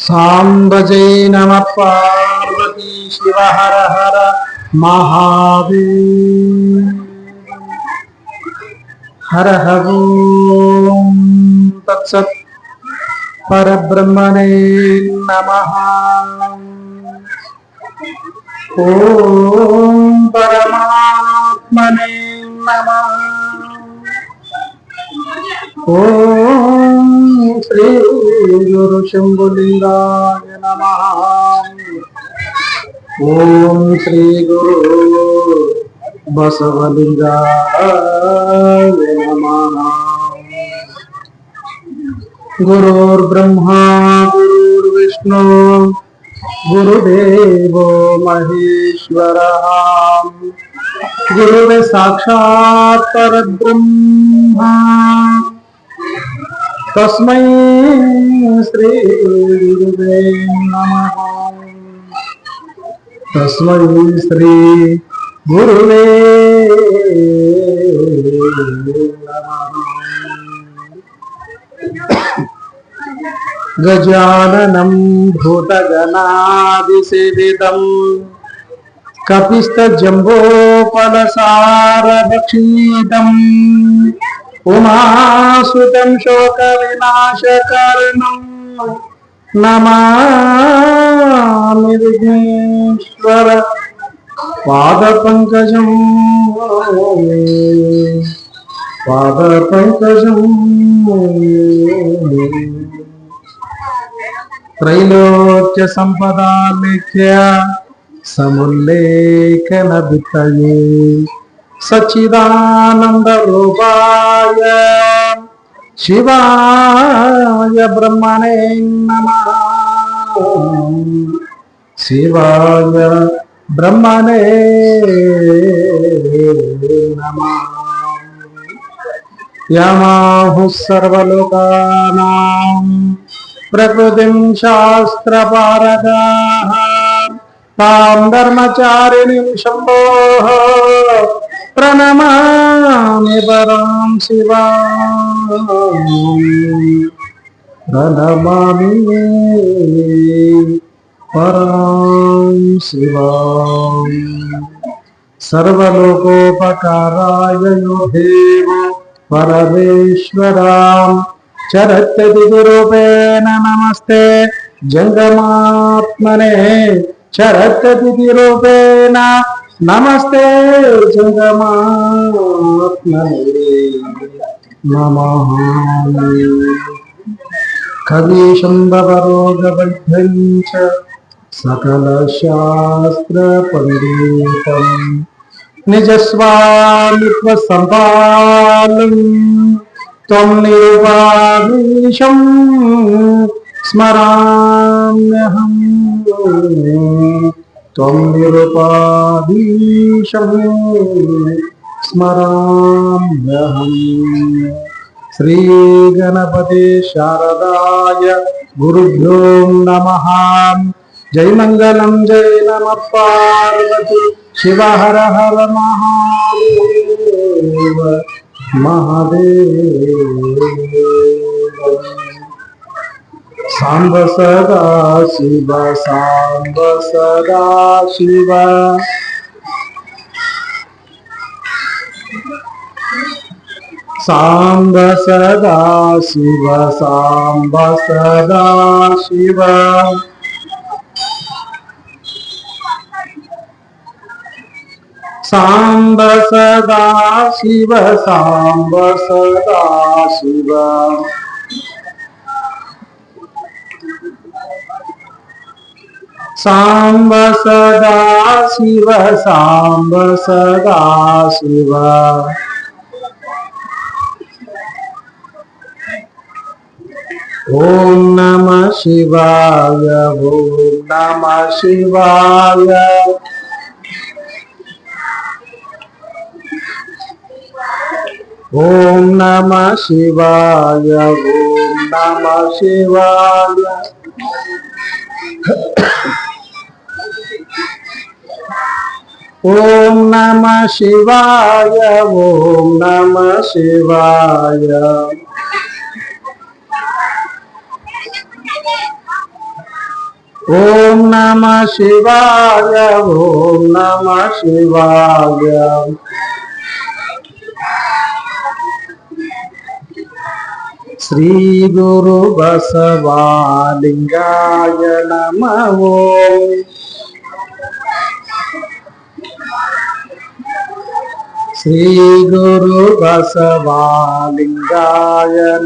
सांबजे नमः पार्वती शिव हर हर महादेव। हर हर ओम तत्सत्। परब्रह्मणे नमः। ओम परमात्मने नमः। ओम श्री गुरु शंभुलिंगाय नमः। ओम श्री गुरु बसवलिंगाय नमः। गुरुर्ब्रह्मा गुरुर्विष्णु गुरुदेवो महेश्वरः। गुरुवे साक्षात् परब्रह्मा तस्मै श्री गुरुवे नमः। तस्मै श्री गुरुवे नमः। गजाननं भूतगणादिसेवितं कपिस्तजम्बोफलसारभक्षितम् उमासुतं शोकविनाशकारणं नमामि विघ्नेश्वर पादपङ्कजं। त्रैलोक्य संपदा लेख्य समुल्लेखन वित्तये सच्चिदानंद रूपाय शिवाय ब्रह्मणे नमः। शिवाय ब्रह्मणे नमः। यमाहुः सर्वलोकानां प्रकृतिं शास्त्रपारगाः तां धर्मचारिणीं शम्भोः प्रणमामि परां शिवां। प्रणमामि परां शिवां। सर्वलोकोपकाराय यो देवो परमेश्वरां चरत्यतिथिरूपेण नमस्ते जंगमात्मने। चरत्यतिथिरूपेण नमस्ते जंगमात्मने नमः। कवीशम्भवरोगवैद्यं च सकलशास्त्रपण्डितं निजस्वामित्वसम्पालं त्वं निरुपाधीशं स्मराम्यहम्। त्वं निरुपाधीशं स्मराम्यहम्। श्री गणपति शारदाय गुरुभ्यो नमः। जय मंगलम जय नमः पार्वती शिव हर हर महादेव महादेव। सांब सदा शिव सांब सदा शिव। सांब सदा शिव सांब सदा शिव। सांब सदा शिव सांब सदा शिव। सांब सदा शिव सांब सदा शिव। ओम नमः शिवाय ओम नमः शिवाय। ओम नमः शिवाय ओम नमः शिवाय। ओम नमः शिवाय ओम नमः शिवाय। ಓಂ ನಮಃ ಶಿವಾಯ ಓಂ ನಮಃ ಶಿವಾಯ ಶ್ರೀ ಗುರು ಬಸವಲಿಂಗಾಯ ನಮಃ ಓಂ ಶ್ರೀ ಗುರು ಬಸವಲಿಂಗಾಯ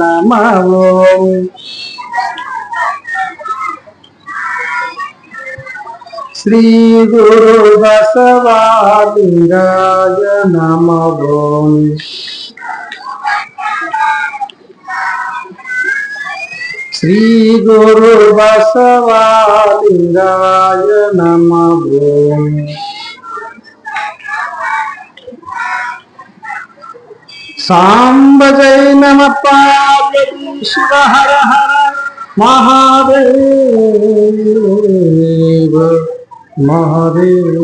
ನಮಃ ಓಂ ಶ್ರೀ ಗುರು ಬಸವಲಿಂಗಾಯ ನಮಃ ಓಂ ಶ್ರೀ ಗುರು ಬಸವಲಿಂಗಾಯ ನಮಃ ಓಂ ಸಾಂಬ ಜೈ ನಮಃ ಪಾರ್ವತಿ ಶಿವ ಹರ ಹರ ಮಹಾದೇವ ಮಹಾದೇವ.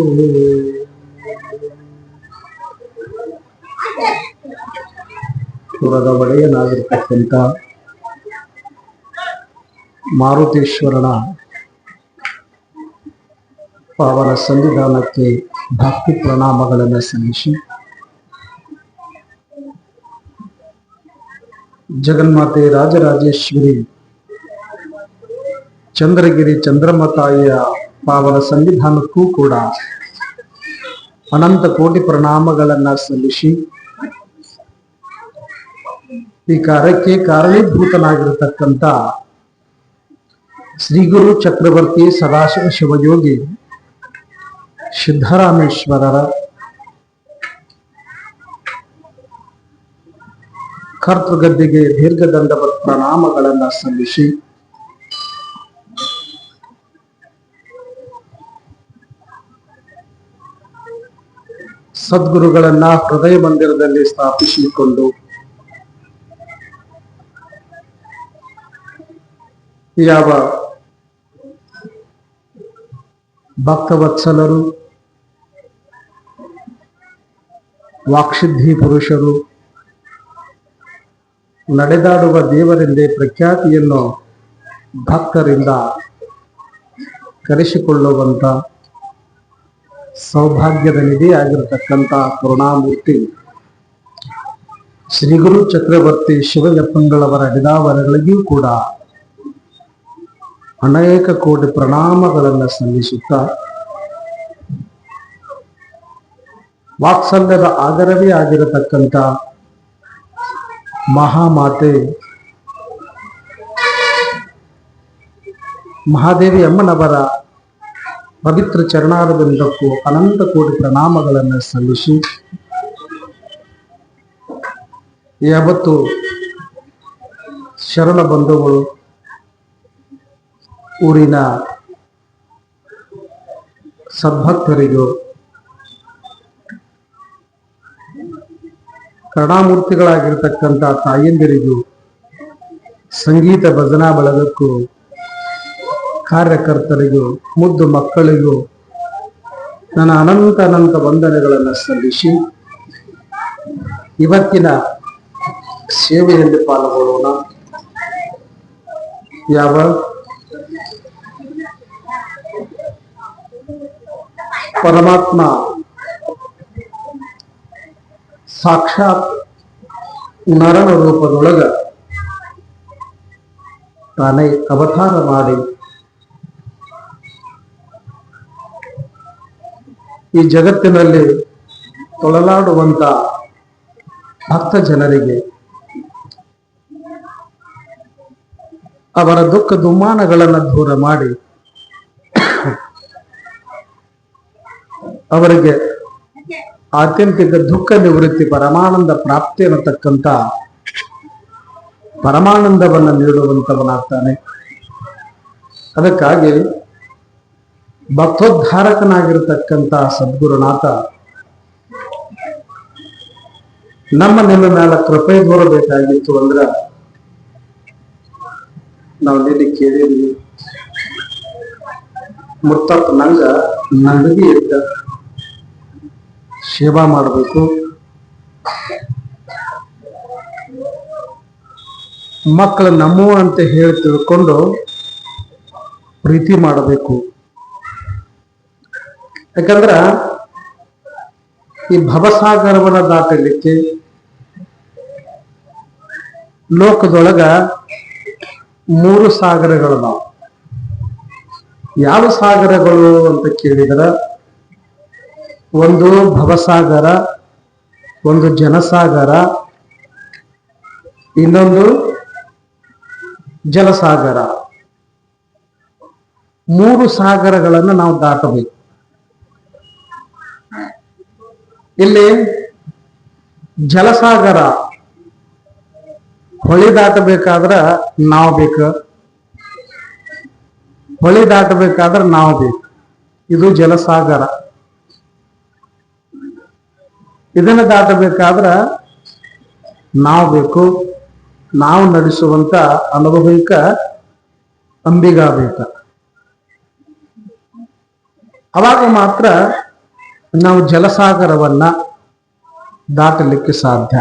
ಪುರದ ಒಡೆಯನಾಗಿರ್ತಕ್ಕಂಥ ಮಾರುತೇಶ್ವರನ ಪಾವನ ಸನ್ನಿಧಾನಕ್ಕೆ ಭಕ್ತಿ ಪ್ರಣಾಮಗಳನ್ನು ಸಲ್ಲಿಸಿ ಜಗನ್ಮಾತೆ ರಾಜರಾಜೇಶ್ವರಿ ಚಂದ್ರಗಿರಿ ಚಂದ್ರಮ್ಮ ತಾಯಿಯ ಪಾವನ ಸನ್ನಿಧಾನಕ್ಕೂ ಕೂಡ ಅನಂತ ಕೋಟಿ ಪ್ರಣಾಮಗಳನ್ನ ಸಲ್ಲಿಸಿ ಈ ಕಾರ್ಯಕ್ಕೆ ಕಾರಣೀಭೂತನಾಗಿರತಕ್ಕಂಥ ಶ್ರೀ ಗುರು ಚಕ್ರವರ್ತಿ ಸದಾಶಿವ ಶಿವಯೋಗಿ ಸಿದ್ದರಾಮೇಶ್ವರರ ಕರ್ತೃಗದ್ದೆಗೆ ದೀರ್ಘದಂಡವತ್ ಪ್ರಣಾಮಗಳನ್ನ ಸಲ್ಲಿಸಿ ಸದ್ಗುರುಗಳನ್ನ ಹೃದಯ ಮಂದಿರದಲ್ಲಿ ಸ್ಥಾಪಿಸಿಕೊಂಡು ಯಾವ ಭಕ್ತವತ್ಸಲರು ವಾಕ್ಸಿದ್ಧಿ ಪುರುಷರು ನಡೆದಾಡುವ ದೇವರೆಂದೇ ಪ್ರಖ್ಯಾತಿಯನ್ನು ಭಕ್ತರಿಂದ ಕರೆಸಿಕೊಳ್ಳುವಂತ ಸೌಭಾಗ್ಯದ ನಿಧಿಯಾಗಿರತಕ್ಕಂಥ ಕರುಣಾಮೂರ್ತಿ ಶ್ರೀ ಗುರು ಚಕ್ರವರ್ತಿ ಶಿವಯಪ್ಪಂಗಳವರ ಹಿಡಾವರಗಳಿಗೂ ಕೂಡ ಅನೇಕ ಕೋಟಿ ಪ್ರಣಾಮಗಳನ್ನು ಸಲ್ಲಿಸುತ್ತಾ ವಾತ್ಸಲ್ಯದ ಆಗರವೇ ಆಗಿರತಕ್ಕಂಥ ಮಹಾಮಾತೆ ಮಹಾದೇವಿ ಅಮ್ಮನವರ ಪವಿತ್ರ ಚರಣಾರವಿಂದಕ್ಕೂ ಅನಂತ ಕೋಟಿ ಪ್ರಣಾಮಗಳನ್ನು ಸಲ್ಲಿಸಿ ಯಾವತ್ತು ಶರಣ ಬಂಧುಗಳು ಊರಿನ ಸದ್ಭಕ್ತರಿಗೂ ಕರುಣಾಮೂರ್ತಿಗಳಾಗಿರ್ತಕ್ಕಂಥ ತಾಯಂದಿರಿಗೂ ಸಂಗೀತ ಭಜನಾ ಬಳಗಕ್ಕೂ ಕಾರ್ಯಕರ್ತರಿಗೂ ಮುದ್ದು ಮಕ್ಕಳಿಗೂ ನನ್ನ ಅನಂತ ವಂದನೆಗಳನ್ನು ಸಲ್ಲಿಸಿ ಇವತ್ತಿನ ಸೇವೆಯಲ್ಲಿ ಪಾಲ್ಗೊಳ್ಳೋಣ. ಯಾವ ಪರಮಾತ್ಮ ಸಾಕ್ಷಾತ್ ನರನ ರೂಪದೊಳಗ ತಾನೇ ಅವತಾರ ಮಾಡಿ ಈ ಜಗತ್ತಿನಲ್ಲಿ ತೊಳಲಾಡುವಂತ ಭಕ್ತ ಜನರಿಗೆ ಅವರ ದುಃಖ ದುಮ್ಮಾನಗಳನ್ನು ದೂರ ಮಾಡಿ ಅವರಿಗೆ ಆತ್ಯಂತಿಕ ದುಃಖ ನಿವೃತ್ತಿ ಪರಮಾನಂದ ಪ್ರಾಪ್ತಿ ಅನ್ನತಕ್ಕಂಥ ಪರಮಾನಂದವನ್ನು ನೀಡುವಂತವನಾಗ್ತಾನೆ. ಅದಕ್ಕಾಗಿ ಭಕ್ತೋದ್ಧಾರಕನಾಗಿರ್ತಕ್ಕಂಥ ಸದ್ಗುರುನಾಥ ನಮ್ಮ ನಿಮ್ಮ ಮೇಲೆ ಕೃಪೆ ತೋರಬೇಕಾಗಿತ್ತು ಅಂದ್ರ ನಾವು ನಿನ್ನೆ ಕೇಳಿದ್ವಿ, ಮುತ್ತಪ್ಪ ನಂಗ ನಂದಗಿ ಇದ್ದ ಸೇವಾ ಮಾಡಬೇಕು, ಮಕ್ಕಳು ನಮ್ಮು ಅಂತ ಹೇಳಿ ತಿಳ್ಕೊಂಡು ಪ್ರೀತಿ ಮಾಡಬೇಕು. ಯಾಕಂದ್ರ ಈ ಭವಸಾಗರವನ್ನ ದಾಟಲಿಕ್ಕೆ ಲೋಕದೊಳಗ 3 ಸಾಗರಗಳದಾವ. ಯಾವ ಸಾಗರಗಳು ಅಂತ ಕೇಳಿದ್ರ, ಒಂದು ಭವಸಾಗರ, ಒಂದು ಜನಸಾಗರ, ಇನ್ನೊಂದು ಜಲಸಾಗರ. 3 ಸಾಗರಗಳನ್ನು ನಾವು ದಾಟಬೇಕು. ಇಲ್ಲಿ ಜಲಸಾಗರ ಹೊಳಿ ದಾಟಬೇಕಾದ್ರ ನಾವು ಬೇಕು, ಹೊಳಿ ದಾಟಬೇಕಾದ್ರೆ ನಾವು ಬೇಕು. ಇದು ಜಲಸಾಗರ. ಇದನ್ನು ದಾಟಬೇಕಾದ್ರ ನಾವು ಬೇಕು, ನಾವು ನಡೆಸುವಂತ ಅನುಭವಿಕ ಅಂಬಿಗ ಬೇಕು. ಅವಾಗ ಮಾತ್ರ ನಾವು ಜಲಸಾಗರವನ್ನ ದಾಟಲಿಕ್ಕೆ ಸಾಧ್ಯ.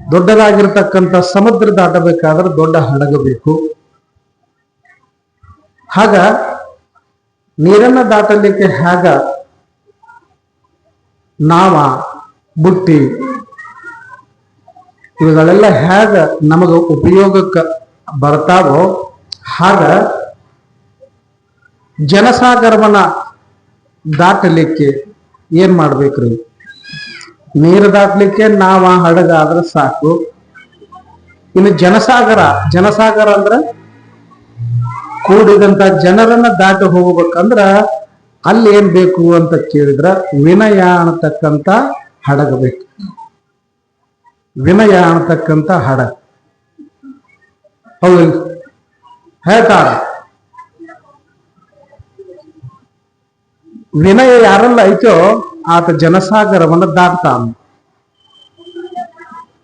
ದೊಡ್ಡದಾಗಿರ್ತಕ್ಕಂಥ ಸಮುದ್ರ ದಾಟಬೇಕಾದ್ರೆ ದೊಡ್ಡ ಹಡಗು ಬೇಕು. ಹಾಗ ನೀರನ್ನ ದಾಟಲಿಕ್ಕೆ ಹೇಗ ನಾವ, ಬುಟ್ಟಿ ಇವುಗಳೆಲ್ಲ ಹೇಗ ನಮಗ ಉಪಯೋಗಕ್ಕೆ ಬರ್ತಾವೋ ಹಾಗ ಜನಸಾಗರವನ್ನ ದಾಟಲಿಕ್ಕೆ ಏನ್ ಮಾಡ್ಬೇಕ್ರಿ? ನೀರು ದಾಟಲಿಕ್ಕೆ ನಾವ ಹಡಗ ಆದ್ರೆ ಸಾಕು. ಇನ್ನು ಜನಸಾಗರ ಅಂದ್ರೆ ಕೂಡಿದಂತ ಜನರನ್ನ ದಾಟಿ ಹೋಗ್ಬೇಕಂದ್ರ ಅಲ್ಲಿ ಏನ್ ಬೇಕು ಅಂತ ಕೇಳಿದ್ರ ವಿನಯ ಅನ್ನತಕ್ಕಂತ ಹಡಗ ಬೇಕು. ವಿನಯ ಅನ್ನತಕ್ಕಂತ ಹಡಗ. ಹೌದು ಹೇಳ್ತಾರ, ವಿನಯ ಯಾರೆಲ್ಲ ಐತೋ ಆತ ಜನಸಾಗರವನ್ನು ದಾಟ್ತಾನ,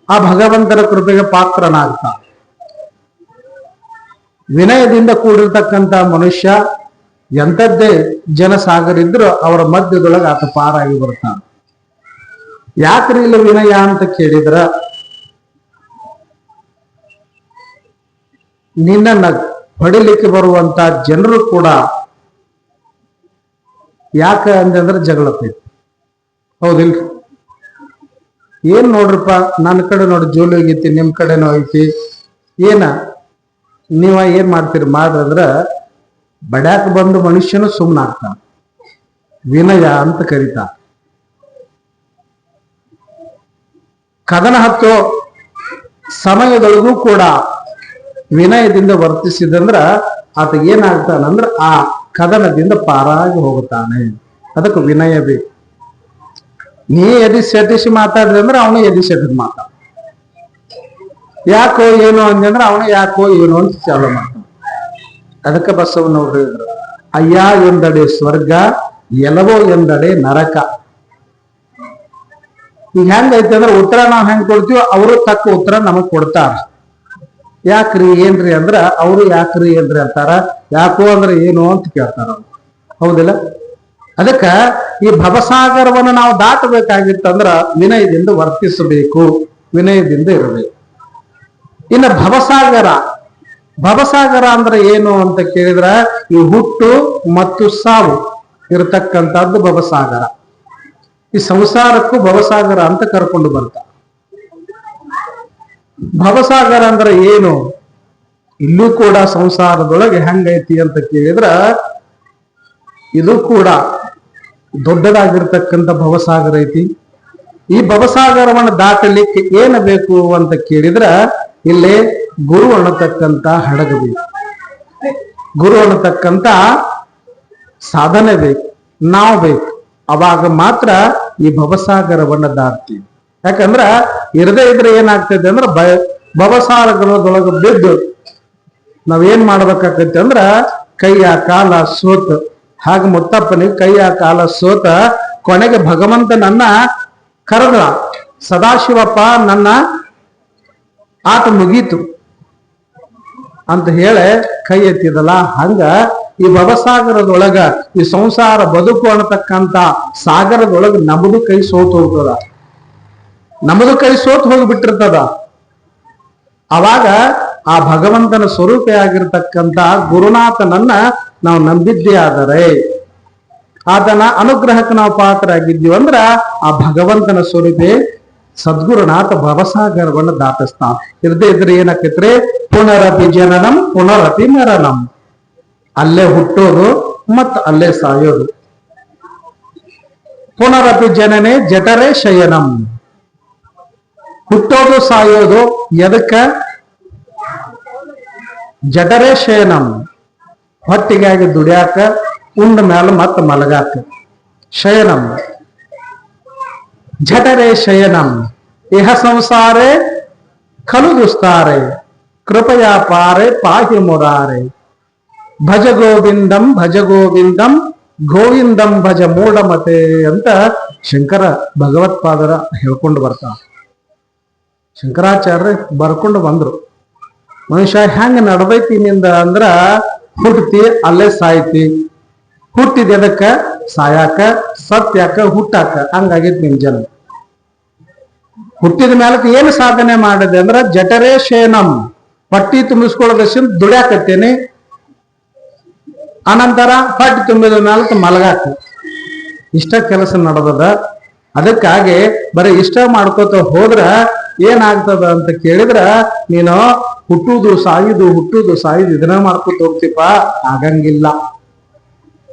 ಆ ಭಗವಂತನ ಕೃಪೆಗೆ ಪಾತ್ರನಾಗ್ತಾನ. ವಿನಯದಿಂದ ಕೂಡಿರ್ತಕ್ಕಂಥ ಮನುಷ್ಯ ಎಂಥದ್ದೇ ಜನಸಾಗರ ಇದ್ರು ಅವರ ಮಧ್ಯದೊಳಗೆ ಆತ ಪಾರಾಗಿ ಬರ್ತಾನ. ಯಾಕ್ರಿ ಇಲ್ಲ ವಿನಯ ಅಂತ ಕೇಳಿದ್ರ, ನಿನ್ನನ್ನ ಹೊಡಿಲಿಕ್ಕೆ ಬರುವಂತ ಜನರು ಕೂಡ ಯಾಕ ಅಂತಂದ್ರೆ ಜಗಳತೈತಿ. ಹೌದಿಲ್ರಿ? ಏನ್ ನೋಡ್ರಪ್ಪ, ನನ್ನ ಕಡೆ ನೋಡಿ ಜೋಲಿ ಹೋಗೈತಿ, ನಿಮ್ ಕಡೆನೋ ಐತಿ, ಏನ ನೀವ ಏನ್ ಮಾಡ್ತೀರಿ ಮಾಡ್ರಂದ್ರ ಬಡ್ಯಾಕ ಬಂದು ಮನುಷ್ಯನು ಸುಮ್ಮನಾಗ್ತಾನ. ವಿನಯ ಅಂತ ಕರೀತಾನ. ಕದನ ಹತ್ತೋ ಸಮಯದೊಳಗೂ ಕೂಡ ವಿನಯದಿಂದ ವರ್ತಿಸಿದಂದ್ರ ಆತ ಏನಾಗ್ತಾನಂದ್ರ ಆ ಕದನದಿಂದ ಪಾರಾಗಿ ಹೋಗುತ್ತಾನೆ. ಅದಕ್ಕೆ ವಿನಯ ಬೇಕು. ನೀ ಎದಿಸಿ ಮಾತಾಡಿದ್ರೆ ಅಂದ್ರೆ ಅವನು ಎದಿಸಿ ಮಾತಾಡ. ಯಾಕೋ ಏನು ಅಂತಂದ್ರೆ ಅವನು ಯಾಕೋ ಏನು ಅಂತ ಚಾಲು ಮಾಡ್ತಾನೆ. ಅದಕ್ಕೆ ಬಸವನವ್ರು ಹೇಳಿದ್ರು, ಅಯ್ಯ ಎಂದಡೆ ಸ್ವರ್ಗ, ಎಲವೋ ಎಂದಡೆ ನರಕ. ಈಗ ಹೆಂಗೈತೆ ಅಂದ್ರೆ ಉತ್ತರ ನಾವ್ ಹೆಂಗ್ ಕೊಡ್ತೀವೋ ಅವರು ತಕ್ಕ ಉತ್ತರ ನಮಗ್ ಕೊಡ್ತಾರ. ಯಾಕ್ರಿ ಏನ್ರಿ ಅಂದ್ರ ಅವರು ಯಾಕ್ರಿ ಏನ್ರಿ ಅಂತಾರ, ಯಾಕೋ ಅಂದ್ರೆ ಏನು ಅಂತ ಕೇಳ್ತಾರ. ಹೌದಿಲ್ಲ? ಅದಕ್ಕ ಈ ಭವಸಾಗರವನ್ನು ನಾವು ದಾಟಬೇಕಾಗಿತ್ತಂದ್ರ ವಿನಯದಿಂದ ವರ್ತಿಸಬೇಕು, ವಿನಯದಿಂದ ಇರಬೇಕು. ಇನ್ನು ಭವಸಾಗರ ಅಂದ್ರೆ ಏನು ಅಂತ ಕೇಳಿದ್ರ ಈ ಹುಟ್ಟು ಮತ್ತು ಸಾವು ಇರತಕ್ಕಂಥದ್ದು ಭವಸಾಗರ. ಈ ಸಂಸಾರಕ್ಕೂ ಭವಸಾಗರ ಅಂತ ಕರ್ಕೊಂಡು ಬರ್ತ. ಭವಸಾಗರ ಅಂದ್ರೆ ಏನು? ಇಲ್ಲೂ ಕೂಡ ಸಂಸಾರದೊಳಗೆ ಹೆಂಗೈತಿ ಅಂತ ಕೇಳಿದ್ರ ಇದು ಕೂಡ ದೊಡ್ಡದಾಗಿರ್ತಕ್ಕಂಥ ಭವಸಾಗರ ಐತಿ. ಈ ಭವಸಾಗರವನ್ನು ದಾಟಲಿಕ್ಕೆ ಏನು ಬೇಕು ಅಂತ ಕೇಳಿದ್ರ ಇಲ್ಲೇ ಗುರು ಅನ್ನತಕ್ಕಂತ ಹಡಗ ಬೇಕು, ಗುರು ಅನ್ನತಕ್ಕಂತ ಸಾಧನೆ ಬೇಕು, ನಾವು ಬೇಕು. ಅವಾಗ ಮಾತ್ರ ಈ ಭವಸಾಗರವನ್ನ ದಾಟ್ತೀವಿ. ಯಾಕಂದ್ರ ಇರದೇ ಇದ್ರೆ ಏನಾಗ್ತದೆ ಅಂದ್ರೆ ಭವಸಾಗರದೊಳಗೆ ಬಿದ್ದು ನಾವೇನ್ ಮಾಡ್ಬೇಕಾಗತ್ತೆ ಅಂದ್ರ ಕೈಯ ಕಾಲ ಸೋತ, ಹಾಗೆ ಮುತ್ತಪ್ಪನಿಗೆ ಕೈಯ ಕಾಲ ಸೋತ ಕೊನೆಗೆ ಭಗವಂತನನ್ನ ಕರೆದ, ಸದಾಶಿವಪ್ಪ ನನ್ನ ಆಟ ಮುಗೀತು ಅಂತ ಹೇಳಿ ಕೈ ಎತ್ತಿದಲ್ಲ. ಹಂಗ ಈ ಭವಸಾಗರದೊಳಗ ಈ ಸಂಸಾರ ಬದುಕು ಅನ್ನತಕ್ಕಂತ ಸಾಗರದೊಳಗ ನಮ್ಮದು ಕೈ ಸೋತು ಹೋಗ್ತದ, ನಮ್ಮದು ಕೈ ಸೋತು ಹೋಗಿಬಿಟ್ಟಿರ್ತದ. ಅವಾಗ ಆ ಭಗವಂತನ ಸ್ವರೂಪ ಆಗಿರ್ತಕ್ಕಂತ ಗುರುನಾಥನನ್ನ ನಾವು ನಂಬಿದ್ದೇ ಆದರೆ, ಆತನ ಅನುಗ್ರಹಕ್ಕೆ ನಾವು ಪಾತ್ರರಾಗಿದ್ದೀವಿ ಅಂದ್ರ ಆ ಭಗವಂತನ ಸ್ವರೂಪೇ ಸದ್ಗುರುನಾಥ ಭವಸಾಗರವನ್ನು ದಾಟಿಸ್ತಾನ. ಇರದೇ ಇದ್ರೆ ಏನಾಕೈತ್ರಿ, ಪುನರಪಿ ಜನನಂ ಪುನರಪಿ ಮರಣಂ. ಅಲ್ಲೇ ಹುಟ್ಟೋದು ಮತ್ತ ಅಲ್ಲೇ ಸಾಯೋದು. ಪುನರಪಿ ಜನನೇ ಜಠರೇ ಶಯನಂ. ಹುಟ್ಟೋದು ಸಾಯೋದು ಎದಕ್ಕ? ಜಠರೇ ಶಯನಂ, ಹೊಟ್ಟಿಗಾಗಿ ದುಡಿಯಾಕ, ಉಂಡ ಮೇಲೆ ಮತ್ತ ಮಲಗಾಕ. ಶಯನಂ ಜಠರೇ ಶಯನಂ. ಇಹ ಸಂಸಾರೇ ಖಲು ದುಸ್ತಾರೆ, ಕೃಪಯಾ ಪಾರೆ ಪಾಹಿ ಮುರಾರೆ. ಭಜ ಗೋವಿಂದಂ ಭಜ ಗೋವಿಂದಂ ಗೋವಿಂದಂ ಭಜ ಮೂಢಮತೆ ಅಂತ ಶಂಕರ ಭಗವತ್ಪಾದರ ಹೇಳ್ಕೊಂಡು ಬರ್ತಾವ. ಶಂಕರಾಚಾರ್ಯ ಬರ್ಕೊಂಡು ಬಂದ್ರು, ಮನುಷ್ಯ ಹೆಂಗ ನಡ್ದೈತಿ ನಿಂದ ಅಂದ್ರ, ಹುಟ್ಟಿ ಅಲ್ಲೇ ಸಾಯ್ತಿ. ಹುಟ್ಟಿದ ಎದಕ್ಕ? ಸಾಯಾಕ. ಸತ್ಯಾಕ, ಹುಟ್ಟಾಕ. ಹಂಗಾಗಿತ್ತು ನಿಮ್ ಜನ್ಮ. ಹುಟ್ಟಿದ ಮೇಲಕ್ಕೆ ಏನು ಸಾಧನೆ ಮಾಡಿದೆ ಅಂದ್ರ ಜಠರೇ ಶಯನಂ, ಹೊಟ್ಟಿ ತುಂಬಿಸ್ಕೊಳ್ಳೋದಷ್ಟು ದುಡ್ಯಾಕತ್ತೇನೆ. ಅನಂತರ ಹೊಟ್ಟಿ ತುಂಬಿದ ಮೇಲಕ್ಕೆ ಮಲಗಾಕ. ಇಷ್ಟ ಕೆಲಸ ನಡೆದದ. ಅದಕ್ಕಾಗಿ ಬರೀ ಇಷ್ಟ ಮಾಡ್ಕೋತ ಹೋದ್ರ ಏನಾಗ್ತದ ಅಂತ ಕೇಳಿದ್ರ, ನೀನು ಹುಟ್ಟುದು ಸಾಯುದು ಹುಟ್ಟುದು ಸಾಯುದು ಇದನ್ನ ಮಾಡ್ಕೊತ ಹೋಗ್ತಿಪ್ಪ, ಆಗಂಗಿಲ್ಲ.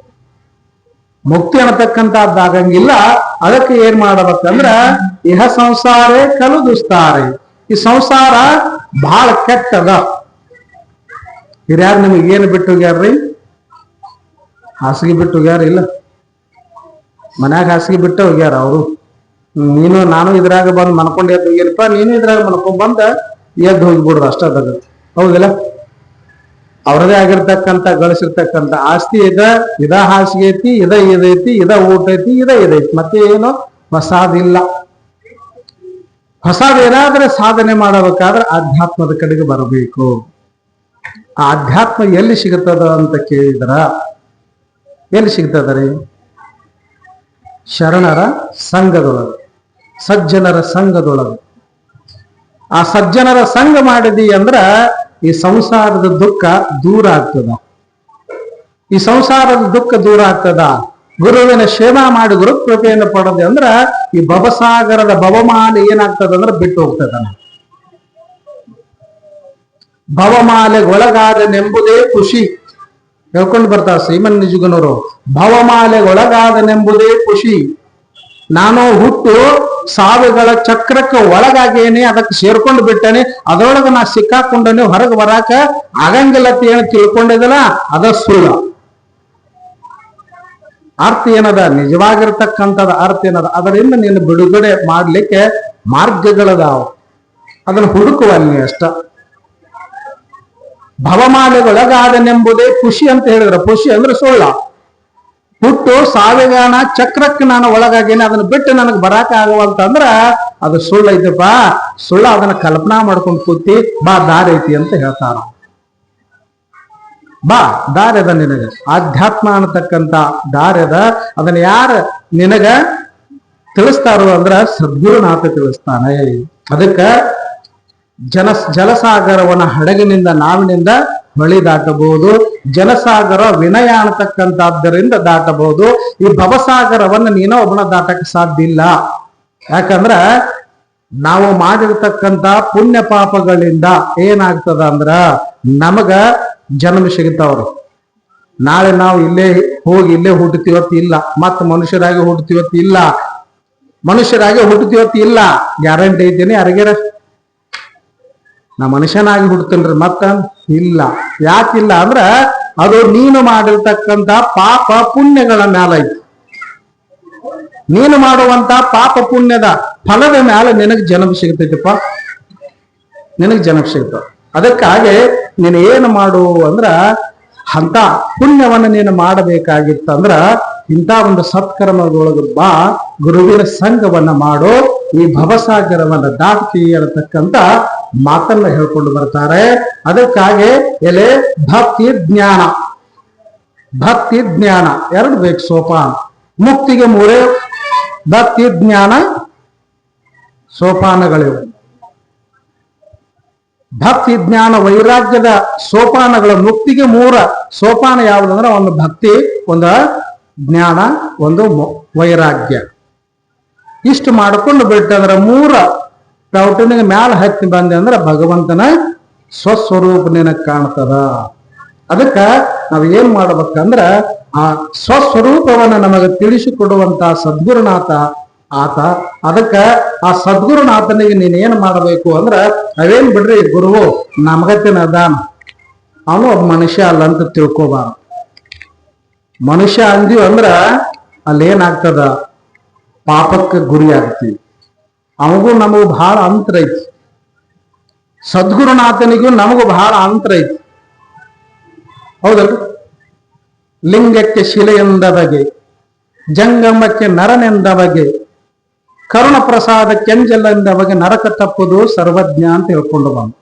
ಮುಕ್ತಿ ಅನ್ನತಕ್ಕಂಥದ್ದಾಗಂಗಿಲ್ಲ. ಅದಕ್ಕೆ ಏನ್ ಮಾಡಬೇಕಂದ್ರ, ಇಹ ಸಂಸಾರೇ ಕಲು ದುಸ್ತಾರೆ. ಈ ಸಂಸಾರ ಬಹಳ ಕೆಟ್ಟದ. ಹಿರಿಯಾರು ನಿಮಗೆ ಏನು ಬಿಟ್ಟು ಹೋಗ್ಯಾರ್ರಿ? ಹಾಸಿಗೆ ಬಿಟ್ಟು ಹೋಗ್ಯಾರ? ಇಲ್ಲ, ಮನ್ಯಾಗ ಹಾಸಿಗೆ ಬಿಟ್ಟು ಹೋಗ್ಯಾರ ಅವರು. ನೀನು ನಾನು ಇದ್ರಾಗ ಬಂದ್ ಮನ್ಕೊಂಡ್ ಎದ್ದು ಹೋಗ್ಯಾರಪ್ಪ, ನೀನು ಇದ್ರಾಗ ಮನ್ಕೊಂಡ್ ಬಂದ ಎದ್ದು ಹೋಗ್ಬಿಡ್ದು ಅಷ್ಟಾದಾಗ. ಹೌದಿಲ್ಲ? ಅವ್ರದೇ ಆಗಿರ್ತಕ್ಕಂಥ ಗಳಿಸಿರ್ತಕ್ಕಂಥ ಆಸ್ತಿ ಇದ ಹಾಸಿಗೆ ಐತಿ, ಇದೈತಿ, ಇದ ಊಟ ಐತಿ, ಇದೈತಿ. ಮತ್ತೆ ಏನು ಹೊಸಾದಿಲ್ಲ. ಹೊಸದೇನಾದ್ರೆ ಸಾಧನೆ ಮಾಡಬೇಕಾದ್ರೆ ಆಧ್ಯಾತ್ಮದ ಕಡೆಗೆ ಬರಬೇಕು. ಆ ಆಧ್ಯಾತ್ಮ ಎಲ್ಲಿ ಸಿಗುತ್ತದ ಅಂತ ಕೇಳಿದ್ರ, ಎಲ್ಲಿ ಸಿಗ್ತದ್ರಿ? ಶರಣರ ಸಂಘದೊಳಗೆ, ಸಜ್ಜನರ ಸಂಘದೊಳಗೆ. ಆ ಸಜ್ಜನರ ಸಂಘ ಮಾಡಿದಿ ಅಂದ್ರ ಈ ಸಂಸಾರದ ದುಃಖ ದೂರ ಆಗ್ತದ. ಈ ಸಂಸಾರದ ದುಃಖ ದೂರ ಆಗ್ತದ. ಗುರುವಿನ ಸೇವಾ ಮಾಡಿ ಗುರು ಕೃಪೆಯನ್ನು ಪಡೆದೆ ಅಂದ್ರ ಈ ಭವಸಾಗರದ ಭವಮಾಲೆ ಏನಾಗ್ತದ ಅಂದ್ರೆ ಬಿಟ್ಟು ಹೋಗ್ತದ. ಭವಮಾಲೆಗೆ ಒಳಗಾದನೆಂಬುದೇ ಖುಷಿ ಹೇಳ್ಕೊಂಡು ಬರ್ತಾರ ಶ್ರೀಮನ್ ನಿಜಗುಣರು. ಭವಮಾಲೆಗೆ ಒಳಗಾದನೆಂಬುದೇ ಖುಷಿ. ನಾನು ಹುಟ್ಟು ಸಾವಿಗಳ ಚಕ್ರಕ್ಕೆ ಒಳಗಾಗೇನೆ, ಅದಕ್ಕೆ ಸೇರ್ಕೊಂಡು ಬಿಟ್ಟನೆ, ಅದರೊಳಗೆ ನಾ ಸಿಕ್ಕಾಕೊಂಡನೆ, ಹೊರಗೆ ಬರಾಕ ಆಗಂಗಿಲ್ಲ ಅಂತ ಏನು ತಿಳ್ಕೊಂಡಿದಲ್ಲ, ಅದ ಸುಳ್ಳು. ಅರ್ಥ ಏನದ? ನಿಜವಾಗಿರ್ತಕ್ಕಂಥದ ಅರ್ಥ ಏನದ? ಅದರಿಂದ ನೀನು ಬಿಡುಗಡೆ ಮಾಡ್ಲಿಕ್ಕೆ ಮಾರ್ಗಗಳದಾವ. ಅದನ್ನು ಹುಡುಕುವಲ್ಲಿ ಅಷ್ಟ. ಭವಮಾಲೆಗೊಳಗಾದನೆಂಬುದೇ ಖುಷಿ ಅಂತ ಹೇಳಿದ್ರ, ಖುಷಿ ಅಂದ್ರೆ ಸುಳ್ಳ. ಹುಟ್ಟು ಸಾವಿಗಾನ ಚಕ್ರಕ್ಕೆ ನಾನು ಒಳಗಾಗೇನೆ, ಅದನ್ನ ಬಿಟ್ಟು ನನಗೆ ಬರಾಕ ಆಗವಂತಂದ್ರ ಅದು ಸುಳ್ಳು ಐತಪ್ಪ. ಸುಳ್ಳ ಅದನ್ನ ಕಲ್ಪನಾ ಮಾಡ್ಕೊಂಡು ಕೂತಿ, ಬಾ ದಾರಿ ಐತಿ ಅಂತ ಹೇಳ್ತಾರ. ಬಾ ದಾರಿ ಅದ ನಿನಗ, ಆಧ್ಯಾತ್ಮ ಅನ್ನತಕ್ಕಂತ ದಾರಿ ಅದ. ಅದನ್ನ ಯಾರ ನಿನಗ ತಿಳಿಸ್ತಾರೋ ಅಂದ್ರ ಸದ್ಗುರುನಾಥ ತಿಳಿಸ್ತಾನೆ. ಅದಕ್ಕ ಜಲಸಾಗರವನ್ನ ಹಡಗಿನಿಂದ ನಾವಿನಿಂದ ಹೊಳಿ ದಾಟಬಹುದು. ಜಲಸಾಗರ ವಿನಯ ಅನ್ನತಕ್ಕಂಥದ್ದರಿಂದ ದಾಟಬಹುದು. ಈ ಭವಸಾಗರವನ್ನ ನೀನೋ ಒಬ್ಬನ ದಾಟಕ್ಕೆ ಸಾಧ್ಯ ಇಲ್ಲ. ಯಾಕಂದ್ರ ನಾವು ಮಾಡಿರ್ತಕ್ಕಂಥ ಪುಣ್ಯ ಪಾಪಗಳಿಂದ ಏನಾಗ್ತದ ಅಂದ್ರ ನಮಗ ಜನ್ಮ ಸಿಗುತ್ತವ್ರು. ನಾಳೆ ನಾವು ಇಲ್ಲೇ ಹೋಗಿ ಇಲ್ಲೇ ಹುಟ್ಟುತ್ತೀವತ್ತು ಇಲ್ಲ, ಮತ್ತ ಮನುಷ್ಯರಾಗಿ ಹುಟ್ಟುತ್ತೀವತ್ತು ಇಲ್ಲ, ಮನುಷ್ಯರಾಗಿ ಹುಟ್ಟುತ್ತೀವತ್ತು ಇಲ್ಲ. ಗ್ಯಾರಂಟಿ ಇದ್ದೇನೆ ಯಾರಿಗಾರ? ನಾ ಮನುಷ್ಯನಾಗಿ ಹುಡ್ತೇನ್ರಿ ಮತ್ತ ಇಲ್ಲ. ಯಾಕಿಲ್ಲ ಅಂದ್ರ ಅದು ನೀನು ಮಾಡಿರ್ತಕ್ಕಂಥ ಪಾಪ ಪುಣ್ಯಗಳ ಮ್ಯಾಲ ಐತಿ. ನೀನು ಮಾಡುವಂತ ಪಾಪ ಪುಣ್ಯದ ಫಲದ ಮ್ಯಾಲ ನಿನಗ್ ಜನ್ಮ ಸಿಗ್ತೈತಿಪ್ಪ, ನಿನಗ್ ಜನ್ಮ ಸಿಗ್ತಾವ. ಅದಕ್ಕಾಗಿ ನೀನು ಏನು ಮಾಡು ಅಂದ್ರ ಅಂತ ಪುಣ್ಯವನ್ನು ನೀನು ಮಾಡಬೇಕಾಗಿತ್ತಂದ್ರ ಇಂಥ ಒಂದು ಸತ್ಕರ್ಮದೊಳಗ ಬಾ, ಗುರುವಿನ ಸಂಘವನ್ನ ಮಾಡು, ಈ ಭವಸಾಗರವನ್ನ ದಾಟಿ ಅನ್ನತಕ್ಕಂತ ಮಾತನ್ನ ಹೇಳ್ಕೊಂಡು ಬರ್ತಾರೆ. ಅದಕ್ಕಾಗಿ ಎಲೆ ಭಕ್ತಿ ಜ್ಞಾನ, ಭಕ್ತಿ ಜ್ಞಾನ ಎರಡು ಬೇಕು ಸೋಪಾನ. ಮುಕ್ತಿಗೆ ಮೂರೇ ಭಕ್ತಿ ಜ್ಞಾನ ಸೋಪಾನಗಳಿವೆ. ಭಕ್ತಿ ಜ್ಞಾನ ವೈರಾಗ್ಯದ ಸೋಪಾನಗಳ ಮುಕ್ತಿಗೆ 3 ಸೋಪಾನ ಯಾವುದಂದ್ರೆ ಒಂದು ಭಕ್ತಿ, ಒಂದು ಜ್ಞಾನ, ಒಂದು ವೈರಾಗ್ಯ. ಇಷ್ಟು ಮಾಡ್ಕೊಂಡು ಬಿಟ್ಟಂದ್ರೆ 3 ಟೌಟನಿಗೆ ಮ್ಯಾಲ ಹತ್ತಿ ಬಂದೆ ಅಂದ್ರೆ ಭಗವಂತನ ಸ್ವಸ್ವರೂಪ ನಿನಗೆ ಕಾಣ್ತದ. ಅದಕ್ಕ ನಾವ್ ಏನ್ ಮಾಡ್ಬೇಕಂದ್ರ ಆ ಸ್ವಸ್ವರೂಪವನ್ನ ನಮಗೆ ತಿಳಿಸಿಕೊಡುವಂತ ಸದ್ಗುರುನಾಥ ಆತ. ಅದಕ್ಕ ಆ ಸದ್ಗುರುನಾಥನಿಗೆ ನೀನ್ ಏನ್ ಮಾಡಬೇಕು ಅಂದ್ರ ಅವೇನ್ ಬಿಡ್ರಿ, ಗುರುವು ನಮಗತ್ತಿನ ಅದಾನ, ಅವನು ಒಬ್ಬ ಮನುಷ್ಯ ಅಲ್ಲ ಅಂತ ತಿಳ್ಕೊಬಾರ. ಮನುಷ್ಯ ಅಂದೀವಿ ಅಂದ್ರ ಅಲ್ಲೇನಾಗ್ತದ, ಪಾಪಕ್ಕೆ ಗುರಿ ಆಗ್ತೀವಿ. ಅವಗೂ ನಮಗೂ ಬಹಳ ಅಂತರ ಐತಿ, ಸದ್ಗುರುನಾಥನಿಗೂ ನಮಗೂ ಬಹಳ ಅಂತರ ಐತಿ. ಹೌದಲ್ರಿ? ಲಿಂಗಕ್ಕೆ ಶಿಲೆಯೆಂದ ಬಗೆ, ಜಂಗಮಕ್ಕೆ ನರನೆಂದ ಬಗೆ, ಕರುಣ ಪ್ರಸಾದ ಕೆಂಜಲೆಂದ ಬಗೆ, ನರಕ ತಪ್ಪುದು ಸರ್ವಜ್ಞ ಅಂತ ಹೇಳ್ಕೊಂಡು ಬಂದ.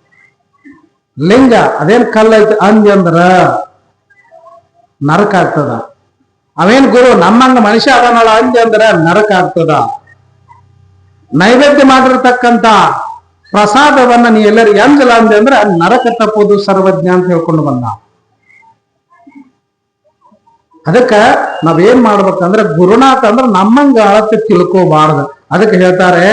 ಲಿಂಗ ಅದೇನ್ ಕಲ್ಲೈತಿ ಅಂದ್ರ ನರಕ ಆಗ್ತದ. ಅವೇನ್ ಗುರು ನಮ್ಮಂಗ ಮನುಷ್ಯ ಅದನ್ನಲ್ಲ ಅಂದ್ರ ನರಕ ಆಗ್ತದ. ನೈವೇದ್ಯ ಮಾಡಿರ್ತಕ್ಕಂತ ಪ್ರಸಾದವನ್ನ ನೀ ಎಲ್ಲರಿಗೆ ಅಂಜಲ ಅಂದ್ರ ನರಕ ತಪ್ಪುದು ಸರ್ವಜ್ಞ ಅಂತ ಹೇಳ್ಕೊಂಡು ಬಂದ. ಅದಕ್ಕ ನಾವೇನ್ ಮಾಡ್ಬೇಕಂದ್ರೆ ಗುರುನಾಥ ಅಂದ್ರೆ ನಮ್ಮಂಗ ಅಳತೆ ತಿಳ್ಕೋಬಾರ್ದು. ಅದಕ್ಕೆ ಹೇಳ್ತಾರೆ,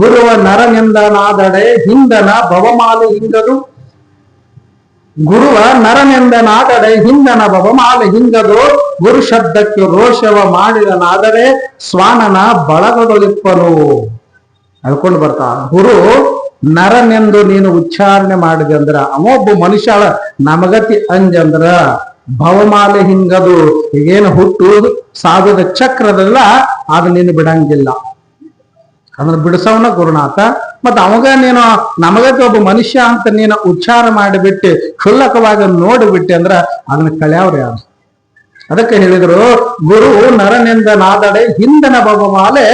ಗುರುವ ನರನೆಂದನಾದಡೆ ಹಿಂದನ ಭವಮಾಲು ಹಿಂಗದು. ಗುರುವ ನರನೆಂದನಾದಡೆ ಹಿಂದನ ಭವಮಾಲು ಹಿಂಗದು. ಗುರು ಶಬ್ದಕ್ಕೆ ರೋಷವ ಮಾಡಿದನಾದರೆ ಸ್ವಾನನ ಬಳಗದೊಳಿಪ್ಪನು. ಹೇಳ್ಕೊಂಡು ಬರ್ತಾ, ಗುರು ನರನೆಂದು ನೀನು ಉಚ್ಚಾರಣೆ ಮಾಡಿದೆ ಅಂದ್ರ ಅವೊಬ್ಬ ಮನುಷ್ಯ ನಮಗತಿ ಅಂಜಂದ್ರ ಭವಮಾಲೆ ಹಿಂಗದು. ಈಗೇನು ಹುಟ್ಟುವುದು ಸಾವಿರದ ಚಕ್ರದಲ್ಲ, ಅದು ನೀನು ಬಿಡಂಗಿಲ್ಲ. ಅಂದ್ರೆ ಬಿಡಿಸವನ ಗುರುನಾಥ. ಮತ್ತ ಅವಾಗ ನೀನು ನಮಗತಿ ಒಬ್ಬ ಮನುಷ್ಯ ಅಂತ ನೀನು ಉಚ್ಚಾರ ಮಾಡಿಬಿಟ್ಟು ಕ್ಷುಲ್ಲಕವಾಗಿ ನೋಡಿಬಿಟ್ಟೆ ಅಂದ್ರ ಅದನ್ನ ಕಳ್ಯಾವ್ರ ಯಾರು? ಅದಕ್ಕೆ ಹೇಳಿದ್ರು, ಗುರು ನರನೆಂದ ನಾದಡೆ ಹಿಂದನ ಭವಮಾಲೆ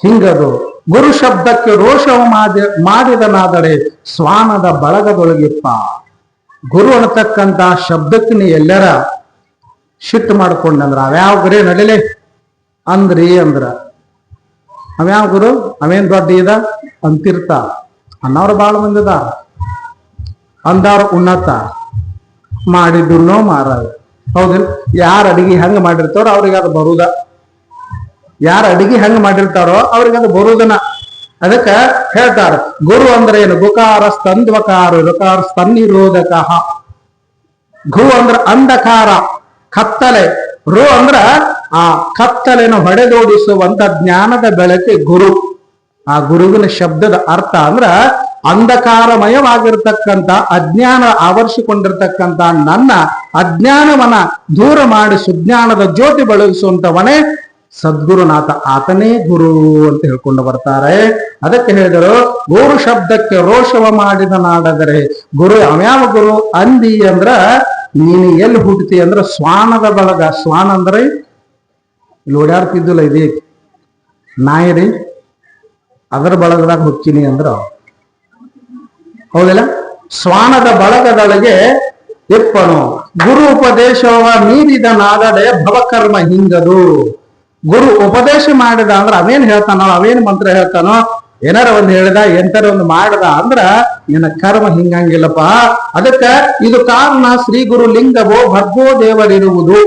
ಹಿಂಗದು. ಗುರು ಶಬ್ದಕ್ಕೆ ರೋಷವ ಮಾಡಿದ ನಾದಡೆ ಸ್ವಾನದ ಬಳಗದೊಳಗಿಪ್ಪ. ಗುರು ಅನ್ನತಕ್ಕಂತ ಶಬ್ದಕ್ಕೆ ನೀ ಎಲ್ಲರ ಶಿಟ್ಟು ಮಾಡ್ಕೊಂಡಂದ್ರ ಅವ್ಯಾವ ಗುರೇ ನಡಿಲೆ ಅಂದ್ರಿ ಅಂದ್ರ ಅವ್ಯಾವ ಗುರು ಅವೇನ್ ದೊಡ್ಡ ಇದ ಅಂತಿರ್ತ ಅನ್ನವ್ರು ಬಾಳ ಮಂದಿದ ಅಂದವ್ರ ಉನ್ನತ ಮಾಡಿದ್ದುನ್ನೋ ಮಾರಾಯ. ಹೌದಿಲ್ಲ? ಯಾರ ಅಡಿಗೆ ಹೆಂಗ ಮಾಡಿರ್ತಾರೋ ಅವ್ರಿಗೆ ಅದು ಬರುದ, ಯಾರ ಅಡಿಗೆ ಹೆಂಗ ಮಾಡಿರ್ತಾರೋ ಅವ್ರಿಗೆ ಅದು ಬರುದನ. ಅದಕ್ಕ ಹೇಳ್ತಾರ, ಗುರು ಅಂದ್ರೆ ಏನು? ಗುಕಾರ ಸ್ತಂದ್ವಕಾರ ಋಕಾರ ಸ್ತನ್ನಿರೋಧಕ. ಗು ಅಂದ್ರ ಅಂಧಕಾರ, ಕತ್ತಲೆ. ರು ಅಂದ್ರ ಆ ಕತ್ತಲೆನ ಹೊಡೆದೋಡಿಸುವಂತ ಜ್ಞಾನದ ಬೆಳಕೆ ಗುರು. ಆ ಗುರುವಿನ ಶಬ್ದದ ಅರ್ಥ ಅಂದ್ರ ಅಂಧಕಾರಮಯವಾಗಿರ್ತಕ್ಕಂಥ ಅಜ್ಞಾನ ಆವರಿಸಿಕೊಂಡಿರ್ತಕ್ಕಂಥ ನನ್ನ ಅಜ್ಞಾನವನ್ನ ದೂರ ಮಾಡಿ ಸುಜ್ಞಾನದ ಜ್ಯೋತಿ ಬೆಳಗಿಸುವಂತವನೇ ಸದ್ಗುರುನಾಥ. ಆತನೇ ಗುರು ಅಂತ ಹೇಳ್ಕೊಂಡು ಬರ್ತಾರೆ. ಅದಕ್ಕೆ ಹೇಳಿದರು, ಗುರು ಶಬ್ದಕ್ಕೆ ರೋಷವ ಮಾಡಿದ ನಾಡದರೆ ಗುರು ಅವ್ಯಾವ ಗುರು ಅಂದಿ ಅಂದ್ರ ನೀನು ಎಲ್ಲಿ ಹುಟ್ಟತಿ ಅಂದ್ರ ಸ್ವಾನದ ಬಳಗ. ಸ್ವಾನ ಅಂದ್ರೆ ಇಲ್ಲಿ ಓಡಾಡ್ತಿದ್ದಿಲ್ಲ, ಇದೇ ನಾಯಿ ರೀ, ಅದರ ಬಳಗದಾಗ ಹುಚ್ಚಿನಿ ಅಂದ್ರ ಹೌದಿಲ್ಲ? ಸ್ವಾನದ ಬಳಗದೊಳಗೆ ಇಪ್ಪನು. ಗುರು ಉಪದೇಶವ ಮೀರಿದ ನಾದಡೆ ಭವಕರ್ಮ ಹಿಂಗದು. ಗುರು ಉಪದೇಶ ಮಾಡಿದ ಅಂದ್ರ ಅವೇನ್ ಹೇಳ್ತಾನೋ, ಅವೇನ್ ಮಂತ್ರ ಹೇಳ್ತಾನೋ, ಏನಾರ ಒಂದ್ ಹೇಳಿದ ಎಂತಾರ ಒಂದು ಮಾಡದ ಅಂದ್ರ ನಿನ್ನ ಕರ್ಮ ಹಿಂಗಂಗಿಲ್ಲಪ್ಪ. ಅದಕ್ಕ ಇದು ಕಾರಣ ಶ್ರೀ ಗುರು ಲಿಂಗವೋ ಭರ್ಗೋ ದೇವರಿರುವುದು.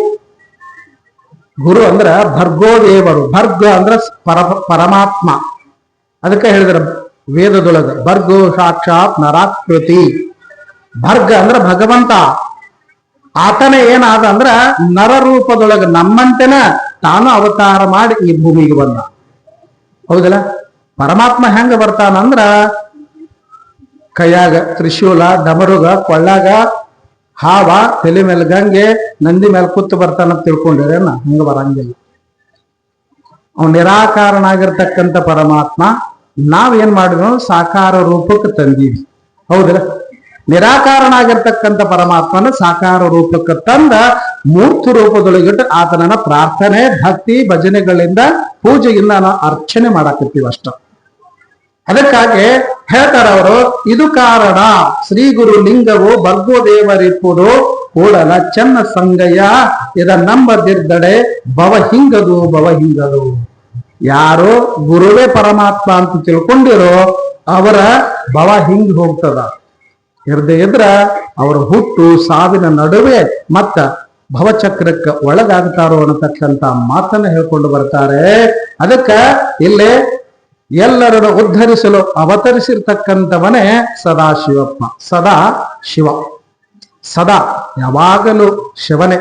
ಗುರು ಅಂದ್ರ ಭರ್ಗೋ ದೇವರು. ಭರ್ಗ ಅಂದ್ರ ಪರಮಾತ್ಮ. ಅದಕ್ಕೆ ಹೇಳಿದ್ರ ವೇದದೊಳಗ ಭರ್ಗೋ ಸಾಕ್ಷಾತ್ ನರಾಕೃತಿ. ಭರ್ಗ ಅಂದ್ರ ಭಗವಂತ. ಆತನೇ ಏನಾದ ಅಂದ್ರ ನರರೂಪದೊಳಗ ನಮ್ಮಂತೆನ ತಾನು ಅವತಾರ ಮಾಡಿ ಈ ಭೂಮಿಗೆ ಬಂದ. ಹೌದಲ್ಲ? ಪರಮಾತ್ಮ ಹೆಂಗ ಬರ್ತಾನಂದ್ರ ಕೈಯಾಗ ತ್ರಿಶೂಲ, ಡಮರುಗ, ಕೊಳ್ಳಾಗ ಹಾವ, ತಲೆ ಮೇಲೆ ಗಂಗೆ, ನಂದಿ ಮೇಲೆ ಕೂತು ಬರ್ತಾನಂತ ತಿಳ್ಕೊಂಡಿರೇನ? ಹಂಗ ಬರಂಗಿಲ್ಲ. ಅವನು ನಿರಾಕಾರನಾಗಿರ್ತಕ್ಕಂಥ ಪರಮಾತ್ಮ. ನಾವೇನ್ ಮಾಡಿದ್ವಿ? ಸಾಕಾರ ರೂಪಕ್ಕೆ ತಂದೀವಿ. ಹೌದಲ್ಲ? ನಿರಾಕಾರನಾಗಿರ್ತಕ್ಕಂಥ ಪರಮಾತ್ಮನ ಸಾಕಾರ ರೂಪಕ್ಕೆ ತಂದ ಮೂರ್ತಿ ರೂಪದೊಳಗಿಟ್ಟು ಆತನನ್ನ ಪ್ರಾರ್ಥನೆ, ಭಕ್ತಿ, ಭಜನೆಗಳಿಂದ, ಪೂಜೆಯಿಂದ ನಾವು ಅರ್ಚನೆ ಮಾಡಾಕತ್ತೀವಿ ಅಷ್ಟ. ಅದಕ್ಕಾಗಿ ಹೇಳ್ತಾರ ಅವರು, ಇದು ಕಾರಣ ಶ್ರೀ ಗುರು ಲಿಂಗವು ಭರ್ಗೋ ದೇವರಿಪ್ಪುದು ಕೂಡಲ ಚೆನ್ನ ಸಂಗಯ್ಯ ಇದ ನಂಬದಿದ್ದಡೆ ಭವ ಹಿಂಗದು ಭವ ಹಿಂಗದು. ಯಾರು ಗುರುವೇ ಪರಮಾತ್ಮ ಅಂತ ತಿಳ್ಕೊಂಡಿರೋ ಅವರ ಭವ ಹಿಂಗ್ ಹೋಗ್ತದ. ಇರದೇ ಇದ್ರ ಅವರ ಹುಟ್ಟು ಸಾವಿನ ನಡುವೆ ಮತ್ತ ಭವಚಕ್ರಕ್ಕೆ ಒಳಗಾಗ್ತಾರೋ ಅನ್ನತಕ್ಕಂತ ಮಾತನ್ನ ಹೇಳ್ಕೊಂಡು ಬರ್ತಾರೆ. ಅದಕ್ಕ ಇಲ್ಲೇ ಎಲ್ಲರನ್ನು ಉದ್ಧರಿಸಲು ಅವತರಿಸಿರ್ತಕ್ಕಂಥವನೇ ಸದಾಶಿವಪ್ಪ. ಸದಾ ಶಿವ, ಸದಾ ಯಾವಾಗಲೂ ಶಿವನೇ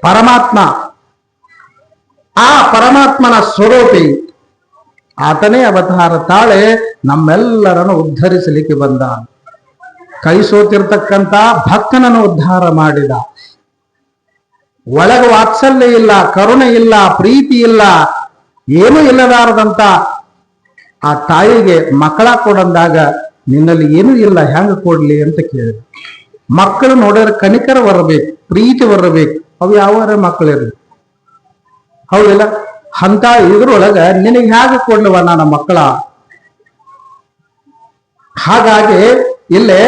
ಪರಮಾತ್ಮ. ಆ ಪರಮಾತ್ಮನ ಸ್ವರೂಪಿ ಆತನೇ ಅವತಾರ ತಾಳೆ ನಮ್ಮೆಲ್ಲರನ್ನು ಉದ್ಧರಿಸಲಿಕ್ಕೆ ಬಂದ. ಕೈ ಸೋತಿರ್ತಕ್ಕಂಥ ಭಕ್ತನನ್ನು ಉದ್ಧಾರ ಮಾಡಿದ. ಒಳಗ ವಾತ್ಸಲ್ಯ ಇಲ್ಲ, ಕರುಣೆ ಇಲ್ಲ, ಪ್ರೀತಿ ಇಲ್ಲ, ಏನೂ ಇಲ್ಲದಾರದಂತ ಆ ತಾಯಿಗೆ ಮಕ್ಕಳ ಕೊಡಂದಾಗ ನಿನ್ನಲ್ಲಿ ಏನೂ ಇಲ್ಲ, ಹೆಂಗ ಕೊಡ್ಲಿ ಅಂತ ಕೇಳಿದ. ಮಕ್ಕಳು ನೋಡಿದ್ರೆ ಕನಿಕರ ಬರಬೇಕು, ಪ್ರೀತಿ ಬರಬೇಕು. ಅವು ಯಾವ ಮಕ್ಕಳಿರ್ಲಿ, ಹೌದಿಲ್ಲ? ಅಂತ ಇದ್ರೊಳಗ ನಿನಗೆ ಹೇಗೆ ಕೊಡ್ಲವ ನನ್ನ ಮಕ್ಕಳ? ಹಾಗಾಗಿ ಇಲ್ಲೇ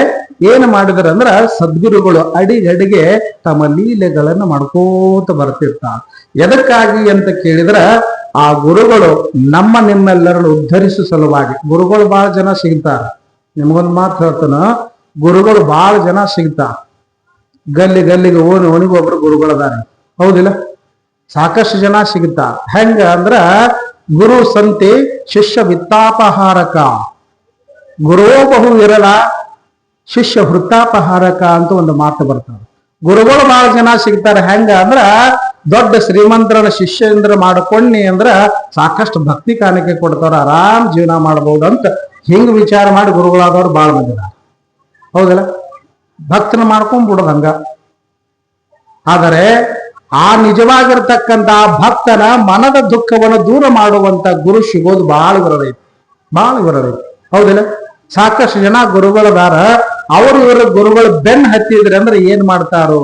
ಏನು ಮಾಡಿದ್ರ ಅಂದ್ರ ಸದ್ಗುರುಗಳು ಅಡಿಗಡಿಗೆ ತಮ್ಮ ಲೀಲೆಗಳನ್ನು ಮಾಡ್ಕೋತ ಬರ್ತಿರ್ತಾರೆ. ಎದಕ್ಕಾಗಿ ಅಂತ ಕೇಳಿದ್ರ ಆ ಗುರುಗಳು ನಿಮ್ಮೆಲ್ಲರನ್ನು ಉದ್ಧರಿಸುವ ಸಲುವಾಗಿ. ಗುರುಗಳು ಬಹಳ ಜನ ಸಿಗ್ತಾರ. ನಿಮ್ಗೊಂದು ಮಾತು ಹೇಳ್ತಾನ, ಗುರುಗಳು ಬಹಳ ಜನ ಸಿಗ್ತಾರ. ಗಲ್ಲಿಗೆ ಓಣಿಗೊಬ್ರು ಗುರುಗಳದಾರೆ, ಹೌದಿಲ್ಲ? ಸಾಕಷ್ಟು ಜನ ಸಿಗ್ತಾರ. ಹೆಂಗ ಅಂದ್ರ ಗುರು ಸಂತೆ ಶಿಷ್ಯ ವಿತ್ತಾಪಹಾರಕ, ಗುರೋ ಬಹು ವಿರಳ ಶಿಷ್ಯ ವೃತ್ತಾಪಹಾರಕ ಅಂತ ಒಂದು ಮಾತು ಬರ್ತಾರೆ. ಗುರುಗಳು ಬಹಳ ಜನ ಸಿಗ್ತಾರೆ. ಹೆಂಗ ಅಂದ್ರ ದೊಡ್ಡ ಶ್ರೀಮಂತರನ್ನ ಶಿಷ್ಯಂದ್ರ ಮಾಡ್ಕೊಂಡಿ ಅಂದ್ರ ಸಾಕಷ್ಟು ಭಕ್ತಿ ಕಾಣಿಕೆ ಕೊಡ್ತಾರ, ಆರಾಮ್ ಜೀವನ ಮಾಡ್ಬೋದು ಅಂತ ಹಿಂಗ್ ವಿಚಾರ ಮಾಡಿ ಗುರುಗಳಾದವ್ರು ಬಾಳ ಮಂದಿದ, ಹೌದಲ್ಲ? ಭಕ್ತನ ಮಾಡ್ಕೊಂಡ್ಬಿಡೋದು ಹಂಗ. ಆದರೆ ಆ ನಿಜವಾಗಿರ್ತಕ್ಕಂಥ ಭಕ್ತನ ಮನದ ದುಃಖವನ್ನು ದೂರ ಮಾಡುವಂತ ಗುರು ಸಿಗೋದು ಬಹಳ ವಿರಳ, ಹೌದಿಲ್ಲ? ಸಾಕಷ್ಟು ಜನ ಗುರುಗಳದಾರ. ಅವರು ಇವರು ಗುರುಗಳು ಬೆನ್ ಹತ್ತಿದ್ರೆ ಅಂದ್ರೆ ಏನ್ ಮಾಡ್ತಾರೋ?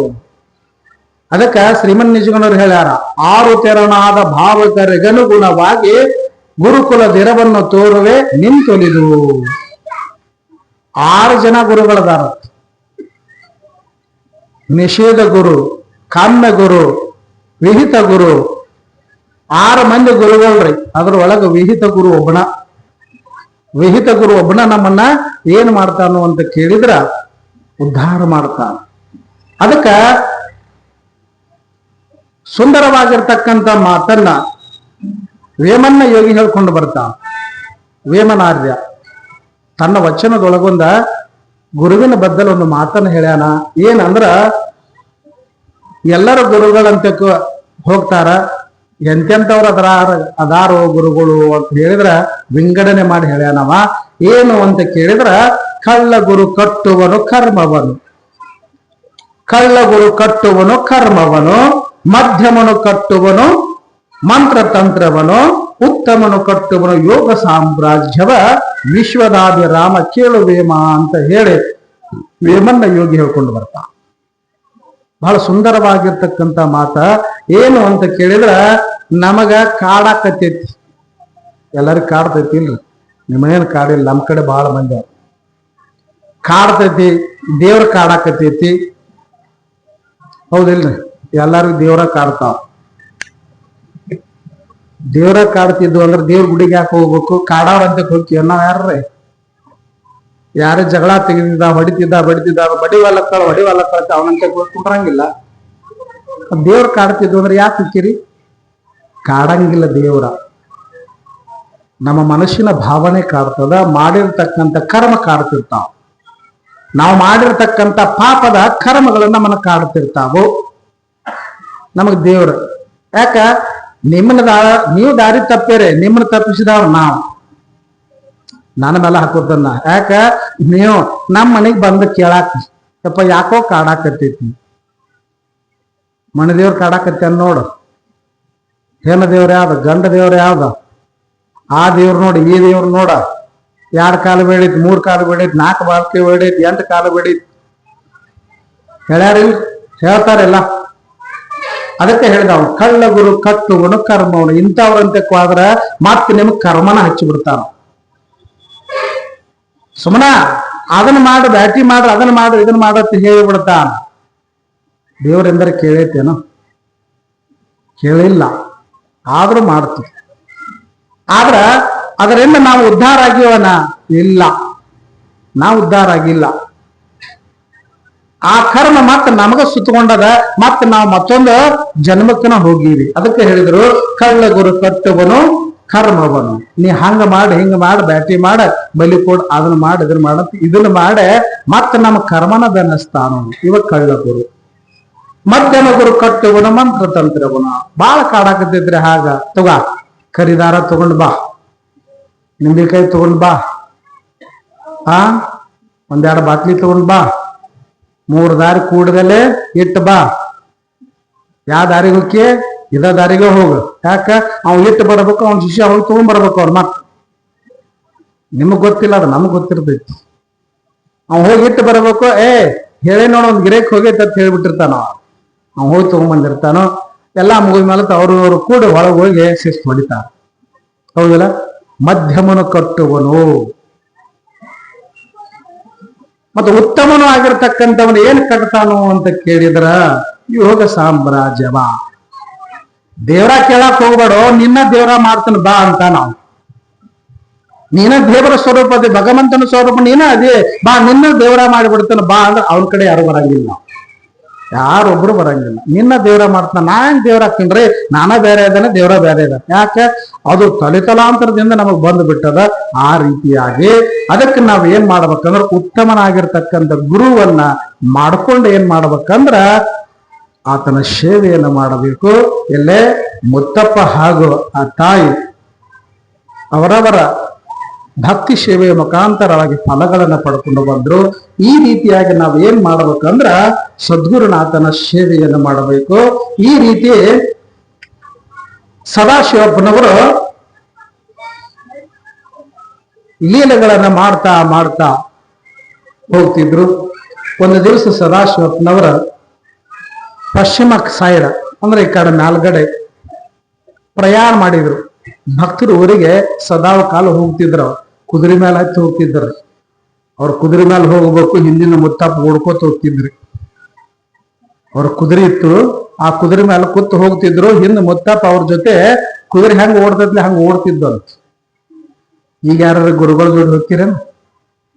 ಅದಕ್ಕ ಶ್ರೀಮನ್ ನಿಜಗುಣರು ಹೇಳ್ಯಾರ, 6 ತೆರನಾದ ಭಾವಕರಿಗನುಗುಣವಾಗಿ ಗುರುಕುಲ ದಿರವನ್ನು ತೋರುವೆ ನಿಂತೊಲಿದು. 6 ಜನ ಗುರುಗಳದಾರ. ನಿಷೇಧ ಗುರು, ಕಾಮ್ಯ ಗುರು, ವಿಹಿತ ಗುರು, 6 ಮಂದಿ ಗುರುಗಳ್ರಿ. ಅದ್ರೊಳಗ ವಿಹಿತ ಗುರು ಒಬ್ಬನ ನಮ್ಮನ್ನ ಏನ್ ಮಾಡ್ತಾನು ಅಂತ ಕೇಳಿದ್ರ ಉದ್ಧಾರ ಮಾಡ್ತಾನ. ಅದಕ್ಕ ಸುಂದರವಾಗಿರ್ತಕ್ಕಂಥ ಮಾತನ್ನ ವೇಮನ್ನ ಯೋಗಿ ಹೇಳ್ಕೊಂಡು ಬರ್ತಾನ. ವೇಮನಾರ್ಯ ತನ್ನ ವಚನದೊಳಗೊಂದ ಗುರುವಿನ ಬದ್ದಲು ಒಂದು ಮಾತನ್ನ ಹೇಳ್ಯಾನ. ಏನಂದ್ರ ಎಲ್ಲರ ಗುರುಗಳಂತ ಹೋಗ್ತಾರ, ಎಂತೆಂಥವ್ರು ಅದಾರೋ ಗುರುಗಳು ಅಂತ ಹೇಳಿದ್ರ ವಿಂಗಡಣೆ ಮಾಡಿ ಹೇಳ್ಯಾನವ. ಏನು ಅಂತ ಕೇಳಿದ್ರ ಕಳ್ಳ ಗುರು ಕಟ್ಟುವನು ಕರ್ಮವನು, ಮಧ್ಯಮನು ಕಟ್ಟುವನು ಮಂತ್ರತಂತ್ರವನು, ಉತ್ತಮನು ಕಟ್ಟುವನು ಯೋಗ ಸಾಮ್ರಾಜ್ಯವ, ವಿಶ್ವದಾದಿ ರಾಮ ಕೇಳು ವೇಮ ಅಂತ ಹೇಳಿ ವೇಮನ್ನ ಯೋಗಿ ಹೇಳ್ಕೊಂಡು ಬರ್ತಾ. ಬಹಳ ಸುಂದರವಾಗಿರ್ತಕ್ಕಂಥ ಮಾತ. ಏನು ಅಂತ ಕೇಳಿದ್ರ ನಮಗ ಕಾಡಾಕತ್ತೈತಿ, ಎಲ್ಲರಿಗೂ ಕಾಡ್ತೈತಿ ಇಲ್ರಿ? ನಿಮ್ಮನೇನು ಕಾಡಿಲ್ಲ, ನಮ್ಮ ಕಡೆ ಬಹಳ ಮಂದಿ ಕಾಡ್ತೈತಿ. ದೇವ್ರ ಕಾಡಾಕತ್ತೈತಿ, ಹೌದಿಲ್ರಿ? ಎಲ್ಲರಿಗೂ ದೇವ್ರ ಕಾಡ್ತಾವ. ದೇವ್ರ ಕಾಡ್ತಿದ್ವು ಅಂದ್ರೆ ದೇವ್ರ ಗುಡಿಗೆ ಯಾಕೆ ಹೋಗ್ಬೇಕು? ಕಾಡವ್ರಂತ ಹೋಗ್ತೀವಿ ನಾವ್ ಯಾರ್ರಿ? ಯಾರೇ ಜಗಳ ತೆಗೆದಿದ್ದ ಹೊಡಿತಿದ್ದ ಹೊಡಿವಲ್ಲಕ್ಕಳ ಅವನಂತ ಕುಂಡ್ರಂಗಿಲ್ಲ. ದೇವ್ರ ಕಾಡ್ತಿದ್ವು ಅಂದ್ರೆ ಯಾಕೆ ಹುಕ್ಕಿರಿ? ಕಾಡಂಗಿಲ್ಲ ದೇವ್ರ. ನಮ್ಮ ಮನಸ್ಸಿನ ಭಾವನೆ ಕಾಡ್ತದ, ಮಾಡಿರ್ತಕ್ಕಂಥ ಕರ್ಮ ಕಾಡ್ತಿರ್ತಾವ. ನಾವು ಮಾಡಿರ್ತಕ್ಕಂಥ ಪಾಪದ ಕರ್ಮಗಳನ್ನ ನಮ್ಮನ್ನ ಕಾಡ್ತಿರ್ತಾವು. ನಮಗ್ ದೇವ್ರ ಯಾಕ? ನೀವು ದಾರಿ ತಪ್ಪೇರೆ, ನಿಮ್ಮನ್ನ ತಪ್ಪಿಸಿದವ್ರು ನಾವು. ನನ್ನ ಮೇಲೆ ಹಾಕೋದನ್ನ ಯಾಕ? ನೀವು ನಮ್ಮ ಮನೆಗ್ ಬಂದು ಕೇಳಾಕ ಯಪ್ಪ ಯಾಕೋ ಕಾಡಾಕತ್ತೈತಿ, ಮನೆ ದೇವ್ರ ಕಾಡಾಕತ್ತೆ ನೋಡು. ಹೆಣ್ಣು ದೇವ್ರ ಯಾವ್ದು, ಗಂಡ ದೇವ್ರ ಯಾವ್ದು? ಆ ದೇವ್ರ ನೋಡಿ, ಈ ದೇವ್ರ ನೋಡ. 2 ಕಾಲು ಬೇಡೈತಿ, 3 ಕಾಲು ಬೇಡೈತಿ, 4 ಬಾಲ್ಕೆ ಬೇಡೈತಿ, 8 ಕಾಲು ಬೇಡೈತಿ. ಹೇಳ್ಯಾರಿಲ್? ಹೇಳ್ತಾರೆಲ್ಲ. ಅದಕ್ಕೆ ಹೇಳಿದವನು ಕಳ್ಳ ಗುರು ಕಟ್ಟುವನು ಕರ್ಮವನು. ಇಂಥವ್ರಂತೆ ಹೋದ್ರ ಮತ್ತೆ ನಿಮಗ್ ಕರ್ಮನ ಹಚ್ಚಿ ಬಿಡ್ತಾನ. ಸುಮ್ಮನ ಅದನ್ನ ಮಾಡು, ಬ್ಯಾಟಿ ಮಾಡ್ರ, ಅದನ್ನ ಮಾಡ್ರಿ, ಇದನ್ನ ಮಾಡತ್ತ ಹೇಳಿಬಿಡ್ತಾನ. ದೇವ್ರೆಂದರೆ ಕೇಳೈತೇನು? ಕೇಳಿಲ್ಲ, ಆದ್ರೂ ಮಾಡ್ತೀವಿ. ಆದ್ರ ಅದರಿಂದ ನಾವು ಉದ್ಧಾರ ಆಗಿವನ ಇಲ್ಲ. ನಾವು ಉದ್ಧಾರ ಆಗಿಲ್ಲ. ಆ ಕರ್ಮ ಮತ್ತ ನಮಗ ಸುತ್ತಕೊಂಡದ, ಮತ್ತ ನಾವು ಮತ್ತೊಂದು ಜನ್ಮಕ್ಕನ ಹೋಗಿವಿ. ಅದಕ್ಕೆ ಹೇಳಿದ್ರು ಕಳ್ಳ ಗುರು ಕಟ್ಟುವನು ಕರ್ಮವನು. ನೀ ಹಂಗ ಮಾಡಿ ಹಿಂಗ ಮಾಡಿ ಬ್ಯಾಟಿ ಮಾಡ ಬಲಿ ಕೊಡ್, ಅದನ್ನ ಮಾಡಿ ಇದನ್ನ ಮಾಡ, ಇದನ್ನ ಮಾಡೆ ಮತ್ತ ನಮ್ಮ ಕರ್ಮನ ಬೆನ್ನಸ್ತಾನು. ಇವ ಕಳ್ಳ ಗುರು. ಮಧ್ಯಮ ಗುರು ಕಟ್ಟುವನು ಮಂತ್ರ ತಂತ್ರವನು. ಬಾಳ ಕಾಡಾಕತ್ತಿದ್ರೆ ಹಾಗ ತಗ ಕರಿದಾರ ತಗೊಂಡ್ ಬಾ, ನಿಂಬೆಕಾಯಿ ತಗೊಂಡ್ ಬಾ, ಒಂದೆರಡು ಬಾಟ್ಲಿ ತಗೊಂಡ್ ಬಾ, 3 ದಾರಿ ಕೂಡದಲ್ಲೇ ಇಟ್ಟು ಬಾ. ಯಾವ ದಾರಿಗೆ ಹೋಗಿ ಇದ ದಾರಿಗೆ ಹೋಗು. ಯಾಕ ಅವ್ನು ಇಟ್ಟು ಬರ್ಬೇಕು, ಅವ್ನ ಶಿಷ್ಯ ಹೋಗಿ ತಗೊಂಡ್ ಬರ್ಬೇಕು. ಅವ್ರ ಮತ್ ನಿಮಗ್ ಗೊತ್ತಿಲ್ಲ, ಅದು ನಮಗ್ ಗೊತ್ತಿರ್ತೈತಿ. ಅವ್ನು ಹೋಗಿ ಇಟ್ಟು ಬರ್ಬೇಕು. ಹೇಳೇ ನೋಡ ಒಂದ್ ಗಿರೇಕ್ ಹೋಗೈತೆ ಅಂತ ಹೇಳ್ಬಿಟ್ಟಿರ್ತಾನ. ಅವ್ನು ಹೋಗಿ ತಗೊಂಡ್ಬಂದಿರ್ತಾನೋ. ಎಲ್ಲಾ ಮುಗಿದ್ಮೇಲೆ ಅವ್ರವ್ರು ಕೂಡ ಒಳಗೆ ಹೋಗಿ ಶಿಸ್ತು ಹೊಡಿತಾರ. ಹೌದಲ್ಲ? ಮಧ್ಯಮನು ಕಟ್ಟುವನು ಮತ್ತು ಉತ್ತಮನು ಆಗಿರ್ತಕ್ಕಂಥವನು ಏನ್ ಕಟ್ತಾನೋ ಅಂತ ಕೇಳಿದ್ರ ಯೋಗ ಸಾಮ್ರಾಜ್ಯವ. ದೇವರ ಕೇಳಕ್ ಹೋಗ್ಬೇಡೋ, ನಿನ್ನ ದೇವರ ಮಾಡ್ತಾನ ಬಾ ಅಂತ. ನಾವು ನೀನ ದೇವರ ಸ್ವರೂಪ ಅದೇ, ಭಗವಂತನ ಸ್ವರೂಪ ನೀನ ಅದೇ, ಬಾ ನಿನ್ನ ದೇವರ ಮಾಡಿಬಿಡ್ತಾನ ಬಾ ಅಂದ್ರೆ ಅವನ ಕಡೆ ಯಾರು ಬರಂಗಿಲ್ಲ. ಯಾರೊಬ್ರು ಬರಂಗಿಲ್ಲ. ನಿನ್ನ ದೇವರ ಮಾಡ್ತಾನ. ನಾ ಹೆಂಗ್ ದೇವ್ರ ಹಾಕ್ತೇನ್ರಿ, ನಾನ ಬೇರೆ ಇದ್ದಾನೆ, ದೇವರ ಬೇರೆ ಇದ್ದಾನೆ. ಯಾಕೆ? ಅದು ತಲೆತಲಾಂತರದಿಂದ ನಮಗ್ ಬಂದು ಬಿಟ್ಟದ. ಆ ರೀತಿಯಾಗಿ ಅದಕ್ಕೆ ನಾವ್ ಏನ್ ಮಾಡ್ಬೇಕಂದ್ರ ಉತ್ತಮನಾಗಿರ್ತಕ್ಕಂಥ ಗುರುವನ್ನ ಮಾಡ್ಕೊಂಡು ಏನ್ ಮಾಡ್ಬೇಕಂದ್ರ ಆತನ ಸೇವೆಯನ್ನು ಮಾಡಬೇಕು. ಎಲ್ಲೇ ಮುತ್ತಪ್ಪ ಹಾಗೂ ಆ ತಾಯಿ ಅವರವರ ಭಕ್ತಿ ಸೇವೆಯ ಮುಖಾಂತರವಾಗಿ ಫಲಗಳನ್ನ ಪಡ್ಕೊಂಡು ಬಂದ್ರು. ಈ ರೀತಿಯಾಗಿ ನಾವು ಏನ್ ಮಾಡ್ಬೇಕಂದ್ರ ಸದ್ಗುರುನಾಥನ ಸೇವೆಯನ್ನು ಮಾಡಬೇಕು. ಈ ರೀತಿ ಸದಾಶಿವಪ್ಪನವರು ಲೀಲೆಗಳನ್ನ ಮಾಡ್ತಾ ಮಾಡ್ತಾ ಹೋಗ್ತಿದ್ರು. ಒಂದು ದಿವಸ ಸದಾಶಿವಪ್ಪನವರ ಪಶ್ಚಿಮ ಸೈಡ್ ಅಂದ್ರೆ ಈ ಕಡೆ ಮೇಲ್ಗಡೆ ಪ್ರಯಾಣ ಮಾಡಿದ್ರು. ಭಕ್ತರು ಊರಿಗೆ ಸದಾವ ಕಾಲ ಹೋಗ್ತಿದ್ರು. ಕುದುರೆ ಮೇಲೆ ಹತ್ತಿ ಹೋಗ್ತಿದ್ರು. ಅವ್ರ ಕುದುರೆ ಮೇಲೆ ಹೋಗ್ಬೇಕು, ಹಿಂದಿನ ಮುತ್ತಪ್ಪ ಓಡ್ಕೋತ ಹೋಗ್ತಿದ್ರಿ. ಅವ್ರ ಕುದುರೆ ಇತ್ತು, ಆ ಕುದುರೆ ಮೇಲೆ ಕೂತು ಹೋಗ್ತಿದ್ರು. ಹಿಂದ ಮುತ್ತಪ್ಪ ಅವ್ರ ಜೊತೆ ಕುದುರೆ ಹೆಂಗ್ ಓಡ್ತದ್ಲಿ ಹಂಗ ಓಡ್ತಿದ್ದಂತ. ಈಗ ಯಾರು ಗುರುಗಳ ಜೋಡಿ ಹೋಗ್ತೀರೇನು?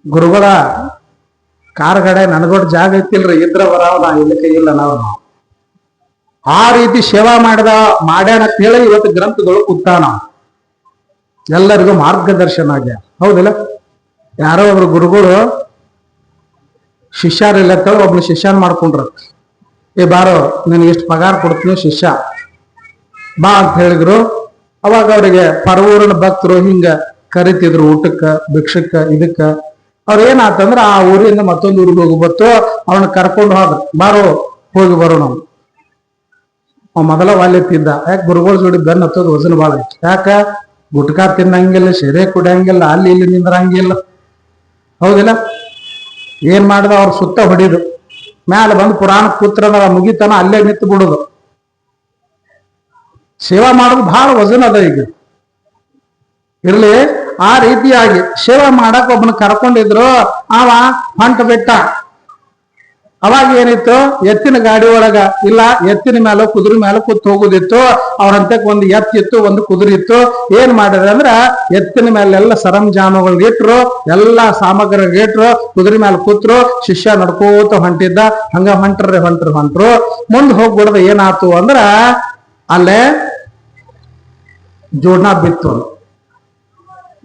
ಗುರುಗಳ ಕಾರ್ ಗಡೆ ನನಗೊಡ್ ಜಾಗ ಐತಿಲ್ರಿ, ಇದ್ರ ಬರಾವ, ನಾ ಇಲ್ಲಕ್ಕೆ ಇಲ್ಲ ನಾವು. ಆ ರೀತಿ ಸೇವಾ ಮಾಡ್ಯಾನ ಅಂತ ಹೇಳಿ ಇವತ್ತು ಗ್ರಂಥದೊಳಗೆ ಕೂತಾನ. ಎಲ್ಲರಿಗೂ ಮಾರ್ಗದರ್ಶನ ಆಗ್ಯ. ಹೌದಿಲ್ಲ? ಯಾರೋ ಒಬ್ರು ಗುರುಗಳು ಶಿಷ್ಯರಿಲ್ಲ ಒಬ್ನ ಶಿಷ್ಯನ್ ಮಾಡ್ಕೊಂಡ್ರ. ಬಾರೋ ನಿನಗೆ ಎಷ್ಟು ಪಗಾರ ಕೊಡ್ತೀನಿ ಶಿಷ್ಯ ಬಾ ಅಂತ ಹೇಳಿದ್ರು. ಅವಾಗ ಅವ್ರಿಗೆ ಪರವೂರಿನ ಭಕ್ತರು ಹಿಂಗ ಕರಿತಿದ್ರು ಊಟಕ್ಕ, ಭಿಕ್ಷಕ್ಕ, ಇದಕ್ಕ. ಅವ್ರ ಏನಾತಂದ್ರ ಆ ಊರಿಂದ ಮತ್ತೊಂದು ಊರಿಗೆ ಹೋಗ್ಬತ್ತು. ಅವನ್ನ ಕರ್ಕೊಂಡು ಹೋದ್ರು, ಬಾರೋ ಹೋಗಿ ಬರೋ. ನಾವು ಮೊದಲ ವಾಲ್ಯತ್ತಿದ್ದ. ಯಾಕೆ? ಗುರುಗಳ ಜೋಡಿ ಬೆನ್ನ ಹತ್ತೋದು ವಜನ ಬಾಳ ಐತಿ. ಯಾಕ? ಗುಟ್ಕಾ ತಿನ್ನಂಗಿಲ್ಲ, ಸೆರೆ ಕುಡಿಯಂಗಿಲ್ಲ, ಅಲ್ಲಿ ಇಲ್ಲಿ ನಿಂದ್ರಂಗಿಲ್ಲ. ಹೌದಿಲ್ಲ? ಏನ್ ಮಾಡಿದ? ಅವ್ರ ಸುತ್ತ ಹೊಡಿದು ಮ್ಯಾಲ ಬಂದು ಪುರಾಣ ಕೂತ್ರನ ಮುಗಿತನ ಅಲ್ಲೇ ನಿಂತು ಬಿಡುದು. ಸೇವಾ ಮಾಡೋದು ಬಹಳ ವಜನ ಅದ. ಈಗ ಇರ್ಲಿ, ಆ ರೀತಿಯಾಗಿ ಸೇವಾ ಮಾಡಕ್ ಒಬ್ಬನ ಕರ್ಕೊಂಡಿದ್ರು. ಅವ ಹೊಂಟ ಬಿಟ್ಟ. ಅವಾಗ ಏನಿತ್ತು? ಎತ್ತಿನ ಗಾಡಿ ಒಳಗ ಇಲ್ಲ, ಎತ್ತಿನ ಮೇಲೆ ಕುದುರೆ ಮೇಲೆ ಕೂತ್ ಹೋಗುದಿತ್ತು. ಅವ್ರಂತಕ್ ಒಂದು ಎತ್ತಿತ್ತು, ಒಂದು ಕುದುರೆ ಇತ್ತು. ಏನ್ ಮಾಡಿದ್ರೆ ಅಂದ್ರ ಎತ್ತಿನ ಮೇಲೆ ಎಲ್ಲ ಸರಂಜಾಮಗಳು ಇಟ್ರು, ಎಲ್ಲಾ ಸಾಮಗ್ರಿ ಇಟ್ರು, ಕುದುರೆ ಮೇಲೆ ಕೂತ್ರು. ಶಿಷ್ಯ ನಡ್ಕೋತ ಹೊಂಟಿದ್ದ. ಹಂಗ ಹೊಂಟ್ರು. ಮುಂದ್ ಹೋಗ್ಬಿಡ್ದ. ಏನಾತು ಅಂದ್ರ ಅಲ್ಲೇ ಜೋಡ್ನ ಬಿತ್ತು.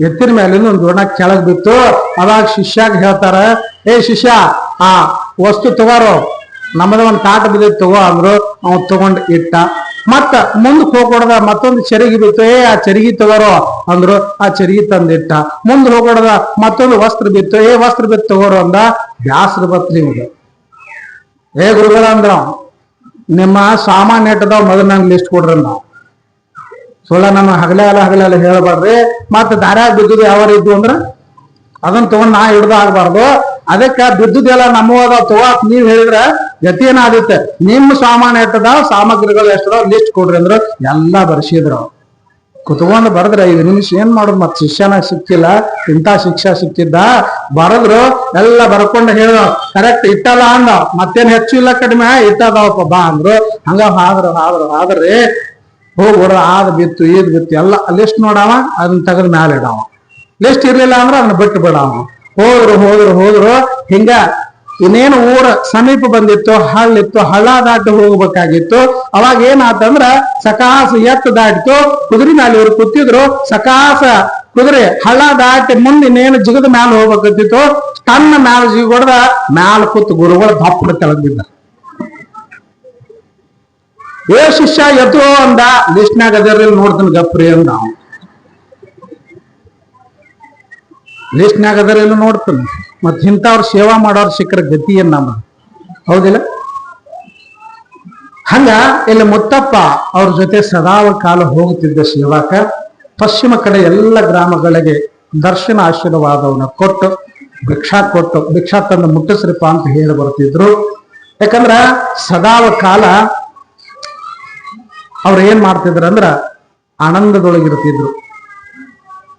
ಎತ್ತಿನ ಮೇಲಿಂದ ಒಂದು ಜೋಡ್ನ ಕೆಳಗ್ ಬಿತ್ತು. ಅವಾಗ ಶಿಷ್ಯಾಗ ಹೇಳ್ತಾರ, ಶಿಷ್ಯ ಆ ವಸ್ತು ತಗೋರು, ನಮ್ಮದ ಒಂದ್ ತಾಟ ಬಿದ್ದ ತಗೋ ಅಂದ್ರು. ಅವ್ ತಗೊಂಡ್ ಇಟ್ಟ. ಮತ್ತ ಮುಂದಕ್ಕೆ ಹೋಗ್ಕೊಡದ ಮತ್ತೊಂದು ಚರಿಗಿ ಬಿತ್ತು. ಆ ಚರಿಗಿ ತಗೋರು ಅಂದ್ರು. ಆ ಚರಿಗಿ ತಂದಿಟ್ಟ. ಮುಂದ್ ಹೋಗ್ಕೊಡದ ಮತ್ತೊಂದು ವಸ್ತ್ರ ಬಿತ್ತು. ವಸ್ತ್ರ ಬಿತ್ತು ತಗೋರು ಅಂದ. ಬ್ಯಾಸ್ರ ಬತ್ ನಿಮ್ಗೆ. ಗುರುಗಳ ಅಂದ್ರ ನಿಮ್ಮ ಸಾಮಾನ್ಯ ಇಟ್ಟದಾವ್ ಮೊದಲು ನಂಗೆ ಲಿಸ್ಟ್ ಕೊಡ್ರಿ. ನಾವು ಸೊಳ್ಳ ನಮ್ಮ ಹಗಲೇ ಅಲ್ಲ ಹೇಳ್ಬಾರ್ರಿ. ಮತ್ತ ದಾರ್ಯಾಗ ಬಿದ್ದುದು ಯಾವ ಇದ್ವು ಅಂದ್ರ ಅದನ್ನ ತಗೊಂಡ್ ನಾ ಹಿಡ್ದು ಆಗ್ಬಾರ್ದು. ಅದಕ್ಕ ಬಿದ್ದುದೆಲ್ಲ ನಮ್ಮದ ತಗೋಕ್ ನೀವ್ ಹೇಳಿದ್ರ ಗತಿ ಏನಾದಿತ್ತೆ? ನಿಮ್ಮ ಸಾಮಾನ್ಯ ಎಟ್ಟದಾವ್, ಸಾಮಗ್ರಿಗಳು ಎಷ್ಟದಾವ್ ಲಿಸ್ಟ್ ಕೊಡ್ರಿ ಅಂದ್ರ ಎಲ್ಲಾ ಬರ್ಸಿದ್ರು. ಕುತ್ಕೊಂಡು ಬರದ್ರ 5 ನಿಮಿಷ ಏನ್ ಮಾಡುದು? ಮತ್ ಶಿಷ್ಯನ ಸಿಕ್ಕಿಲ್ಲ, ಇಂಥ ಶಿಕ್ಷಾ ಸಿಕ್ಕಿದ್ದ. ಬರದ್ರು, ಎಲ್ಲ ಬರ್ಕೊಂಡು ಹೇಳ ಕರೆಕ್ಟ್ ಇಟ್ಟಲ್ಲ ಅಂದ. ಮತ್ತೇನ್ ಹೆಚ್ಚು ಇಲ್ಲ ಕಡಿಮೆ ಇಟ್ಟದಾವಪ್ಪ ಬಾ ಅಂದ್ರು. ಹಂಗ ಆದ್ರಿ ಹೋಗಿ ಹೊಡ್ದ. ಆದ್ ಬಿತ್ತು, ಈದ್ ಬಿತ್ತು, ಎಲ್ಲ ಲಿಸ್ಟ್ ನೋಡವ, ಅದನ್ನ ತೆಗೆದ್ ಮ್ಯಾಲ ಇಡವ. ಲಿಸ್ಟ್ ಇರ್ಲಿಲ್ಲ ಅಂದ್ರ ಅದನ್ನ ಬಿಟ್ಟು ಬಿಡವ. ಹೋದ್ರು ಹೋದ್ರು ಹೋದ್ರು ಹಿಂಗ ಇನ್ನೇನು ಊರ ಸಮೀಪ ಬಂದಿತ್ತು, ಹಳ್ಳಿತ್ತು, ಹಳ್ಳ ದಾಟಿ ಹೋಗ್ಬೇಕಾಗಿತ್ತು. ಅವಾಗ ಏನಾತಂದ್ರ ಸಕಾಸ ಎತ್ತು ದಾಟಿತು, ಕುದುರೆ ಮ್ಯಾಲ ಇವ್ರು ಕೂತಿದ್ರು. ಸಕಾಸ ಕುದುರೆ ಹಳ್ಳ ದಾಟಿ ಮುಂದೆ ಇನ್ನೇನು ಜಿಗದ ಮ್ಯಾಲ ಹೋಗ್ಬೇಕತ್ತಿತ್ತು. ತನ್ನ ಮ್ಯಾಲ ಜಿಗೊಡ್ದ ಮ್ಯಾಲ ಕೂತು ಗುರುಗಳು ದಪ್ಪಡ ತೆಳಗಿದ್ದ. ಏ ಶಿಷ್ಯ ಎತ್ತೋ ಅಂದ. ಲಿಸ್ಟ್ನಾಗ ಅದರಲ್ಲಿ ನೋಡ್ತಾನೆ ಗಪ್ರಿ ಅಂದ. ಲಿಸ್ಟ್ನಾಗ ಅದರಲ್ಲಿ ನೋಡ್ತಾನೆ. ಮತ್ ಇಂಥವ್ರ ಸೇವಾ ಮಾಡೋರ್ ಸಿಕ್ಕರ ಗತಿ ಏನ್ ನಮ್ಮ, ಹೌದಿಲ್ಲ? ಹಂಗ ಇಲ್ಲಿ ಮುತ್ತಪ್ಪ ಅವ್ರ ಜೊತೆ ಸದಾವ ಕಾಲ ಹೋಗುತ್ತಿದ್ದ ಸೇವಾಕ ಪಶ್ಚಿಮ ಕಡೆ ಎಲ್ಲ ಗ್ರಾಮಗಳಿಗೆ ದರ್ಶನ ಆಶೀರ್ವಾದವನ್ನ ಕೊಟ್ಟು ಭಿಕ್ಷಾ ತಂದು ಮುಟ್ಟಿಸ್ರಿಪ್ಪ ಅಂತ ಹೇಳಿ ಬರ್ತಿದ್ರು. ಯಾಕಂದ್ರ ಸದಾವ ಕಾಲ ಅವ್ರು ಏನ್ ಮಾಡ್ತಿದ್ರು ಅಂದ್ರ ಆನಂದದೊಳಗಿರ್ತಿದ್ರು.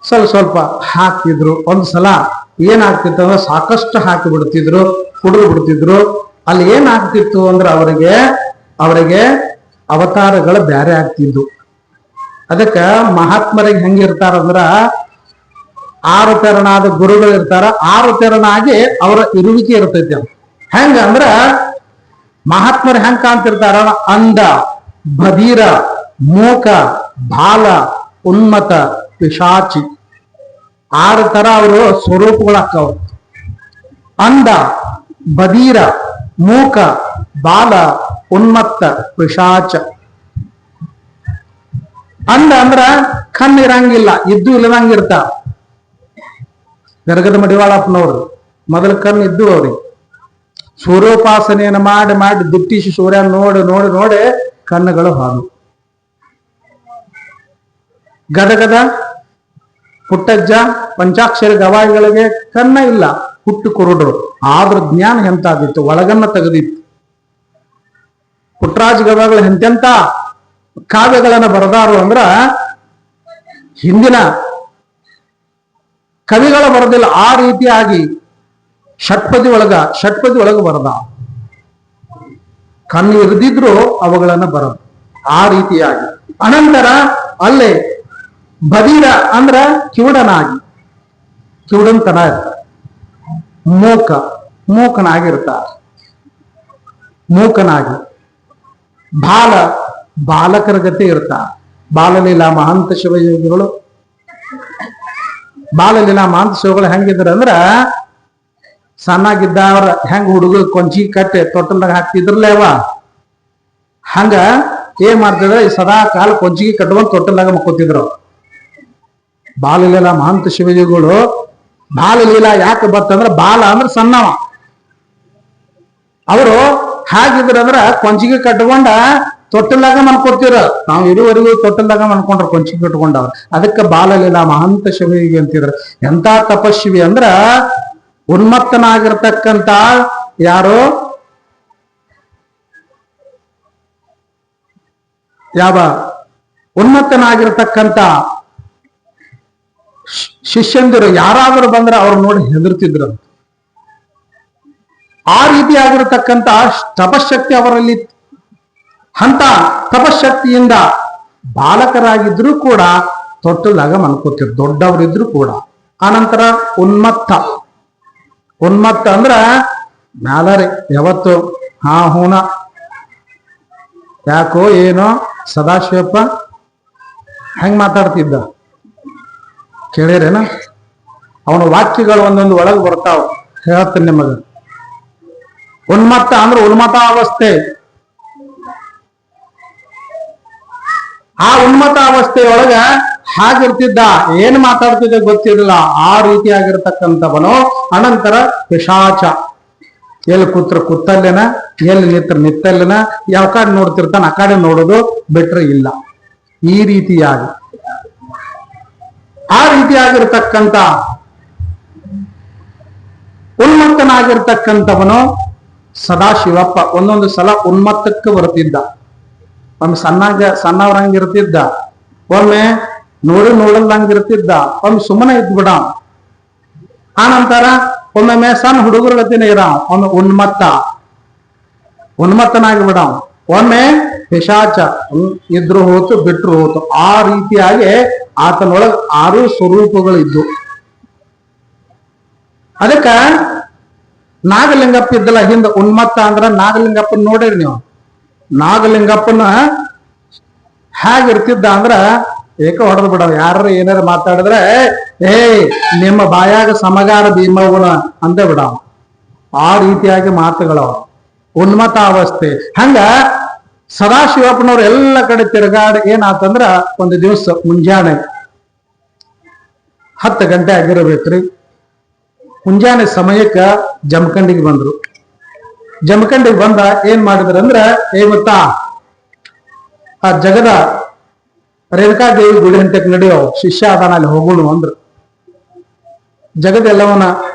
ಸ್ವಲ್ಪ ಹಾಕ್ತಿದ್ರು. ಒಂದ್ಸಲ ಏನಾಗ್ತಿತ್ತು ಅಂದ್ರೆ ಸಾಕಷ್ಟು ಹಾಕಿ ಬಿಡ್ತಿದ್ರು, ಕುಡಿದು ಬಿಡ್ತಿದ್ರು. ಅಲ್ಲಿ ಏನಾಗ್ತಿತ್ತು ಅಂದ್ರೆ ಅವರಿಗೆ ಅವತಾರಗಳು ಬ್ಯಾರೆ ಆಗ್ತಿದ್ವು. ಅದಕ್ಕ ಮಹಾತ್ಮರಿಗೆ ಹೆಂಗಿರ್ತಾರಂದ್ರ 6 ತೆರನಾದ ಗುರುಗಳು ಇರ್ತಾರ. 6 ತೆರನಾಗಿ ಅವರ ಇರುವಿಕೆ ಇರ್ತೈತಿ. ಹೆಂಗ ಅಂದ್ರ ಮಹಾತ್ಮರು ಹೆಂಗ್ ಕಾಣ್ತಿರ್ತಾರ? ಅಂಧ, ಬಧೀರ, ಮೂಕ, ಬಾಲ, ಉನ್ಮತ, ಪಿಶಾಚಿ. 6 ತರ ಅವರು ಸ್ವರೂಪಗಳಾಕ್ಕವ. ಅಂಧ, ಬಧೀರ, ಮೂಕ, ಬಾಲ, ಉನ್ಮತ್ತ, ಪಿಶಾಚ. ಅಂಧ ಅಂದ್ರ ಕಣ್ಣಿರಂಗಿಲ್ಲ, ಇದ್ದು ಇಲ್ಲದಂಗಿರ್ತ. ಗರಗದ ಮಡಿವಾಳಪ್ಪನವ್ರು ಮೊದಲು ಕಣ್ಣು ಇದ್ದು ಅವ್ರಿಗೆ ಸೂರ್ಯೋಪಾಸನೆಯನ್ನು ಮಾಡಿ ಮಾಡಿ ದಿಟ್ಟಿಸಿ ಸೂರ್ಯ ನೋಡಿ ನೋಡಿ ನೋಡಿ ಕಣ್ಣುಗಳು ಹಾದು. ಗದಗದ ಪುಟ್ಟಜ್ಜ ಪಂಚಾಕ್ಷರಿ ಗವಾಯಿಗಳಿಗೆ ಕಣ್ಣ ಇಲ್ಲ, ಹುಟ್ಟು ಕುರುಡ್ರು. ಆದ್ರ ಜ್ಞಾನ ಎಂತಾದಿತ್ತು, ಒಳಗನ್ನ ತೆಗೆದಿತ್ತು. ಪುಟ್ಟರಾಜ ಗವಾಯಿಗಳು ಎಂತೆಂತ ಕಾವ್ಯಗಳನ್ನ ಬರದಾರು ಅಂದ್ರ ಹಿಂದಿನ ಕವಿಗಳ ಬರದಿಲ್ಲ. ಆ ರೀತಿಯಾಗಿ ಷಟ್ಪದಿ ಒಳಗ ಬರದ. ಕಣ್ಣು ಇರದಿದ್ರು ಅವುಗಳನ್ನ ಬರದು ಆ ರೀತಿಯಾಗಿ. ಅನಂತರ ಅಲ್ಲೇ ಬದೀರ ಅಂದ್ರ ಕಿವುಡಂತನ ಇರ್ತಾರೆ. ಮೂಕನಾಗಿರ್ತಾರೆ. ಮೂಕನಾಗಿ ಬಾಲಕರ ಗತಿ ಇರ್ತಾರೆ. ಬಾಲಲೀಲಾ ಮಹಂತ ಶಿವಯೋಗಿಗಳು ಹೆಂಗಿದ್ರ ಅಂದ್ರ ಸಣ್ಣಾಗಿದ್ದವ್ರ ಹೆಂಗ ಹುಡುಗರು ಕೊಂಚಿ ಕಟ್ಟೆ ತೊಟ್ಟಲ್ದಾಗ ಹಾಕ್ತಿದ್ರಲ್ಲ ಅವ ಹಂಗ ಏನ್ ಮಾಡ್ತಿದ್ರ, ಸದಾ ಕಾಲ ಕೊಂಚಿಗೆ ಕಟ್ಕೊಂಡ್ ತೊಟ್ಟಲ್ದಾಗ ಮಕ್ಕೋತಿದ್ರು. ಬಾಲಲೀಲಾ ಮಹಂತ ಶಿವಯೋಗಿಗಳು ಬಾಲಲೀಲಾ ಯಾಕೆ ಬರ್ತಂದ್ರ ಬಾಲ ಅಂದ್ರ ಸಣ್ಣವ. ಅವರು ಹಾಗಿದ್ರಂದ್ರ ಕೊಂಚಿಗೆ ಕಟ್ಕೊಂಡ ತೊಟ್ಟಲ್ದಾಗ ಮನ್ಕೋತಿರ. ನಾವು ಇರುವರೆಗೂ ತೊಟ್ಟಲ್ದಾಗ ಮನ್ಕೊಂಡ್ರ ಕೊಂಚಿಗೆ ಕಟ್ಕೊಂಡವ್ರ. ಅದಕ್ಕೆ ಬಾಲಲೀಲಾ ಮಹಂತ ಶಿವಯೋಗಿ ಅಂತಿದ್ರ. ಎಂತ ತಪಸ್ವಿ ಅಂದ್ರ ಉನ್ಮತ್ತನಾಗಿರ್ತಕ್ಕಂತ ಯಾರೋ ಉನ್ಮತ್ತನಾಗಿರ್ತಕ್ಕಂಥ ಶಿಷ್ಯಂದಿರು ಯಾರಾದರೂ ಬಂದ್ರೆ ಅವ್ರು ನೋಡಿ ಹೆದರ್ತಿದ್ರು. ಆ ರೀತಿಯಾಗಿರತಕ್ಕಂತ ತಪಶಕ್ತಿ ಅವರಲ್ಲಿ. ಅಂತ ತಪಶಕ್ತಿಯಿಂದ ಬಾಲಕರಾಗಿದ್ರು ಕೂಡ ತೊಟ್ಟಲಾಗ ಮನ್ಕೋತಿದ್ರು, ದೊಡ್ಡವರಿದ್ರು ಕೂಡ. ಆನಂತರ ಉನ್ಮತ್ತ ಅಂದ್ರ ಮ್ಯಾಲರಿ ಯಾವತ್ತು ಹೂನ ಯಾಕೋ ಏನೋ ಸದಾಶಿವಪ್ಪ ಹೆಂಗ್ ಮಾತಾಡ್ತಿದ್ದ ಕೇಳಿರೇನ? ಅವನ ವಾಕ್ಯಗಳು ಒಂದೊಂದು ಒಳಗೆ ಬರ್ತಾವ. ಹೇಳ್ತೀನಿ ನಿಮಗ. ಉನ್ಮತ್ತ ಅಂದ್ರೆ ಉನ್ಮತಾವಸ್ಥೆ. ಆ ಉನ್ಮತಾವಸ್ಥೆಯೊಳಗ ಹಾಗಿರ್ತಿದ್ದ. ಏನ್ ಮಾತಾಡ್ತಿದ್ದ ಗೊತ್ತಿರಲಿಲ್ಲ. ಆ ರೀತಿಯಾಗಿರ್ತಕ್ಕಂಥವನು. ಅನಂತರ ಪಿಶಾಚ. ಎಲ್ಲಿ ಕೂತಲ್ಲೇನ, ಎಲ್ಲಿ ನಿತ್ತಲ್ಲೇನ, ಯಾವ ಕಡೆ ನೋಡ್ತಿರ್ತಾನ ಆ ಕಡೆ ನೋಡೋದು ಬಿಟ್ರೆ ಇಲ್ಲ. ಈ ರೀತಿಯಾಗಿ ಆ ರೀತಿಯಾಗಿರ್ತಕ್ಕಂಥ ಉನ್ಮತ್ತನಾಗಿರ್ತಕ್ಕಂಥವನು ಸದಾಶಿವಪ್ಪ ಒಂದೊಂದು ಸಲ ಉನ್ಮತ್ತಕ್ಕೆ ಬರ್ತಿದ್ದ. ಒಮ್ಮೆ ಸಣ್ಣವ್ರಂಗಿರ್ತಿದ್ದ, ಒಮ್ಮೆ ನೋಡಲ್ದಂಗಿರ್ತಿದ್ದ, ಒಮ್ಮೆ ಸುಮ್ಮನೆ ಇದ್ಬಿಡ. ಆನಂತರ ಒಮ್ಮೊಮ್ಮೆ ಸಣ್ಣ ಹುಡುಗರ ಗತಿನೇ ಇರ, ಒಮ್ಮೆ ಉನ್ಮತ್ತನಾಗಿ ಬಿಡ, ಒಮ್ಮೆ ಪಿಶಾಚ. ಇದ್ರು ಹೋತು ಬಿಟ್ರು ಹೋತು. ಆ ರೀತಿಯಾಗಿ ಆತನೊಳಗೆ 6 ಸ್ವರೂಪಗಳಿದ್ದು. ಅದಕ್ಕ ನಾಗಲಿಂಗಪ್ಪ ಇದ್ದಲ್ಲ ಹಿಂದ ಉನ್ಮತ್ತ ಅಂದ್ರ ನಾಗಲಿಂಗಪ್ಪನ ನೋಡಿರಿ ನೀವು. ನಾಗಲಿಂಗಪ್ಪನ ಹೇಗಿರ್ತಿದ್ದ ಅಂದ್ರ ಏಕ ಹೊಡೆದು ಬಿಡವ. ಯಾರು ಏನಾರು ಮಾತಾಡಿದ್ರೆ ನಿಮ್ಮ ಬಾಯಾಗ ಸಮಗಾರ ಭೀಮಗುಣ ಅಂತ ಬಿಡವ. ಆ ರೀತಿಯಾಗಿ ಮಾತುಗಳವ. ಉನ್ಮತ್ತ ಅವಸ್ಥೆ. ಹಂಗ ಸದಾಶಿವಪ್ಪನವ್ರು ಎಲ್ಲ ಕಡೆ ತಿರುಗಾಡ ಏನಾತಂದ್ರ ಒಂದು ದಿವಸ ಮುಂಜಾನೆ 10 ಗಂಟೆ ಆಗಿರ್ಬೇಕ್ರಿ. ಮುಂಜಾನೆ ಸಮಯಕ್ಕ ಜಮಖಂಡಿಗೆ ಬಂದ್ರು. ಜಮಖಂಡಿಗೆ ಬಂದ ಏನ್ ಮಾಡಿದ್ರಂದ್ರ ಗೊತ್ತಾ, ಆ ಜಗದ ರೇಣುಕಾದೇವಿ ಗುಡಿ ಅಂತಕ್ಕೆ ನಡೆಯೋ ಶಿಷ್ಯ ಅದಾನ ಅಲ್ಲಿ ಹೋಗೋಣ ಅಂದ್ರು. ಜಗದೆಲ್ಲವನ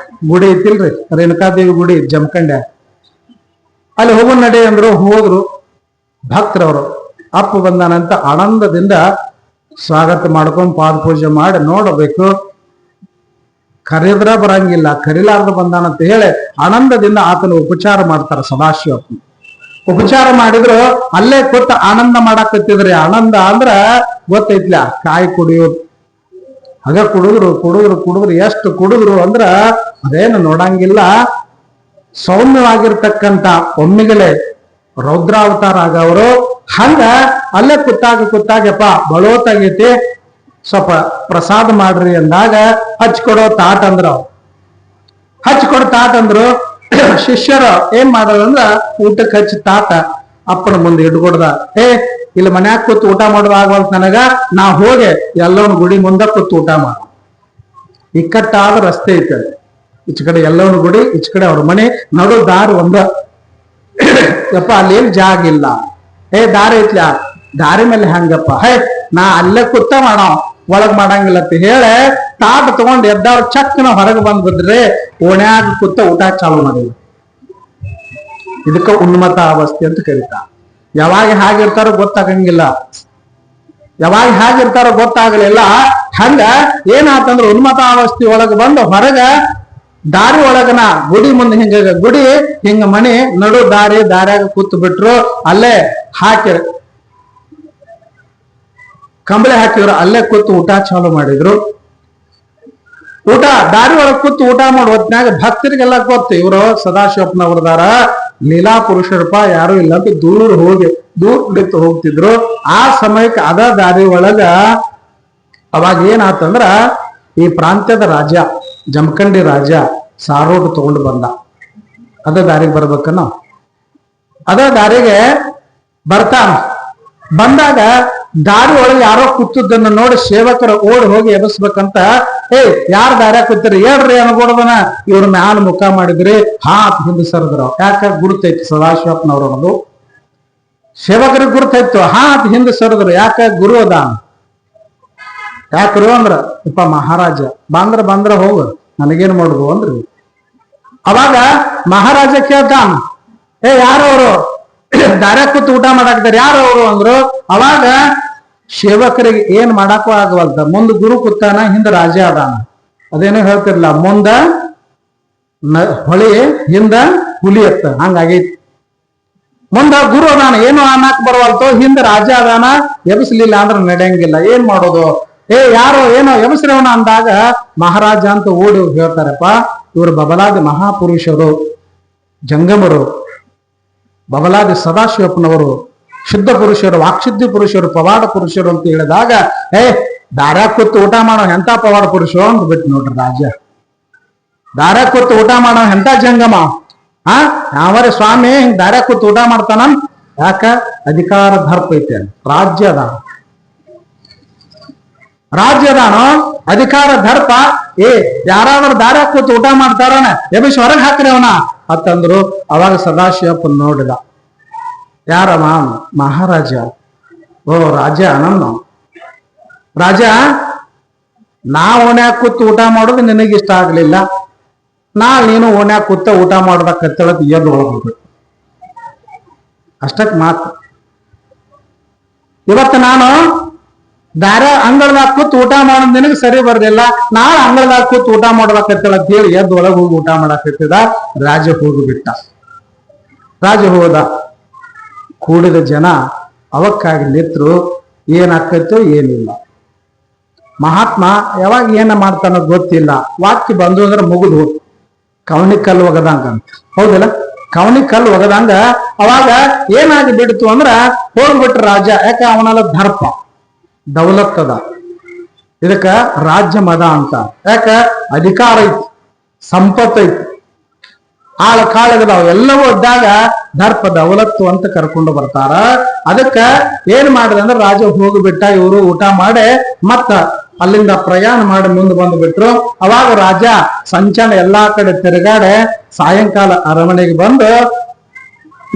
ಗುಡಿ ಐತಿಲ್ರಿ ರೇಣುಕಾದೇವಿ ಗುಡಿ ಜಮಖಂಡ, ಅಲ್ಲಿ ಹೋಗೋಣ ನಡೆ ಅಂದ್ರು. ಹೋದ್ರು ಭಕ್ತರವರು. ಅಪ್ಪ ಬಂದಾನಂತ ಆನಂದದಿಂದ ಸ್ವಾಗತ ಮಾಡ್ಕೊಂಡ್ ಪಾದ ಪೂಜೆ ಮಾಡಿ ನೋಡಬೇಕು. ಕರೆದ್ರ ಬರಂಗಿಲ್ಲ, ಕರಿಲಾರ್ದ ಬಂದಾನಂತ ಹೇಳಿ ಆನಂದದಿಂದ ಆತನ ಉಪಚಾರ ಮಾಡ್ತಾರ ಸದಾಶಿವಪ್ಪನ. ಉಪಚಾರ ಮಾಡಿದ್ರು ಅಲ್ಲೇ ಕೊತ್ತ ಆನಂದ ಮಾಡಾಕತ್ತಿದ್ರಿ. ಆನಂದ ಅಂದ್ರ ಗೊತ್ತೈತ್ಲ, ಕಾಯಿ ಕುಡಿಯೋದು. ಆಗ ಕುಡಿದ್ರು ಎಷ್ಟು ಕುಡಿದ್ರು ಅಂದ್ರ ಅದೇನು ನೋಡಂಗಿಲ್ಲ. ಸೌಮ್ಯವಾಗಿರ್ತಕ್ಕಂಥ ಒಮ್ಮಿಗಲೇ ರೌದ್ರಾವತಾರ ಆಗವರು. ಹಂಗ ಅಲ್ಲೇ ಕೂತಾಗಪ್ಪ ಬಳೋತಾಗೈತಿ, ಸ್ವಲ್ಪ ಪ್ರಸಾದ ಮಾಡ್ರಿ ಅಂದಾಗ ಹಚ್ಕೊಡೋ ತಾಟ್ ಅಂದ್ರ ಹಚ್ಕೊಡೋ ತಾಟ್ ಅಂದ್ರು. ಶಿಷ್ಯರು ಏನ್ ಮಾಡೋದಂದ್ರ ಊಟಕ್ಕೆ ಹಚ್ಚಿ ತಾಟ ಅಪ್ಪನ ಮುಂದೆ ಇಟ್ಕೊಡ್ದ. ಇಲ್ಲಿ ಮನ್ಯಾಗ ಕೂತು ಊಟ ಮಾಡೋದು ಆಗವಲ್ತ ನನಗ, ನಾ ಹೋಗಿ ಎಲ್ಲವನ್ ಗುಡಿ ಮುಂದೆ ಕೂತು ಊಟ ಮಾಡ. ಇಕ್ಕಟ್ಟಾದ ರಸ್ತೆ ಐತೆ, ಈಚ ಕಡೆ ಎಲ್ಲವನ್ ಗುಡಿ, ಈಚ ಕಡೆ ಅವ್ರ ಮನೆ, ನಡು ದಾರಿ ಒಂದ. ಯಪ್ಪ ಅಲ್ಲೇನ್ ಜಾಗ ಇಲ್ಲ. ದಾರಿ ಐತ್ಲ, ದಾರಿ ಮೇಲೆ ಹಂಗಪ್ಪ ನಾ ಅಲ್ಲೇ ಕೂತ ಮಾಡೋ, ಒಳಗ್ ಮಾಡಂಗಿಲ್ಲ ಅಂತ ಹೇಳಿ ತಾಟ ತಗೊಂಡ್ ಎದ್ದವ್ರ ಚಕ್ಕನ ಹೊರಗೆ ಬಂದ್ ಬಿದ್ರಿ. ಓಣ್ಯಾಗ ಕೂತ ಊಟ ಚಾಲು ಮಾಡಿಲ್ಲ. ಇದಕ್ಕ ಉನ್ಮತ್ತ ಅವಸ್ಥೆ ಅಂತ ಕರೀತಾರ. ಯಾವಾಗ ಹೇಗಿರ್ತಾರೋ ಗೊತ್ತಾಗಂಗಿಲ್ಲ, ಯಾವಾಗ ಹೇಗಿರ್ತಾರೋ ಗೊತ್ತಾಗಲಿಲ್ಲ. ಹಂಗ ಏನಾತಂದ್ರ ಉನ್ಮತ್ತ ಅವಸ್ಥೆ ಒಳಗ ಬಂದು ಹೊರಗ ದಾರಿ ಒಳಗನ ಗುಡಿ ಮುಂದೆ ಗುಡಿ ಹಿಂಗ ಮನೆ ನಡು ದಾರ್ಯಾಗ ಕೂತು ಬಿಟ್ರು. ಅಲ್ಲೇ ಹಾಕಿರ ಕಂಬಳಿ ಹಾಕಿದ್ರು, ಅಲ್ಲೇ ಕೂತು ಊಟ ಚಾಲು ಮಾಡಿದ್ರು. ಊಟ ದಾರಿ ಒಳಗೆ ಕೂತು ಊಟ ಮಾಡೋ ಹೊತ್ನ್ಯಾಗ ಭಕ್ತರಿಗೆಲ್ಲ ಗೊತ್ತು ಇವರು ಸದಾಶಿವಪ್ಪನವ್ರದಾರ ಲೀಲಾ ಪುರುಷರಪ್ಪ, ಯಾರು ಇಲ್ಲ ಅಂತ ದೂರ ಬಿಟ್ಟು ಹೋಗ್ತಿದ್ರು. ಆ ಸಮಯಕ್ಕೆ ಅದ ದಾರಿ ಒಳಗ ಅವಾಗ ಏನಾತಂದ್ರ ಈ ಪ್ರಾಂತ್ಯದ ರಾಜ ಜಮಖಂಡಿ ರಾಜ ಸಾರೋಟು ತಗೊಂಡು ಬಂದ. ಅದ ದಾರಿಗೆ ಬರ್ಬೇಕನ್ನ ಅದ ದಾರಿಗೆ ಬರ್ತಾನ. ಬಂದಾಗ ದಾರಿ ಒಳಗೆ ಯಾರೋ ಕೂತದನ್ನ ನೋಡಿ ಸೇವಕರು ಓಡಿ ಹೋಗಿ ಎಬಸ್ಬೇಕಂತ ಯಾರು ದಾರ್ಯಾಗ ಕೂತಿರಿ ಹೇಳ್ರಿ ಅನ್ಕೊಡದನ. ಇವ್ರ ಮ್ಯಾಲ ಮುಖ ಮಾಡಿದ್ರಿ, ಹಾತ್ ಹಿಂದೆ ಸರದ್ರ. ಯಾಕ ಗುರುತೈತಿ ಸದಾಶಿವಪ್ಪನವ್ರು ಅನ್ನೋದು ಸೇವಕರಿಗೆ ಗುರುತೈತು. ಹಾತ್ ಹಿಂದೆ ಸರದ್ರು. ಯಾಕ ಗುರು ಅದಾನ. ಯಾಕರು ಅಂದ್ರ ಇಪ್ಪ ಮಹಾರಾಜ ಬಂದ್ರ ಹೋಗು, ನನಗೇನ್ ಮಾಡುದು ಅಂದ್ರಿ. ಅವಾಗ ಮಹಾರಾಜ ಕೇಳ್ತಾನ, ಯಾರವರು ದಾರ್ಯಾಗ ಕೂತು ಊಟ ಮಾಡಾಕ್ತಾರ, ಯಾರವರು ಅಂದ್ರು. ಅವಾಗ ಸೇವಕರಿಗೆ ಏನ್ ಮಾಡಾಕೂ ಆಗವಲ್ತ. ಮುಂದ್ ಗುರು ಕೂತಾನ, ಹಿಂದ ರಾಜ ಅದಾನ. ಅದೇನೋ ಹೇಳ್ತಿರ್ಲ, ಮುಂದ ಹೊಳಿ ಹಿಂದ ಹುಲಿ ಅತ್ತ, ಹಂಗಾಗೈತಿ. ಮುಂದ ಗುರು ಅದಾನ, ಏನು ಅನ್ನಕ್ ಬರವಲ್ತು. ಹಿಂದ ರಾಜ ಅದಾನ, ಎಬಸ್ಲಿಲ್ಲ ಅಂದ್ರೆ ನಡೆಯಂಗಿಲ್ಲ. ಏನ್ ಮಾಡೋದು? ಯಾರೋ ಏನೋ ಎಬಸ್ರವನ ಅಂದಾಗ ಮಹಾರಾಜ ಅಂತ ಓಡಿ ಹೇಳ್ತಾರಪ್ಪ, ಇವರು ಬಬಲಾದಿ ಮಹಾಪುರುಷರು, ಜಂಗಮರು, ಬಬಲಾದಿ ಸದಾಶಿವಪ್ಪನವರು, ಶುದ್ಧ ಪುರುಷರು, ವಾಕ್ಶುದ್ಧಿ ಪುರುಷರು, ಪವಾಡ ಪುರುಷರು ಅಂತ ಹೇಳಿದಾಗ ದಾರ್ಯಾಗ ಕೂತು ಊಟ ಮಾಡೋ ಎಂತ ಪವಾಡ ಪುರುಷ ಅಂತ ಬಿಟ್ಟು ನೋಡ್ರಿ ರಾಜ. ದಾರ್ಯಾಗ ಕೂತು ಊಟ ಮಾಡೋ ಎಂತ ಜಂಗಮ. ಯಾವರೇ ಸ್ವಾಮಿ ಹಿಂಗ್ ದಾರ್ಯಾಗ ಕೂತು ಊಟ ಮಾಡ್ತಾನ. ಯಾಕ ಅಧಿಕಾರ ದರ್ಪ ಐತೆ, ರಾಜ್ಯದಾನೋ ಅಧಿಕಾರ ದರ್ಪ. ಯಾರಾದ್ರೂ ದಾರ್ಯಾಗ ಕೂತು ಊಟ ಮಾಡ್ತಾರನ ಎಬಿಸ್ ಹೊರಗೆ ಹಾಕ್ರಿ ಅವನ ಅಂತಂದ್ರು. ಅವಾಗ ಸದಾಶಿವಪ್ಪನ್ ನೋಡಿದ. ಯಾರಮ್ಮ? ಮಹಾರಾಜ. ಓ ರಾಜ, ನನ್ನ ರಾಜ, ನಾ ಓಣ್ಯಾಗ ಕೂತು ಊಟ ಮಾಡೋದು ನಿನಗಿಷ್ಟ ಆಗ್ಲಿಲ್ಲ. ನೀನು ಓಣ್ಯಾಗ ಕೂತ ಊಟ ಮಾಡೋದ ಕತ್ತಳತ್ ಎದ್ದು ಹೋಗ್ಬೇಕು. ಅಷ್ಟಕ್ ಮಾತು. ಇವತ್ತು ನಾನು ಅಂಗಳದಾಗ ಕೂತು ಊಟ ಮಾಡೋದು ನಿನಗೆ ಸರಿ ಬರ್ಲಿಲ್ಲ. ನಾಳೆ ಅಂಗಳದಾಗ ಕೂತು ಊಟ ಮಾಡೋದಕ್ಕತ್ತಳ ಅಂತ ಹೇಳಿ ಎದ್ದು ಒಳಗೆ ಹೋಗಿ ಊಟ ಮಾಡಾಕತ್ತಿದ. ರಾಜ ಹೋಗಿಬಿಟ್ಟ. ರಾಜ ಹೋದ. ಕೂಡಿದ ಜನ ಅವಕ್ಕಾಗಿ ನಿತ್ರು. ಏನಾಕೈತೋ ಏನಿಲ್ಲ. ಮಹಾತ್ಮ ಯಾವಾಗ ಏನ ಮಾಡ್ತಾನೋ ಗೊತ್ತಿಲ್ಲ. ವಾಕ್ಯ ಬಂದು ಅಂದ್ರೆ ಮುಗಿದು ಹೋಗ್ತು. ಕವಣಿ ಕಲ್ಲು ಒಗದಂಗ ಅಂತ, ಹೌದಿಲ್ಲ? ಕವಣಿ ಕಲ್ಲು ಒಗದಂಗ ಅವಾಗ ಏನಾಗಿ ಬಿಡ್ತು ಅಂದ್ರ ಹೋಗ್ಬಿಟ್ರ ರಾಜ. ಯಾಕ ಅವನೆಲ್ಲ ದರ್ಪ ದೌಲತ್ತದ, ಇದಕ್ಕ ರಾಜ್ಯ ಮದ ಅಂತ. ಯಾಕ ಅಧಿಕಾರ ಐತಿ, ಸಂಪತ್ತು ಐತಿ, ಆಳ ಕಾಳಗದಾವ, ಎಲ್ಲವೂ ಇದ್ದಾಗ ದರ್ಪ ದೌಲತ್ತು ಅಂತ ಕರ್ಕೊಂಡು ಬರ್ತಾರ. ಅದಕ್ಕ ಏನ್ ಮಾಡಿದ ಅಂದ್ರೆ ರಾಜ ಹೋಗ್ಬಿಟ್ಟ. ಇವರು ಊಟ ಮಾಡಿ ಮತ್ತ ಅಲ್ಲಿಂದ ಪ್ರಯಾಣ ಮಾಡಿ ಮುಂದೆ ಬಂದು ಬಿಟ್ರು. ಅವಾಗ ರಾಜ ಸಂಚಾನ ಎಲ್ಲಾ ಕಡೆ ತಿರುಗಾಡೆ ಸಾಯಂಕಾಲ ಅರಮನೆಗೆ ಬಂದು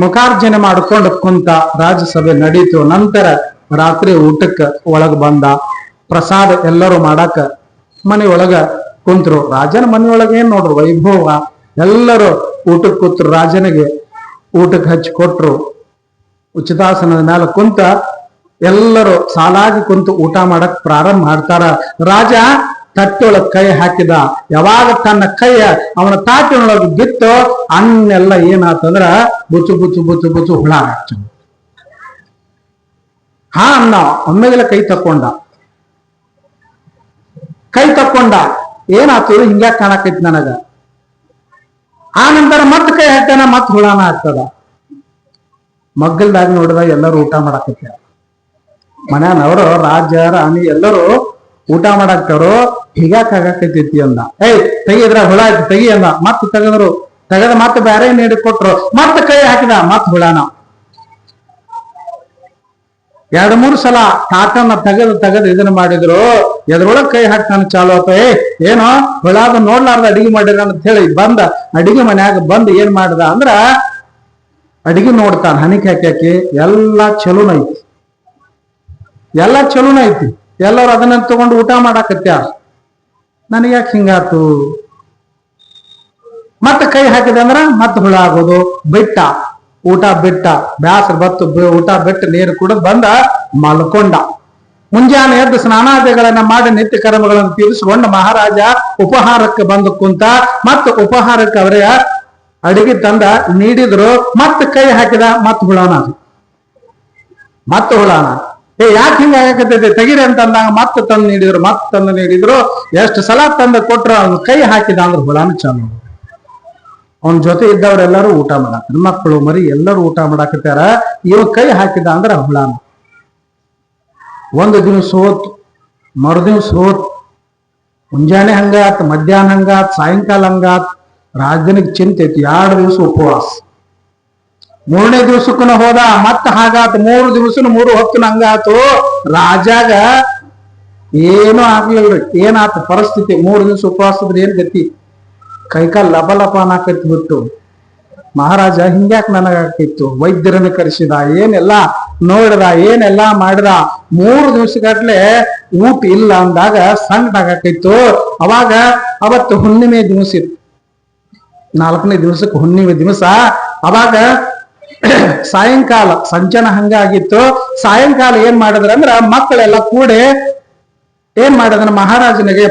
ಮುಖಾರ್ಜನೆ ಮಾಡ್ಕೊಂಡು ಕುಂತ. ರಾಜ್ಯಸಭೆ ನಡೀತು. ನಂತರ ರಾತ್ರಿ ಊಟಕ್ಕೆ ಒಳಗ್ ಬಂದ. ಪ್ರಸಾದ ಎಲ್ಲರೂ ಮಾಡಾಕ ಮನೆ ಒಳಗ ಕುಂತ್ರು. ರಾಜನ ಮನೆಯೊಳಗೆ ಏನ್ ನೋಡ್ರು ವೈಭವ. ಎಲ್ಲರೂ ಊಟಕ್ಕೆ ಕೂತ್ರು. ರಾಜನಿಗೆ ಊಟಕ್ಕೆ ಹಚ್ಚಿ ಕೊಟ್ರು. ಉಚಿತಾಸನದ ಮೇಲೆ ಕುಂತ ಎಲ್ಲರೂ ಸಾಲಾಗಿ ಕುಂತು ಊಟ ಮಾಡಕ್ ಪ್ರಾರಂಭ ಮಾಡ್ತಾರ. ರಾಜ ತಟ್ಟೊಳಗ್ ಕೈ ಹಾಕಿದ. ಯಾವಾಗ ತನ್ನ ಕೈಯ ಅವನ ತಾಟಿನೊಳಗೆ ಬಿತ್ತು, ಅನ್ನೆಲ್ಲ ಏನಾತಂದ್ರ ಬುಚ್ಚು ಬುಚ್ಚು ಬುಚ್ಚು ಬುಚ್ಚು ಹುಳ ಹಾಕ್ತು. ಹಾ ಅನ್ನ ಒಮ್ಮೆಗೆಲ್ಲ ಕೈ ತಕ್ಕೊಂಡ ಏನಾತು, ಹಿಂಗ್ಯಾಕ್ ಕಾಣಕೈತಿ ನನಗ. ಆ ನಂತರ ಮತ್ ಕೈ ಹಾಕ್ತಾನ, ಮತ್ ಹುಳಾನ ಆಗ್ತದ. ಮಗ್ಗಲ್ದಾಗ ನೋಡಿದ ಎಲ್ಲರೂ ಊಟ ಮಾಡಾಕತ್ಯಾರ. ಮನ್ಯಾನವರು ರಾಜ ರಾಣಿ ಎಲ್ಲರೂ ಊಟ ಮಾಡಾಕ್ತಾರೋ. ಹೀಗ್ಯಾಕ ಆಗಾಕೈತಿ ಅಂದ. ತೆಗಿದ್ರ ಹುಳ ಐತಿ ತೆಗಿ ಅಂದ. ಮತ್ ತೆಗದ್ರು. ತೆಗದ ಮತ್ತೆ ಬೇರೆ ನೀಡಿ ಕೊಟ್ರು. ಮತ್ ಕೈ ಹಾಕಿದ, ಮತ್ ಹುಳಾನ. 2-3 ಸಲ ತಾಟನ್ನ ತೆಗದು ಇದನ್ನ ಮಾಡಿದ್ರು. ಎದ್ರೊಳಗ್ ಕೈ ಹಾಕ್ತಾನ ಚಾಲು ಆತ. ಏನೋ ಹುಳಾದ ನೋಡ್ಲಾರ್ದ ಅಡಿಗೆ ಮಾಡಿರ ಅಂತ ಹೇಳಿ ಬಂದ. ಅಡಿಗೆ ಮನ್ಯಾಗ ಬಂದ್ ಏನ್ ಮಾಡ್ದ ಅಂದ್ರ ಅಡಿಗೆ ನೋಡ್ತಾನ. ಹನಿಕೆ ಹಾಕಿ ಎಲ್ಲಾ ಚಲೋನೈತಿ, ಎಲ್ಲರೂ ಅದನ್ನ ತಗೊಂಡು ಊಟ ಮಾಡಾಕತ್ಯಾರ. ನನಗ್ಯಾಕೆ ಹಿಂಗಾತು? ಮತ್ತೆ ಕೈ ಹಾಕಿದೆ ಅಂದ್ರ ಮತ್ ಹುಳ ಆಗೋದು. ಊಟ ಬಿಟ್ಟ. ಬ್ಯಾಸರ ಬತ್ತು. ಊಟ ಬಿಟ್ಟು ನೀರು ಕುಡಿದು ಬಂದ ಮಲ್ಕೊಂಡ. ಮುಂಜಾನೆ ಎದ್ದು ಸ್ನಾನಾದಿಗಳನ್ನ ಮಾಡಿ ನಿತ್ಯ ಕರ್ಮಗಳನ್ನು ತೀರಿಸಿಕೊಂಡ ಮಹಾರಾಜ ಉಪಹಾರಕ್ಕೆ ಬಂದು ಕುಂತ. ಮತ್ತು ಉಪಹಾರಕ್ಕೆ ಅವರೇ ಅಡಿಗೆ ತಂದ ನೀಡಿದ್ರು. ಮತ್ತೆ ಕೈ ಹಾಕಿದ, ಮತ್ ಹುಳಾನ. ಯಾಕೆ ಹಿಂಗ ಆಗಕತ್ತೈತಿ ತೆಗಿರಿ ಅಂತ ಅಂದಾಗ ಮತ್ತೆ ತಂದು ನೀಡಿದ್ರು. ಎಷ್ಟು ಸಲ ತಂದು ಕೊಟ್ರು. ಅವ್ನ ಕೈ ಹಾಕಿದ ಅಂದ್ರೆ ಹುಳಾನ ಚಾಲು. ಅವನ ಜೊತೆ ಇದ್ದವ್ರೆಲ್ಲರೂ ಊಟ ಮಾಡಾಕ್ತಾರ. ಮಕ್ಕಳು ಮರಿ ಎಲ್ಲರೂ ಊಟ ಮಾಡಾಕತ್ತಾರ. ಇವ ಕೈ ಹಾಕಿದ ಅಂದ್ರ ಹುಳಾನ. ಒಂದು ದಿವಸ ಹೋತ್, ಮರುದಿವ್ಸ ಹೋತ್. ಮುಂಜಾನೆ ಹಂಗಾತ್, ಮಧ್ಯಾಹ್ನ ಹಂಗಾತ್, ಸಾಯಂಕಾಲ ಹಂಗಾತ್. ರಾಜನಿಗೆ ಚಿಂತೆ ಐತಿ. 2 ದಿವಸ ಉಪವಾಸ. 3ನೇ ದಿವಸಕ್ಕೂ ಹೋದ. ಮತ್ತ ಹಾಗಾತ್. 3 ದಿವಸ 3 ಹೊತ್ತಿನ ಹಂಗಾತು. ರಾಜಾಗ ಏನೂ ಆಗ್ಲಿಲ್ರಿ. ಏನಾತ ಪರಿಸ್ಥಿತಿ? 3 ದಿವಸ ಉಪವಾಸದ್ರೆ ಏನ್ ಗತಿ? ಕೈಕಾಲ್ ಲಪ ಅನ್ನಕತ್ತಿ ಬಿಟ್ಟು ಮಹಾರಾಜ ಹಿಂಗ್ಯಾಕ್ ನನಗಾಕಿತ್ತು? ವೈದ್ಯರನ್ನು ಕರೆಸಿದ, ಏನೆಲ್ಲಾ ನೋಡಿದ, ಏನೆಲ್ಲಾ ಮಾಡಿದ. 3 ದಿವಸಗಟ್ಲೆ ಊಟ ಇಲ್ಲ ಅಂದಾಗ ಸಂಕಟ ಆಗಾಕಿತ್ತು. ಅವಾಗ ಅವತ್ತು ಹುಣ್ಣಿಮೆ ದಿವಸ ಇತ್ತು. 4ನೇ ದಿವಸಕ್ಕೆ ಹುಣ್ಣಿಮೆ ದಿವಸ. ಅವಾಗ ಸಾಯಂಕಾಲ ಸಂಜನ ಹಂಗಾಗಿತ್ತು. ಸಾಯಂಕಾಲ ಏನ್ ಮಾಡಿದ್ರಂದ್ರ ಮಕ್ಕಳೆಲ್ಲ ಕೂಡಿ ಏನ್ ಮಾಡಿದ್ರ ಮಹಾರಾಜನಿಗೆ,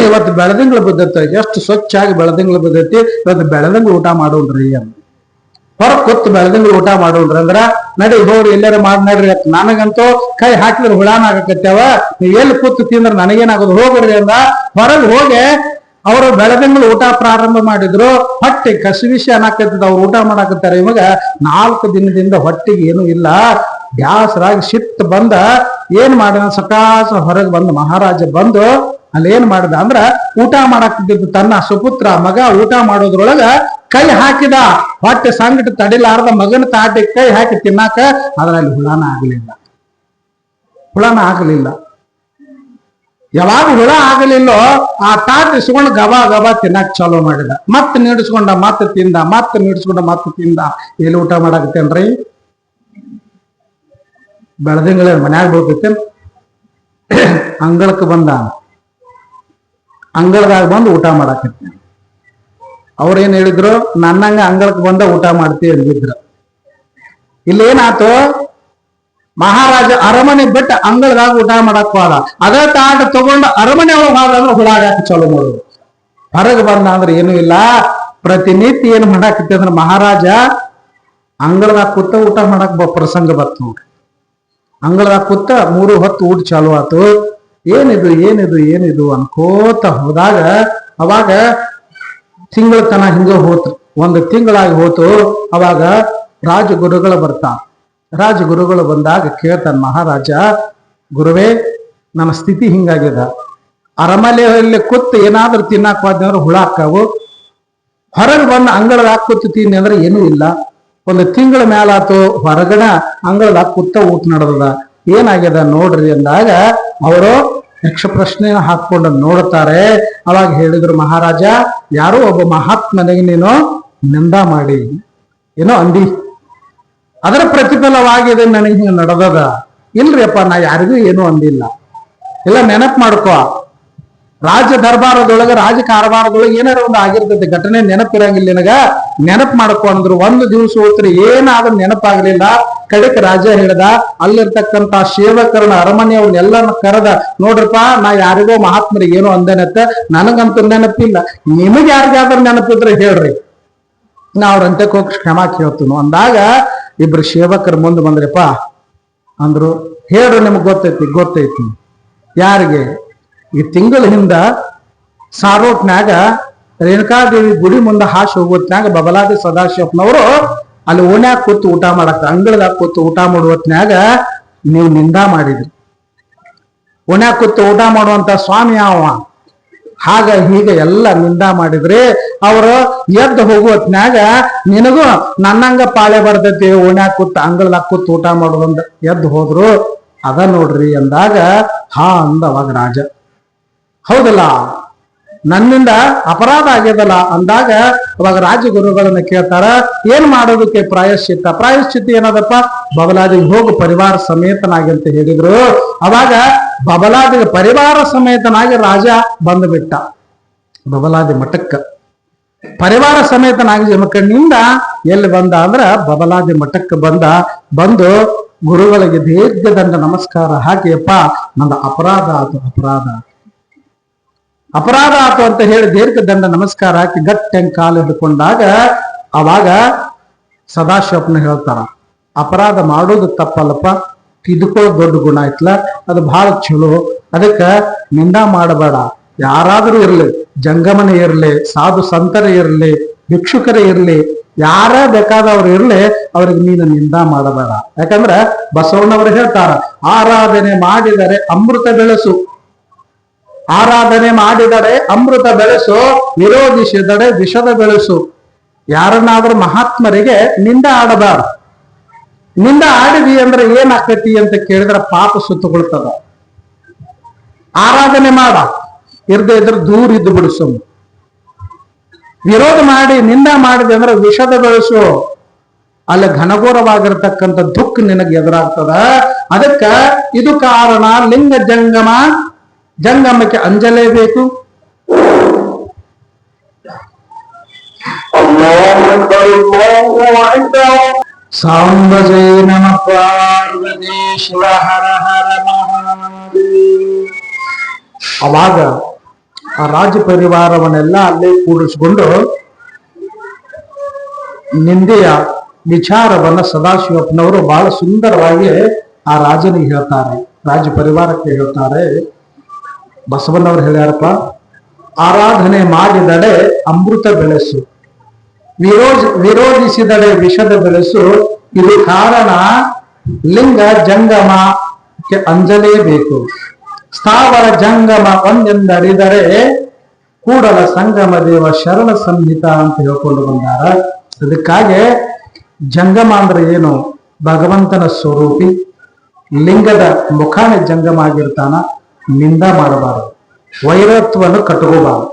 ಇವತ್ತು ಬೆಳದಿಂಗಳು ಬಿದ್ದೈತೆ, ಎಷ್ಟು ಸ್ವಚ್ಛಾಗಿ ಬೆಳದಿಂಗಳು ಬಿದ್ದೈತಿ, ಇವತ್ತು ಬೆಳದಿಂಗಳು ಊಟ ಮಾಡೋಣ್ರಿ ಅಂತ ಹೊರಗ್ ಕೂತ್ ಬೆಳದಿಂಗಳು ಊಟ ಮಾಡೋಣ್ರಿ ಅಂದ್ರ ನಡಿ ಹೋಗ್ರಿ ಎಲ್ಲಾರ ಮಾಡಿ ನಡ್ರಿ. ನನಗಂತೂ ಕೈ ಹಾಕಿದ್ರೆ ಹುಳಾನ ಆಗಕತ್ಯಾವ, ನೀವ್ ಎಲ್ಲಿ ಕೂತ್ ತಿಂದ್ರ ನನಗೇನಾಗೋದು, ಹೋಗ್ರಿ ಅಂದ. ಹೊರಗೆ ಹೋಗಿ ಅವರು ಬೆಳದಿಂಗಳು ಊಟ ಪ್ರಾರಂಭ ಮಾಡಿದ್ರು. ಹೊಟ್ಟೆ ಕಸಿವಿಸಿ ಅನ್ನಕತ್ತಿದ. ಅವ್ರು ಊಟ ಮಾಡಾಕತ್ತಾರ. ಇವಾಗ 4 ದಿನದಿಂದ ಹೊಟ್ಟಿಗೆ ಏನು ಇಲ್ಲ. ಬ್ಯಾಸರಾಗಿ ಸಿಟ್ಟು ಬಂದ ಏನ್ ಮಾಡಿದ, ಸಕಾಸ ಹೊರಗೆ ಬಂದ ಮಹಾರಾಜ ಬಂದು ಅಲ್ಲಿ ಏನ್ ಮಾಡಿದ ಅಂದ್ರ ಊಟ ಮಾಡಾಕ್ತಿದ್ದು ತನ್ನ ಸುಪುತ್ರ ಮಗ ಊಟ ಮಾಡೋದ್ರೊಳಗ ಕೈ ಹಾಕಿದ. ಹೊಟ್ಟೆ ಸಂಗಟ ತಡಿಲಾರ್ದ ಮಗನ ತಾಟಿಗೆ ಕೈ ಹಾಕಿ ತಿನ್ನಾಕ ಅದ್ರಲ್ಲಿ ಹುಳಾನ ಆಗಲಿಲ್ಲ. ಯಾವಾಗ ಹುಳ ಆಗಲಿಲ್ಲೋ ಆ ತಾಟ್ ಇಸ್ಕೊಂಡು ಗಬಾ ತಿನ್ನಾಕ ಚಾಲೂ ಮಾಡಿದ. ಮತ್ತೆ ನೀಡಿಸ್ಕೊಂಡ, ಮತ್ತೆ ತಿಂದ, ಮತ್ತೆ ನೀಡಿಸ್ಕೊಂಡ, ಮತ್ತೆ ತಿಂದ. ಎಲ್ಲಿ ಊಟ ಮಾಡಾಕತ್ತೇನ್ರಿ? ಬೆಳದಿಂಗಳ ಮನ್ಯಾಗ ಬೀಳ್ತೈತೇನ್? ಅಂಗಳಕ್ಕೆ ಬಂದ. ಅಂಗಳದಾಗ ಬಂದು ಊಟ ಮಾಡಾಕತ್ತೇನೆ. ಅವ್ರೇನ್ ಹೇಳಿದ್ರು, ನನ್ನಂಗ ಅಂಗಳಕ್ಕೆ ಬಂದ ಊಟ ಮಾಡ್ತೀವಿ ಅಂದಿದ್ರು. ಇಲ್ಲೇನಾತು, ಮಹಾರಾಜ ಅರಮನೆ ಬಿಟ್ಟು ಅಂಗಳದಾಗ ಊಟ ಮಾಡಕ್ ಹೋದ. ಅದೇ ತಾಟ ತಗೊಂಡು ಅರಮನೆ ಒಳಗೆ ಹೋದ್ರೆ ಹುಳಾಗಾಕ ಚಾಲು ಮಾಡೋದು. ಹೊರಗೆ ಬಂದ ಅಂದ್ರೆ ಏನು ಇಲ್ಲ. ಪ್ರತಿನಿತ್ಯ ಏನ್ ಮಾಡಾಕತ್ತಿ ಅಂದ್ರೆ ಮಹಾರಾಜ ಅಂಗಳದಾಗ ಕೂತ ಊಟ ಮಾಡಕ್ ಪ್ರಸಂಗ ಬತ್ತು ನೋಡ್ರಿ. ಅಂಗಳದಾಗ ಕೂತ 3 ಹೊತ್ತು ಊಟ ಚಾಲು ಆತು. ಏನಿದು ಅನ್ಕೋತ ಹೋದಾಗ ಅವಾಗ ತಿಂಗಳ ತನ ಹಿಂಗ ಹೋತು, ಒಂದು ತಿಂಗಳಾಗಿ ಹೋತು. ಅವಾಗ ರಾಜಗುರುಗಳು ಬರ್ತಾನ. ರಾಜಗುರುಗಳು ಬಂದಾಗ ಕೇಳ್ತಾನ ಮಹಾರಾಜ, ಗುರುವೇ ನನ್ನ ಸ್ಥಿತಿ ಹಿಂಗಾಗ್ಯದ, ಅರಮನೆಯಲ್ಲಿ ಕೂತು ಏನಾದ್ರೂ ತಿನ್ನಾಕ ಹೋದ್ರೆ ಹುಳ ಹಾಕಾವು, ಹೊರಗೆ ಬಂದು ಅಂಗಳದಾಗ ಕೂತು ತಿನ್ನಿ ಅಂದ್ರೆ ಏನೂ ಇಲ್ಲ. ಒಂದು ತಿಂಗಳ ಮೇಲಾತು ಹೊರಗಣ ಅಂಗಳದಾಗ ಕೂತ ಊಟ ನಡೆದದ, ಏನಾಗ್ಯದ ನೋಡ್ರಿ ಅಂದಾಗ ಅವರು ಯಕ್ಷ ಪ್ರಶ್ನೆನ ಹಾಕೊಂಡು ನೋಡುತ್ತಾರೆ. ಅವಾಗ ಹೇಳಿದ್ರು, ಮಹಾರಾಜ ಯಾರೋ ಒಬ್ಬ ಮಹಾತ್ಮನಿಗೆ ನೀನು ನಿಂದ ಮಾಡಿ ಏನೋ ಅಂದಿ, ಅದರ ಪ್ರತಿಫಲವಾಗಿದೆ ನನಗೆ ಹಿಂಗೆ ನಡೆದದ. ಇಲ್ರಿ ಅಪ್ಪ, ನಾ ಯಾರಿಗೂ ಏನೂ ಅಂದಿಲ್ಲ. ಎಲ್ಲ ನೆನಪು ಮಾಡ್ಕೋ, ರಾಜ ದರ್ಬಾರದೊಳಗ ರಾಜ ಕಾರವಾರದೊಳಗೆ ಏನಾರ ಒಂದು ಆಗಿರ್ತೈತಿ ಘಟನೆ, ನೆನಪಿರಂಗಿಲ್ಲ ನಿನಗ, ನೆನಪು ಮಾಡ್ಕೊ ಅಂದ್ರು. ಒಂದು ದಿವಸ ಹೋತ್ರಿ ಏನಾದ್ರೂ ನೆನಪಾಗ್ಲಿಲ್ಲ. ಕಡೆಕ್ ರಾಜ ಹೇಳ್ದ, ಅಲ್ಲಿರ್ತಕ್ಕಂತ ಸೇವಕರನ್ನ ಅರಮನೆಯವ್ರನ್ನೆಲ್ಲರನ್ನ ಕರೆದ, ನೋಡ್ರಪ್ಪ ನಾ ಯಾರಿಗೋ ಮಹಾತ್ಮರಿಗೆ ಏನೋ ಅಂದೇನತ್ತ, ನನಗಂತೂ ನೆನಪಿಲ್ಲ, ನಿಮಗೆ ಯಾರಿಗಾದ್ರೂ ನೆನಪಿದ್ರೆ ಹೇಳ್ರಿ, ನಾ ಅವ್ರ ಅಂತ್ಯಕ್ಕೆ ಹೋಗಿ ಕ್ಷಮಾ ಕೇಳ್ತೀನು ಅಂದಾಗ ಇಬ್ರು ಸೇವಕರು ಮುಂದೆ ಬಂದ್ರಪ್ಪ ಅಂದ್ರು. ಹೇಳ್ರಿ ನಿಮ್ಗೆ ಗೊತ್ತೈತಿ. ಯಾರಿಗೆ? ಈ ತಿಂಗಳ ಹಿಂದ ಸಾರೋಟ್ನ್ಯಾಗ ರೇಣುಕಾದೇವಿ ಗುಡಿ ಮುಂದೆ ಹಾಸಿ ಹೋಗೋತ್ನ್ಯಾಗ ಬಬಲಾದಿ ಸದಾಶಿವಪ್ಪನವರು ಅಲ್ಲಿ ಓಣ್ಯಾಗ ಕೂತು ಊಟ ಮಾಡಕ್ಕ, ಅಂಗಳದಾಗ ಕೂತು ಊಟ ಮಾಡುವತ್ನ್ಯಾಗ ನೀವು ನಿಂದ ಮಾಡಿದ್ರಿ. ಓಣ್ಯಾಗ ಕೂತು ಊಟ ಮಾಡುವಂತ ಸ್ವಾಮಿ ಅವ, ಹಾಗ ಹೀಗೆ ಎಲ್ಲ ನಿಂದ ಮಾಡಿದ್ರಿ. ಅವರು ಎದ್ದು ಹೋಗುವತ್ನ್ಯಾಗ ನಿನಗೂ ನನ್ನಂಗ ಪಾಳೆ ಬರ್ತೈತಿ, ಓಣ್ಯಾಗ ಕೂತು ಅಂಗಳದಾಗ ಕೂತು ಊಟ ಮಾಡೋದಂದ ಎದ್ದು ಹೋದ್ರು. ಅದ ನೋಡ್ರಿ ಅಂದಾಗ ಹಾ ಅಂದ ಅವಾಗ ರಾಜ. ಹೌದಲ್ಲ, ನನ್ನಿಂದ ಅಪರಾಧ ಆಗ್ಯದಲ್ಲ ಅಂದಾಗ ಅವಾಗ ರಾಜಗುರುಗಳನ್ನ ಕೇಳ್ತಾರ, ಏನ್ ಮಾಡೋದಕ್ಕೆ ಪ್ರಾಯಶ್ಚಿತ್ತ ಏನದಪ್ಪ? ಬಬಲಾದಿಗೆ ಹೋಗು ಪರಿವಾರ ಸಮೇತನಾಗಿ ಅಂತ ಹೇಳಿದ್ರು. ಅವಾಗ ಬಬಲಾದಿಗೆ ಪರಿವಾರ ಸಮೇತನಾಗಿ ರಾಜ ಬಂದುಬಿಟ್ಟ ಬಬಲಾದಿ ಮಠಕ್ಕ. ಪರಿವಾರ ಸಮೇತನಾಗಿ ಜಮಖಂಡಿನಿಂದ ಎಲ್ಲಿ ಬಂದ ಅಂದ್ರ ಬಬಲಾದಿ ಮಠಕ್ಕೆ ಬಂದು ಗುರುಗಳಿಗೆ ದೀರ್ಘದಂಡ ನಮಸ್ಕಾರ ಹಾಕಿ, ಅಪ್ಪ ನಂದ ಅಪರಾಧ ಆತು ಅಂತ ಹೇಳಿ ದೀರ್ಘದಂಡ ನಮಸ್ಕಾರ ಹಾಕಿ ಗಟ್ಟೆಂಗ್ ಕಾಲು ಹಿಡ್ಕೊಂಡಾಗ ಅವಾಗ ಸದಾಶಿವಪ್ಪನ ಹೇಳ್ತಾರ, ಅಪರಾಧ ಮಾಡೋದು ತಪ್ಪಲ್ಲಪ್ಪ, ತಿದ್ಕೊಳ್ಳೋ ದೊಡ್ಡ ಗುಣ ಐತ್ಲ, ಅದು ಬಹಳ ಚಲೋ, ಅದಕ್ಕ ನಿಂದ ಮಾಡಬೇಡ. ಯಾರಾದ್ರೂ ಇರ್ಲಿ, ಜಂಗಮನೇ ಇರ್ಲಿ, ಸಾಧು ಸಂತರೇ ಇರ್ಲಿ, ಭಿಕ್ಷುಕರೇ ಇರ್ಲಿ, ಯಾರ ಬೇಕಾದವ್ರು ಇರ್ಲಿ, ಅವ್ರಿಗೆ ನೀನು ನಿಂದ ಮಾಡಬೇಡ. ಯಾಕಂದ್ರೆ ಬಸವಣ್ಣವರು ಹೇಳ್ತಾರ, ಆರಾಧನೆ ಮಾಡಿದರೆ ಅಮೃತ ಬೆಳೆಸು, ಆರಾಧನೆ ಮಾಡಿದರೆ ಅಮೃತ ಬೆಳೆಸು, ವಿರೋಧಿಸಿದರೆ ವಿಷದ ಬೆಳೆಸು. ಯಾರನ್ನಾದ್ರೂ ಮಹಾತ್ಮರಿಗೆ ನಿಂದ ಆಡಬಾರ. ನಿಂದ ಆಡಿದಿ ಅಂದ್ರೆ ಏನಾಕತಿ ಅಂತ ಕೇಳಿದ್ರೆ ಪಾಪ ಸುತ್ತಕೊಳ್ತದ. ಆರಾಧನೆ ಮಾಡ, ಇರ್ದೇ ಇದ್ರೆ ದೂರ ಇದ್ದು ಬಿಡಿಸು. ವಿರೋಧ ಮಾಡಿ ನಿಂದ ಮಾಡಿದೆ ಅಂದ್ರೆ ವಿಷದ ಬೆಳೆಸು, ಅಲ್ಲಿ ಘನಘೋರವಾಗಿರ್ತಕ್ಕಂಥ ದುಃಖ ನಿನಗೆ ಎದುರಾಗ್ತದ. ಅದಕ್ಕ ಇದು ಕಾರಣ, ಲಿಂಗ ಜಂಗಮಕ್ಕೆ ಅಂಜಲೇಬೇಕು. ಸಾಂಬ ಜೈ ನಮ ಪಾರ್ವತಿ ಶಿವ ಹರ ಹರ ಮಹಾದೇವ. ಅವಾಗ ಆ ರಾಜ ಪರಿವಾರವನ್ನೆಲ್ಲ ಅಲ್ಲೇ ಕೂಡಿಸ್ಕೊಂಡು ನಿಂದೆಯ ವಿಚಾರವನ್ನ ಸದಾಶಿವಪ್ಪನವರು ಬಹಳ ಸುಂದರವಾಗಿ ಆ ರಾಜನಿಗೆ ಹೇಳ್ತಾರೆ, ರಾಜ ಪರಿವಾರಕ್ಕೆ ಹೇಳ್ತಾರೆ. ಬಸವಣ್ಣವ್ರು ಹೇಳ್ಯಾರಪ್ಪ, ಆರಾಧನೆ ಮಾಡಿದಡೆ ಅಮೃತ ಬೆಳೆಸು, ವಿರೋಧಿಸಿದಡೆ ವಿಷದ ಬೆಳೆಸು. ಇದು ಕಾರಣ, ಲಿಂಗ ಜಂಗಮಕ್ಕೆ ಅಂಜಲೇಬೇಕು. ಸ್ಥಾವರ ಜಂಗಮ ಒಂದೆಂದರಿದರೆ ಕೂಡಲ ಸಂಗಮ ದೇವ ಶರಣ ಸಂಹಿತ ಅಂತ ಹೇಳ್ಕೊಂಡು ಬಂದಾರ. ಅದಕ್ಕಾಗಿ ಜಂಗಮ ಅಂದ್ರೆ ಏನು? ಭಗವಂತನ ಸ್ವರೂಪಿ, ಲಿಂಗದ ಮುಖಾನೇ ಜಂಗಮ ಆಗಿರ್ತಾನ. ನಿಂದ ಮಾಡಬಾರದು, ವೈರತ್ವವನ್ನು ಕಟ್ಕೋಬಾರದು,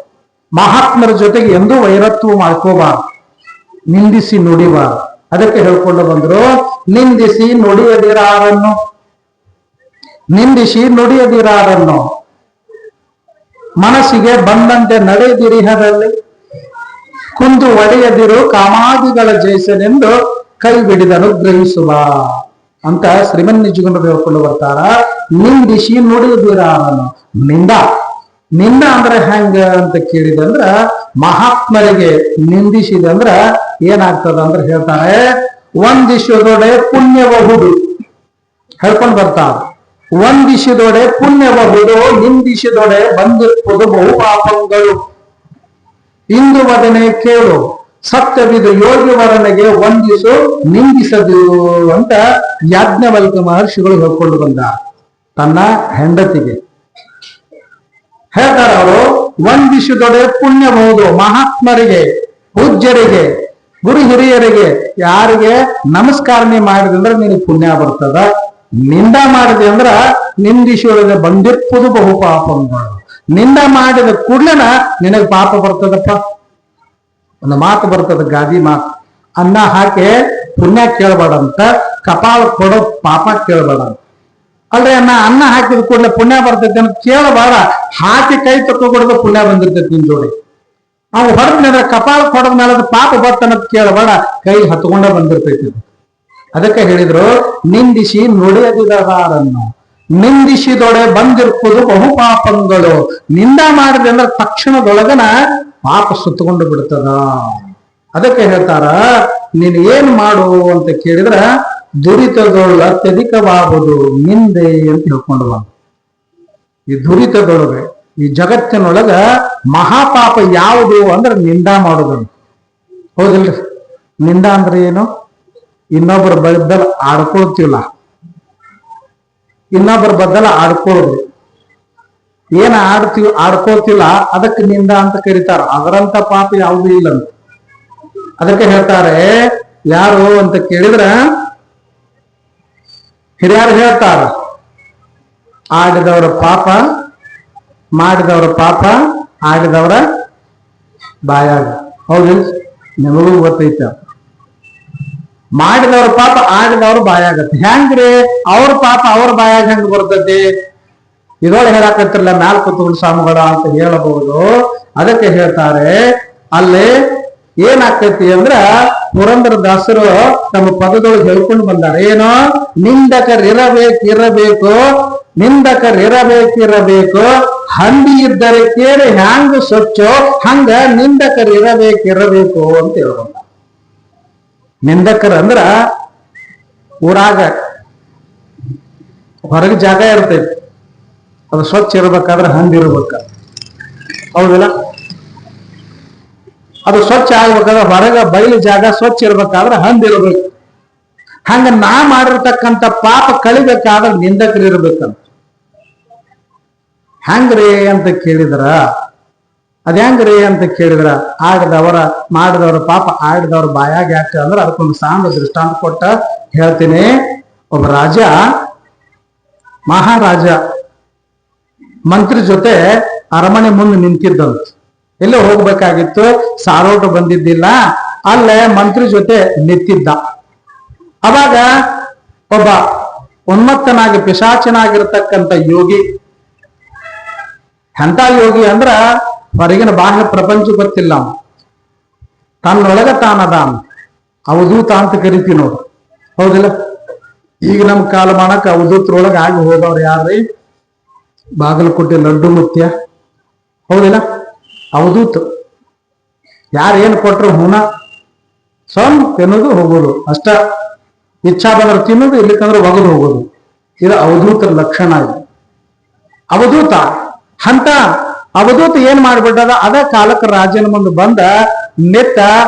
ಮಹಾತ್ಮರ ಜೊತೆಗೆ ಎಂದೂ ವೈರತ್ವ ಮಾಡ್ಕೋಬಾರದು, ನಿಂದಿಸಿ ನುಡಿಬಾರದು. ಅದಕ್ಕೆ ಹೇಳ್ಕೊಂಡು ಬಂದ್ರು, ನಿಂದಿಸಿ ನುಡಿಯದಿರಾರನ್ನು ಮನಸ್ಸಿಗೆ ಬಂದಂತೆ ನಡೆದಿರಿಹದಲ್ಲಿ ಕುಂದು ಒಡೆಯದಿರು ಕಾಮಾದಿಗಳ ಜಯಿಸನೆಂದು ಕೈ ಬಿಡಿದ ಅನುಗ್ರಹಿಸುವ ಅಂತ ಶ್ರೀಮನ್ ನಿಜಗುಣರು ಹೇಳ್ಕೊಂಡು ಬರ್ತಾರ. ನಿಂದಿಸಿ ನುಡಿಯದಿರಾರನ್ನು, ನಿಂದ ಅಂದ್ರೆ ಹೆಂಗ ಅಂತ ಕೇಳಿದಂದ್ರ, ಮಹಾತ್ಮರಿಗೆ ನಿಂದಿಸಿದ ಅಂದ್ರ ಏನಾಗ್ತದ ಅಂದ್ರೆ ಹೇಳ್ತಾರೆ, ಒಂದಿಶದೊಡೆ ಪುಣ್ಯಬಹುದು ಹೇಳ್ಕೊಂಡ್ ಬರ್ತಾರ. ಒಂದಿಶದೊಡೆ ಪುಣ್ಯಬಹುದು, ನಿಂದಿಸಿದೊಡೆ ಬಂದಿರ್ಬೋದು ಬಹು ಪಾಪಗಳು. ಇಂದು ವದನೆ ಕೇಳು, ಸತ್ಯವಿದು ಯೋಗಿ ವರನಿಗೆ ವಂದಿಸು ನಿಂದಿಸದು ಅಂತ ಯಾಜ್ಞವಲ್ಕ ಮಹರ್ಷಿಗಳು ಹೇಳ್ಕೊಂಡು ಬಂದ ತನ್ನ ಹೆಂಡತಿಗೆ. ಹೇಳ್ತಾರ ಅವರು, ವಂದಿಸಿದೊಡೆ ಪುಣ್ಯಬಹುದು, ಮಹಾತ್ಮರಿಗೆ, ಪೂಜ್ಯರಿಗೆ, ಗುರು ಹಿರಿಯರಿಗೆ ಯಾರಿಗೆ ನಮಸ್ಕಾರನೆ ಮಾಡಿದ್ರೆ ನಿನಗೆ ಪುಣ್ಯ ಬರ್ತದ. ನಿಂದ ಮಾಡಿದೆ ಅಂದ್ರ ನಿಂದಿಸಿಯೊಳಗೆ ಬಂದಿಪ್ಪುದು ಬಹು ಪಾಪಗಳು. ನಿಂದ ಮಾಡಿದ ಕೂಡ್ಲೆನ ನಿನಗೆ ಪಾಪ ಬರ್ತದಪ್ಪ. ಒಂದು ಮಾತು ಬರ್ತದ, ಗಾದಿ ಮಾತು, ಅನ್ನ ಹಾಕಿ ಪುಣ್ಯ ಕೇಳಬೇಡಂತ, ಕಪಾಳ ಕೊಡೋ ಪಾಪ ಕೇಳಬೇಡಂತ. ಅಲ್ರಿ ಅನ್ನ ಹಾಕಿದ ಕೂಡಲೇ ಪುಣ್ಯ ಬರ್ತೈತಿ ಅಂತ ಕೇಳಬೇಡ, ಹಾಕಿ ಕೈ ತಕ್ಕೊಬಿಡೋದು ಪುಣ್ಯ ಬಂದಿರ್ತೈತಿ ನಿನ್ ಜೋಡಿ. ಅವ್ ಹೊರಗಿನ ಕಪಾಳ ಕೊಡದ ಮೇಲೆ ಅದು ಪಾಪ ಬರ್ತನಂತ ಕೇಳಬೇಡ, ಕೈ ಹತ್ಕೊಂಡ ಬಂದಿರ್ತೈತಿ. ಅದಕ್ಕೆ ಹೇಳಿದ್ರು, ನಿಂದಿಸಿ ನುಡಿಯದಿರದಾರನ್ನು, ನಿಂದಿಸಿದೊಡೆ ಬಂದಿರ್ಪುದು ಬಹು ಪಾಪಗಳು. ನಿಂದ ಮಾಡಿದೆ ಅಂದ್ರೆ ತಕ್ಷಣದೊಳಗನ ಪಾಪ ಸುತ್ತಕೊಂಡು ಬಿಡ್ತದ. ಅದಕ್ಕೆ ಹೇಳ್ತಾರ, ನೀನ್ ಏನ್ ಮಾಡು ಅಂತ ಕೇಳಿದ್ರ ದುರಿತದೊಳ ಅತ್ಯಧಿಕವಾಗುವುದು ನಿಂದೆ ಅಂತ ಹೇಳ್ಕೊಂಡು ಬಂದ. ಈ ದುರಿತದೊಳಗೆ, ಈ ಜಗತ್ತಿನೊಳಗ ಮಹಾಪಾಪ ಯಾವುದು ಅಂದ್ರೆ ನಿಂದ ಮಾಡೋದು. ಹೌದಿಲ್ರಿ? ನಿಂದ ಅಂದ್ರೆ ಏನು? ಇನ್ನೊಬ್ಬರ ಬದ್ದಲ್ ಆಡ್ಕೊಳ್ತಿಲ್ಲ, ಇನ್ನೊಬ್ಬರ ಬದ್ದಲ ಆಡ್ಕೊಳ್ಳೋದು. ಏನ ಆಡ್ಕೋತಿಲ್ಲ ಅದಕ್ಕೆ ನಿಂದ ಅಂತ ಕರೀತಾರ. ಅದರಂತ ಪಾಪ ಯಾವುದೂ ಇಲ್ಲ ಅಂತ. ಅದಕ್ಕೆ ಹೇಳ್ತಾರೆ, ಯಾರು ಅಂತ ಕೇಳಿದ್ರ ಹಿರಿಯರು ಹೇಳ್ತಾರ, ಆಡಿದವರ ಪಾಪ, ಮಾಡಿದವರ ಪಾಪ ಆಡಿದವರ ಬಾಯಾಗ. ಹೌದಿಲ್ಲ? ನಿಮಗೂ ಗೊತ್ತೈತ. ಮಾಡಿದವ್ರ ಪಾಪ ಆಡಿದವ್ರ ಬಾಯಾಗತ್ತೆ. ಹೆಂಗ್ರಿ ಅವ್ರ ಪಾಪ ಅವ್ರ ಬಾಯಾಗ ಹೆಂಗ್ ಬರ್ತೈತಿ? ಇದೊಳ ಹೇಳಾಕತ್ತಿರಲ್ಲ, ಮ್ಯಾಲ್ ಕೂತ್ಕೊಂಡು ಸ್ವಾಮಿಗಳ ಅಂತ ಹೇಳಬಹುದು. ಅದಕ್ಕೆ ಹೇಳ್ತಾರೆ, ಅಲ್ಲಿ ಏನಾಗ್ತೈತಿ ಅಂದ್ರ ಪುರಂದರದಾಸರು ತಮ್ಮ ಪದದೊಳಗೆ ಹೇಳ್ಕೊಂಡು ಬಂದಾರೆ. ಏನೋ, ನಿಂದಕರಿರಬೇಕಿರಬೇಕು, ನಿಂದಕರಿರಬೇಕಿರಬೇಕು, ಹಂದಿ ಇದ್ದರೆ ಕೇಳಿ ಹ್ಯಾಂಗ ಸ್ವಚ್ಛೋ ಹಂಗ ನಿಂದಕರಿರಬೇಕಿರಬೇಕು ಅಂತ ಹೇಳ್ಕೊಂಡ. ನಿಂದಕರ ಅಂದ್ರ ಊರಾಗ ಹೊರಗೆ ಜಾಗ ಇರ್ತೈತಿ, ಅದು ಸ್ವಚ್ಛ ಇರ್ಬೇಕಾದ್ರೆ ಹಂದಿ ಇರ್ಬೇಕ. ಹೌದಿಲ್ಲ? ಅದು ಸ್ವಚ್ಛ ಆಗ್ಬೇಕಾದ್ರೆ ಹೊರಗ ಬಯಲು ಜಾಗ ಸ್ವಚ್ಛ ಇರ್ಬೇಕಾದ್ರೆ ಹಂದಿ ಇರ್ಬೇಕು. ಹಂಗ ನಾ ಮಾಡಿರ್ತಕ್ಕಂಥ ಪಾಪ ಕಳಿಬೇಕಾದ್ರೆ ನಿಂದಕರು ಇರ್ಬೇಕಂತ. ಹೆಂಗ್ರಿ ಅಂತ ಕೇಳಿದ್ರ, ಅದ ಹೆಂಗ್ರಿ ಅಂತ ಕೇಳಿದ್ರ, ಮಾಡಿದವರ ಪಾಪ ಆಡಿದವ್ರ ಬಾಯಾಗ ಯಾಕೆ ಅಂದ್ರೆ ಅದಕ್ಕೊಂದು ಸಾಂದ ದೃಷ್ಟಾಂತ ಕೊಟ್ಟ ಹೇಳ್ತೀನಿ. ಒಬ್ಬ ರಾಜ, ಮಹಾರಾಜ ಮಂತ್ರಿ ಜೊತೆ ಅರಮನೆ ಮುಂದೆ ನಿಂತಿದ್ದಂತ. ಎಲ್ಲೋ ಹೋಗ್ಬೇಕಾಗಿತ್ತು, ಸಾರೋಟ ಬಂದಿದ್ದಿಲ್ಲ, ಅಲ್ಲೇ ಮಂತ್ರಿ ಜೊತೆ ನಿಂತಿದ್ದ. ಅವಾಗ ಒಬ್ಬ ಉನ್ಮತ್ತನಾಗಿ ಪಿಶಾಚನಾಗಿರ್ತಕ್ಕಂಥ ಯೋಗಿ, ಎಂತ ಯೋಗಿ ಅಂದ್ರ ಹೊರಗಿನ ಬಾಹ್ಯ ಪ್ರಪಂಚ ಗೊತ್ತಿಲ್ಲ, ತನ್ನೊಳಗ ತಾನದ ಅವಧೂತ ಅಂತ ಕರಿತೀವಿ ನೋಡು. ಹೌದಿಲ್ಲ? ಈಗ ನಮ್ಮ ಕಾಲಮಾನಕ್ಕೆ ಅವಧೂತ್ರೊಳಗ ಆಗಿ ಹೋದವ್ರು ಯಾರ್ರಿ? ಬಾಗಲಕೋಟೆ ಲಡ್ಡು ಮುತ್ಯ. ಹೌದಿಲ್ಲ? ಅವಧೂತ. ಯಾರು ಏನ್ ಕೊಟ್ರು ಹುಣ ಸ್ವಲ್ಪ ತಿನ್ನೋದು ಹೋಗೋದು ಅಷ್ಟ. ಇಚ್ಛಾ ಬಂದ್ರೆ ತಿನ್ನೋದು, ಇರ್ಲಿಕ್ಕಂದ್ರೆ ಒಗದು ಹೋಗೋದು. ಇದು ಅವಧೂತರ ಲಕ್ಷಣ. ಇದು ಅವಧೂತ. ಅಂತ ಅವಧೂತ ಏನ್ ಮಾಡ್ಬಿಟ್ಟದ, ಅದ ಕಾಲಕ್ಕೆ ರಾಜನ ಮುಂದೆ ಬಂದ ನಿತ್ತ,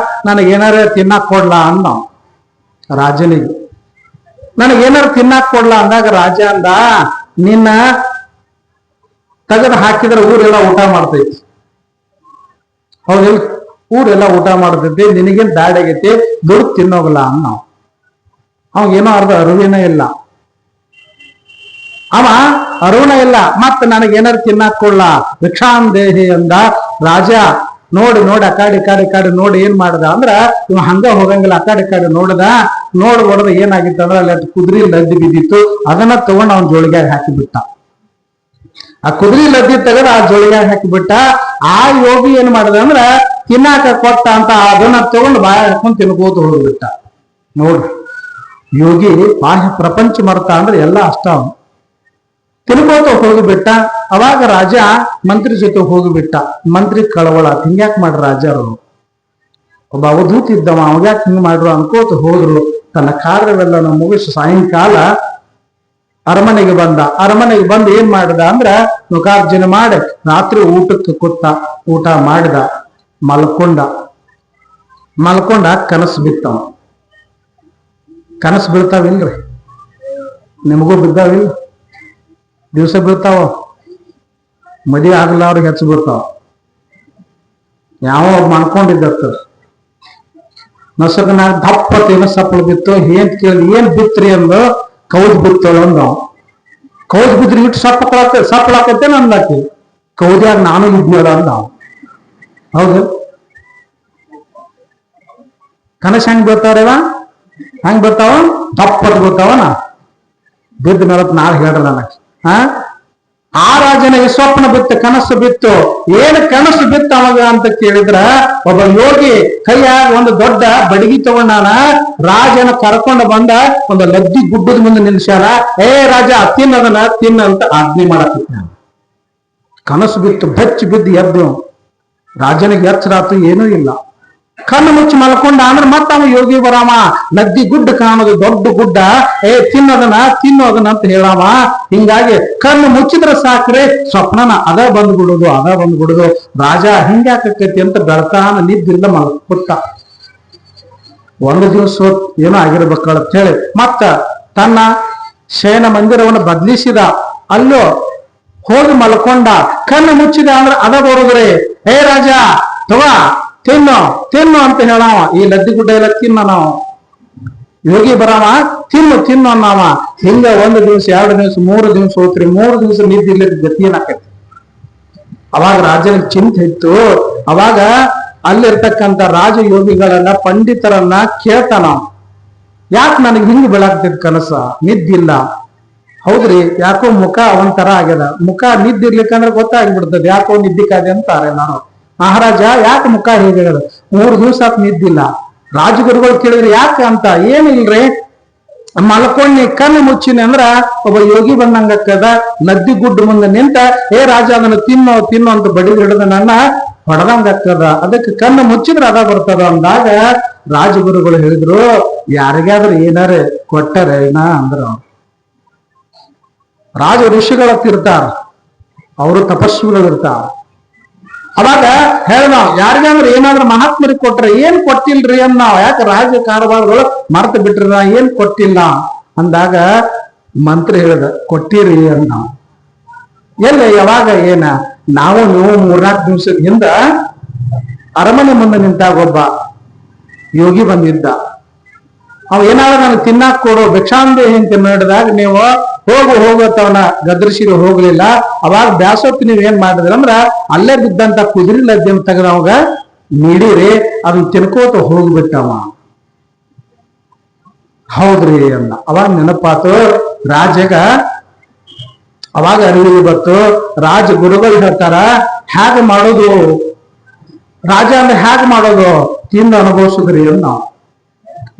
ನನಗೇನಾರ ತಿನ್ನಾಕ್ ಕೊಡ್ಲಾ ಅಂದ ರಾಜನಿಗೆ. ನನಗೇನಾರು ತಿನ್ನಾಕ್ ಕೊಡ್ಲಾ ಅಂದಾಗ ರಾಜ ಅಂದ, ನಿನ್ನ ತೆಗೆದು ಹಾಕಿದ್ರೆ ಊರೆಲ್ಲ ಊಟ ಮಾಡ್ತೈತಿ. ಹೌದಿಲ್ಲ? ಊರೆಲ್ಲ ಊಟ ಮಾಡ್ತೈತಿ, ನಿನಗೇನ್ ದಾಡಾಗೈತಿ, ದುಡ್ಡು ತಿನ್ನೋಗಲ್ಲ ಅನ್ನ. ಅವಾಗೇನೋ ಅರ್ಧ ಅರಿವಿನ ಇಲ್ಲ, ಅವ ಅರುಣ ಇಲ್ಲ. ಮತ್ತ ನನಗೇನಾರು ತಿನ್ನಾಕ್ ಕೊಡ್ಲ ಭಿಕ್ಷಾನ್ ದೇಹಿ ಅಂದ ರಾಜ. ನೋಡಿ ಆ ಕಾಡಿ ನೋಡಿ ಏನ್ ಮಾಡ್ದ ಅಂದ್ರ, ಇವ ಹಂಗ ಹೋಗಂಗಿಲ್ಲ, ಆ ಕಾಡಿ ನೋಡ್ದ. ಹೊಡೆದ ಏನಾಗಿತ್ತು ಅಂದ್ರ ಅಲ್ಲಿ ಕುದುರೆ ಲದ್ದಿ ಬಿದ್ದಿತ್ತು, ಅದನ್ನ ತಗೊಂಡ್ ಅವನ್ ಜೋಳಿಗ್ಯಾಗ ಹಾಕಿಬಿಟ್ಟ. ಆ ಕುದುರೆ ಲದ್ದಿ ತೆಗೆದ ಆ ಜೋಳಿಗ್ಯಾಗ ಹಾಕಿಬಿಟ್ಟ. ಆ ಯೋಗಿ ಏನ್ ಮಾಡ್ದ ಅಂದ್ರ ತಿನ್ನಾಕ ಕೊಟ್ಟ ಅಂತ ಅದನ್ನ ತಗೊಂಡು ಬಾಯ ಹಾಕೊಂಡ್ ತಿನ್ಕೋತ ಹೋಗ್ಬಿಟ್ಟ. ನೋಡ್ರಿ, ಯೋಗಿ ಬಾಹ್ಯ ಪ್ರಪಂಚ ಮರ್ತ ಅಂದ್ರೆ ಎಲ್ಲ ಅಷ್ಟ ತಿನ್ಕೋತ ಹೋಗಿಬಿಟ್ಟ. ಅವಾಗ ರಾಜ ಮಂತ್ರಿ ಜೊತೆ ಹೋಗಿಬಿಟ್ಟ. ಮಂತ್ರಿ ಕಳವಳ, ಹಿಂಗ್ಯಾಕ್ ಮಾಡ್ರ ರಾಜರು? ಒಬ್ಬ ಅವಧೂತ ಇದ್ದವ, ಅವಾಗ್ಯಾಕ್ ಹಿಂಗ್ ಮಾಡ್ರು ಅನ್ಕೋತ ಹೋದ್ರು. ತನ್ನ ಕಾರ್ಯವೆಲ್ಲ ಮುಗಿಸಿ ಸಾಯಂಕಾಲ ಅರಮನೆಗೆ ಬಂದ. ಅರಮನೆಗೆ ಬಂದು ಏನ್ ಮಾಡಿದ ಅಂದ್ರ ಮುಖಾರ್ಜನೆ ಮಾಡಿ ರಾತ್ರಿ ಊಟಕ್ಕೆ ಕೂತ, ಊಟ ಮಾಡಿದ. ಮಲ್ಕೊಂಡ ಕನಸು ಬಿತ್ತವ. ಕನಸು ಬೀಳ್ತಾವಿಲ್ರಿ? ನಿಮಗೂ ಬಿದ್ದಾವಿಲ್ಲ? ದಿವಸ ಬೀಳ್ತಾವ. ಮದುವೆ ಆಗಲ್ಲ ಅವ್ರಿಗೆ ಹೆಚ್ಚು ಬೀಳ್ತಾವ. ಯಾವ ಮಾಡ್ಕೊಂಡಿದ್ದತ್ತ ನಸಕನಾಗ ದಪ್ಪತ್ತೇನೋ ಸಪ್ಪಳು ಬಿತ್ತು. ಏನ್ ಕೇಳಿ ಏನ್ ಬಿತ್ರಿ ಅಂದು ಕೌದ್ ಬಿತ್ತಳು ಅಂದ. ಕೌದ್ ಬಿದ್ರಿ ಇಟ್ಟು ಸಪ್ಪಳಾಕತ್ತೆ ಅಂದಾಕಿ. ಕೌದ್ಯಾಗ ನಾನು ಇದ್ನೇಳ ಅಂದ. ಹೌದು, ಕನಸು ಹೆಂಗ್ ಬೀಳ್ತಾವ್ರವ? ಹೆಂಗ್ ಬರ್ತಾವ? ದಪ್ಪತ್ ಬರ್ತಾವನ. ಬಿದ್ದ ಮೇಲೆ ನಾಳೆ ಹೇಳ್ರಲ್ಲ ನನಗೆ. ಆ ರಾಜನಿಗೆ ಸ್ವಪ್ನ ಬಿತ್ತು, ಕನಸು ಬಿತ್ತು. ಏನು ಕನಸು ಬಿತ್ತು ಅವಾಗ ಅಂತ ಕೇಳಿದ್ರ, ಒಬ್ಬ ಯೋಗಿ ಕೈಯಾಗ ಒಂದು ದೊಡ್ಡ ಬಡಗಿ ತಗೊಂಡಾನ. ರಾಜನ ಕರ್ಕೊಂಡು ಬಂದ ಒಂದು ಲದ್ದಿ ಗುಡ್ಡದ ಮುಂದೆ ನಿಲ್ಸ್ಯಾರ. ಏ ರಾಜ, ತಿನ್ನದನ್ನ ತಿನ್ನ ಅಂತ ಆಜ್ಞೆ ಮಾಡತ್ತಿದ್ದ. ಕನಸು ಬಿತ್ತು, ಬೆಚ್ಚಿ ಬಿದ್ದು ಎದ್ದು. ರಾಜನಿಗೆ ಎಚ್ಚರಾತು, ಏನೂ ಇಲ್ಲ. ಕಣ್ಣು ಮುಚ್ಚಿ ಮಲ್ಕೊಂಡ ಅಂದ್ರೆ ಮತ್ತ ಅವ ಯೋಗಿ ಬರಾಮ. ನದಿ ಗುಡ್ಡ ಕಾಣೋದು, ದೊಡ್ಡ ಗುಡ್ಡ. ತಿನ್ನೋದನ್ನ ಅಂತ ಹೇಳಾಮ. ಹಿಂಗಾಗಿ ಕಣ್ಣು ಮುಚ್ಚಿದ್ರೆ ಸಾಕ್ರೆ ಸ್ವಪ್ನನ ಅದ ಬಂದ್ಬಿಡುದು. ರಾಜ ಹಿಂಗ್ಯಾಕೈತಿ ಅಂತ ಬೆಳತಾನ ನಿದ್ದಿಲ್ಲ ಮಲ್ಕೊತ್ತ. ಒಂದು ದಿವಸ ಏನೋ ಆಗಿರ್ಬೇಕಂತ ಹೇಳಿ ಮತ್ತ ತನ್ನ ಶಯನ ಮಂದಿರವನ್ನು ಬದಲಿಸಿದ. ಅಲ್ಲೋ ಹೋಗಿ ಮಲ್ಕೊಂಡ. ಕಣ್ಣು ಮುಚ್ಚಿದ ಅಂದ್ರೆ ಅದ ಬರುದ್ರಿ. ಹೇ ರಾಜ, ತಗೋ ತಿನ್ನು ಅಂತ ಹೇಳಾವ. ಈ ಲದ್ದಿ ಗುಡ್ಡ ಎಲ್ಲ ತಿನ್ನ ನಾವು. ಯೋಗಿ ಬರಾವ, ತಿನ್ನು ಅನ್ನವ. ಹಿಂಗ 1 ದಿವಸ 2 ದಿವಸ 3 ದಿವಸ ಹೋತ್ರಿ. 3 ದಿವಸ ನಿದ್ದಿಲ್ಲ, ಗತಿ ಏನಾಕೈತಿ? ಅವಾಗ ರಾಜನಿಗೆ ಚಿಂತೆ ಇತ್ತು. ಅವಾಗ ಅಲ್ಲಿರ್ತಕ್ಕಂಥ ರಾಜ ಯೋಗಿಗಳನ್ನ, ಪಂಡಿತರನ್ನ ಕೇಳ್ತಾನ, ಯಾಕೆ ನನಗೆ ಹಿಂಗ್ ಬೀಳಾಕ್ತಿದ್ ಕನಸ? ನಿದ್ದಿಲ್ಲ. ಹೌದ್ರಿ, ಯಾಕೋ ಮುಖ ಒಂಥರ ಆಗ್ಯದ. ಮುಖ ನಿದ್ದಿರ್ಲಿಕ್ಕಂದ್ರೆ ಗೊತ್ತಾಗ್ಬಿಡ್ತದೆ ಯಾಕೋ ನಿದ್ದಿಕಾದೆ ಅಂತಾರೆ. ನಾನು ಮಹಾರಾಜ ಯಾಕೆ ಮುಖ ಹೇಗೆ? 3 ದಿವಸ ನಿದ್ದಿಲ್ಲ. ರಾಜಗುರುಗಳು ಕೇಳಿದ್ರೆ ಯಾಕೆ ಅಂತ, ಏನಿಲ್ರಿ ಮಲ್ಕೊಂಡಿ ಕಣ್ಣು ಮುಚ್ಚಿನಿ ಅಂದ್ರ ಒಬ್ಬ ಯೋಗಿ ಬಂದಂಗಕ್ಕದ. ನದಿ ಗುಡ್ಡ ಮುಂದೆ ನಿಂತ, ಏ ರಾಜ ಅದನ್ನ ತಿನ್ನು ಅಂತ ಬಡಿ ಹಿಡಿದ ನನ್ನ ಹೊಡೆದಂಗಕ್ಕದ. ಅದಕ್ಕೆ ಕಣ್ಣು ಮುಚ್ಚಿದ್ರೆ ಅದ ಬರ್ತದ ಅಂದಾಗ ರಾಜಗುರುಗಳು ಹೇಳಿದ್ರು, ಯಾರಿಗಾದ್ರೂ ಏನಾರ ಕೊಟ್ಟರೆ ಅಂದ್ರ ರಾಜ ಋಷಿಗಳ ಇರ್ತಾರ, ಅವರು ತಪಸ್ವಿಗಳು ಇರ್ತಾರ. ಅವಾಗ ಹೇಳ್ದ, ಯಾರಿಗಾದ್ರೂ ಏನಾದ್ರೂ ಮಹಾತ್ಮರಿಗೆ ಕೊಟ್ರೆ ಏನ್ ಕೊಟ್ಟಿಲ್ರಿ ಅನ್ನ. ಯಾಕೆ ರಾಜ ಕಾರವಾರಗಳು ಮರ್ತು ಬಿಟ್ರಿ, ಏನ್ ಕೊಟ್ಟಿಲ್ಲ ಅಂದಾಗ ಮಂತ್ರಿ ಹೇಳ್ದ, ಕೊಟ್ಟಿರಿ ಅನ್ನ. ಎಲ್ಲ ಯಾವಾಗ ಏನ? ನಾವು ನೀವು 3-4 ದಿವಸದ ಹಿಂದ ಅರಮನೆ ಮುಂದೆ ನಿಂತಾಗ ಒಬ್ಬ ಯೋಗಿ ಬಂದಿದ್ದ. ಅವ ಏನಾದ್ರು ನನಗೆ ತಿನ್ನಾಕ್ ಕೊಡು, ಭಿಕ್ಷಾಂದೆ ಅಂತ ನೋಡಿದಾಗ ನೀವು ಹೋಗತ್ತವನ ಗದ್ರಿಸಿರು ಹೋಗ್ಲಿಲ್ಲ. ಅವಾಗ ಬ್ಯಾಸೊತ್ತು ನೀವ್ ಏನ್ ಮಾಡಿದ್ರಿ ಅಂದ್ರ ಅಲ್ಲೇ ಬಿದ್ದಂತ ಕುದುರೆ ಲದ್ದಿನ ತೆಗೆದ ಅವಾಗ ನೀಡಿರಿ, ಅದನ್ನ ತಿನ್ಕೋತ ಹೋಗ್ಬಿಟ್ಟವ. ಹೌದ್ರಿ ಅಂದ. ಅವಾಗ ನೆನಪಾತು ರಾಜಗ. ಅವಾಗ ಅರಿವು ಬತ್ತು. ರಾಜ ಗುರುಗಳು ಹೇಳ್ತಾರ, ಹ್ಯಾಗ ಮಾಡೋದು ರಾಜ ಅಂದ್ರೆ ಹ್ಯಾಗ ಮಾಡೋದು? ತಿಂದು ಅನುಭವಿಸುದ್ರಿ ಅನ್ನ.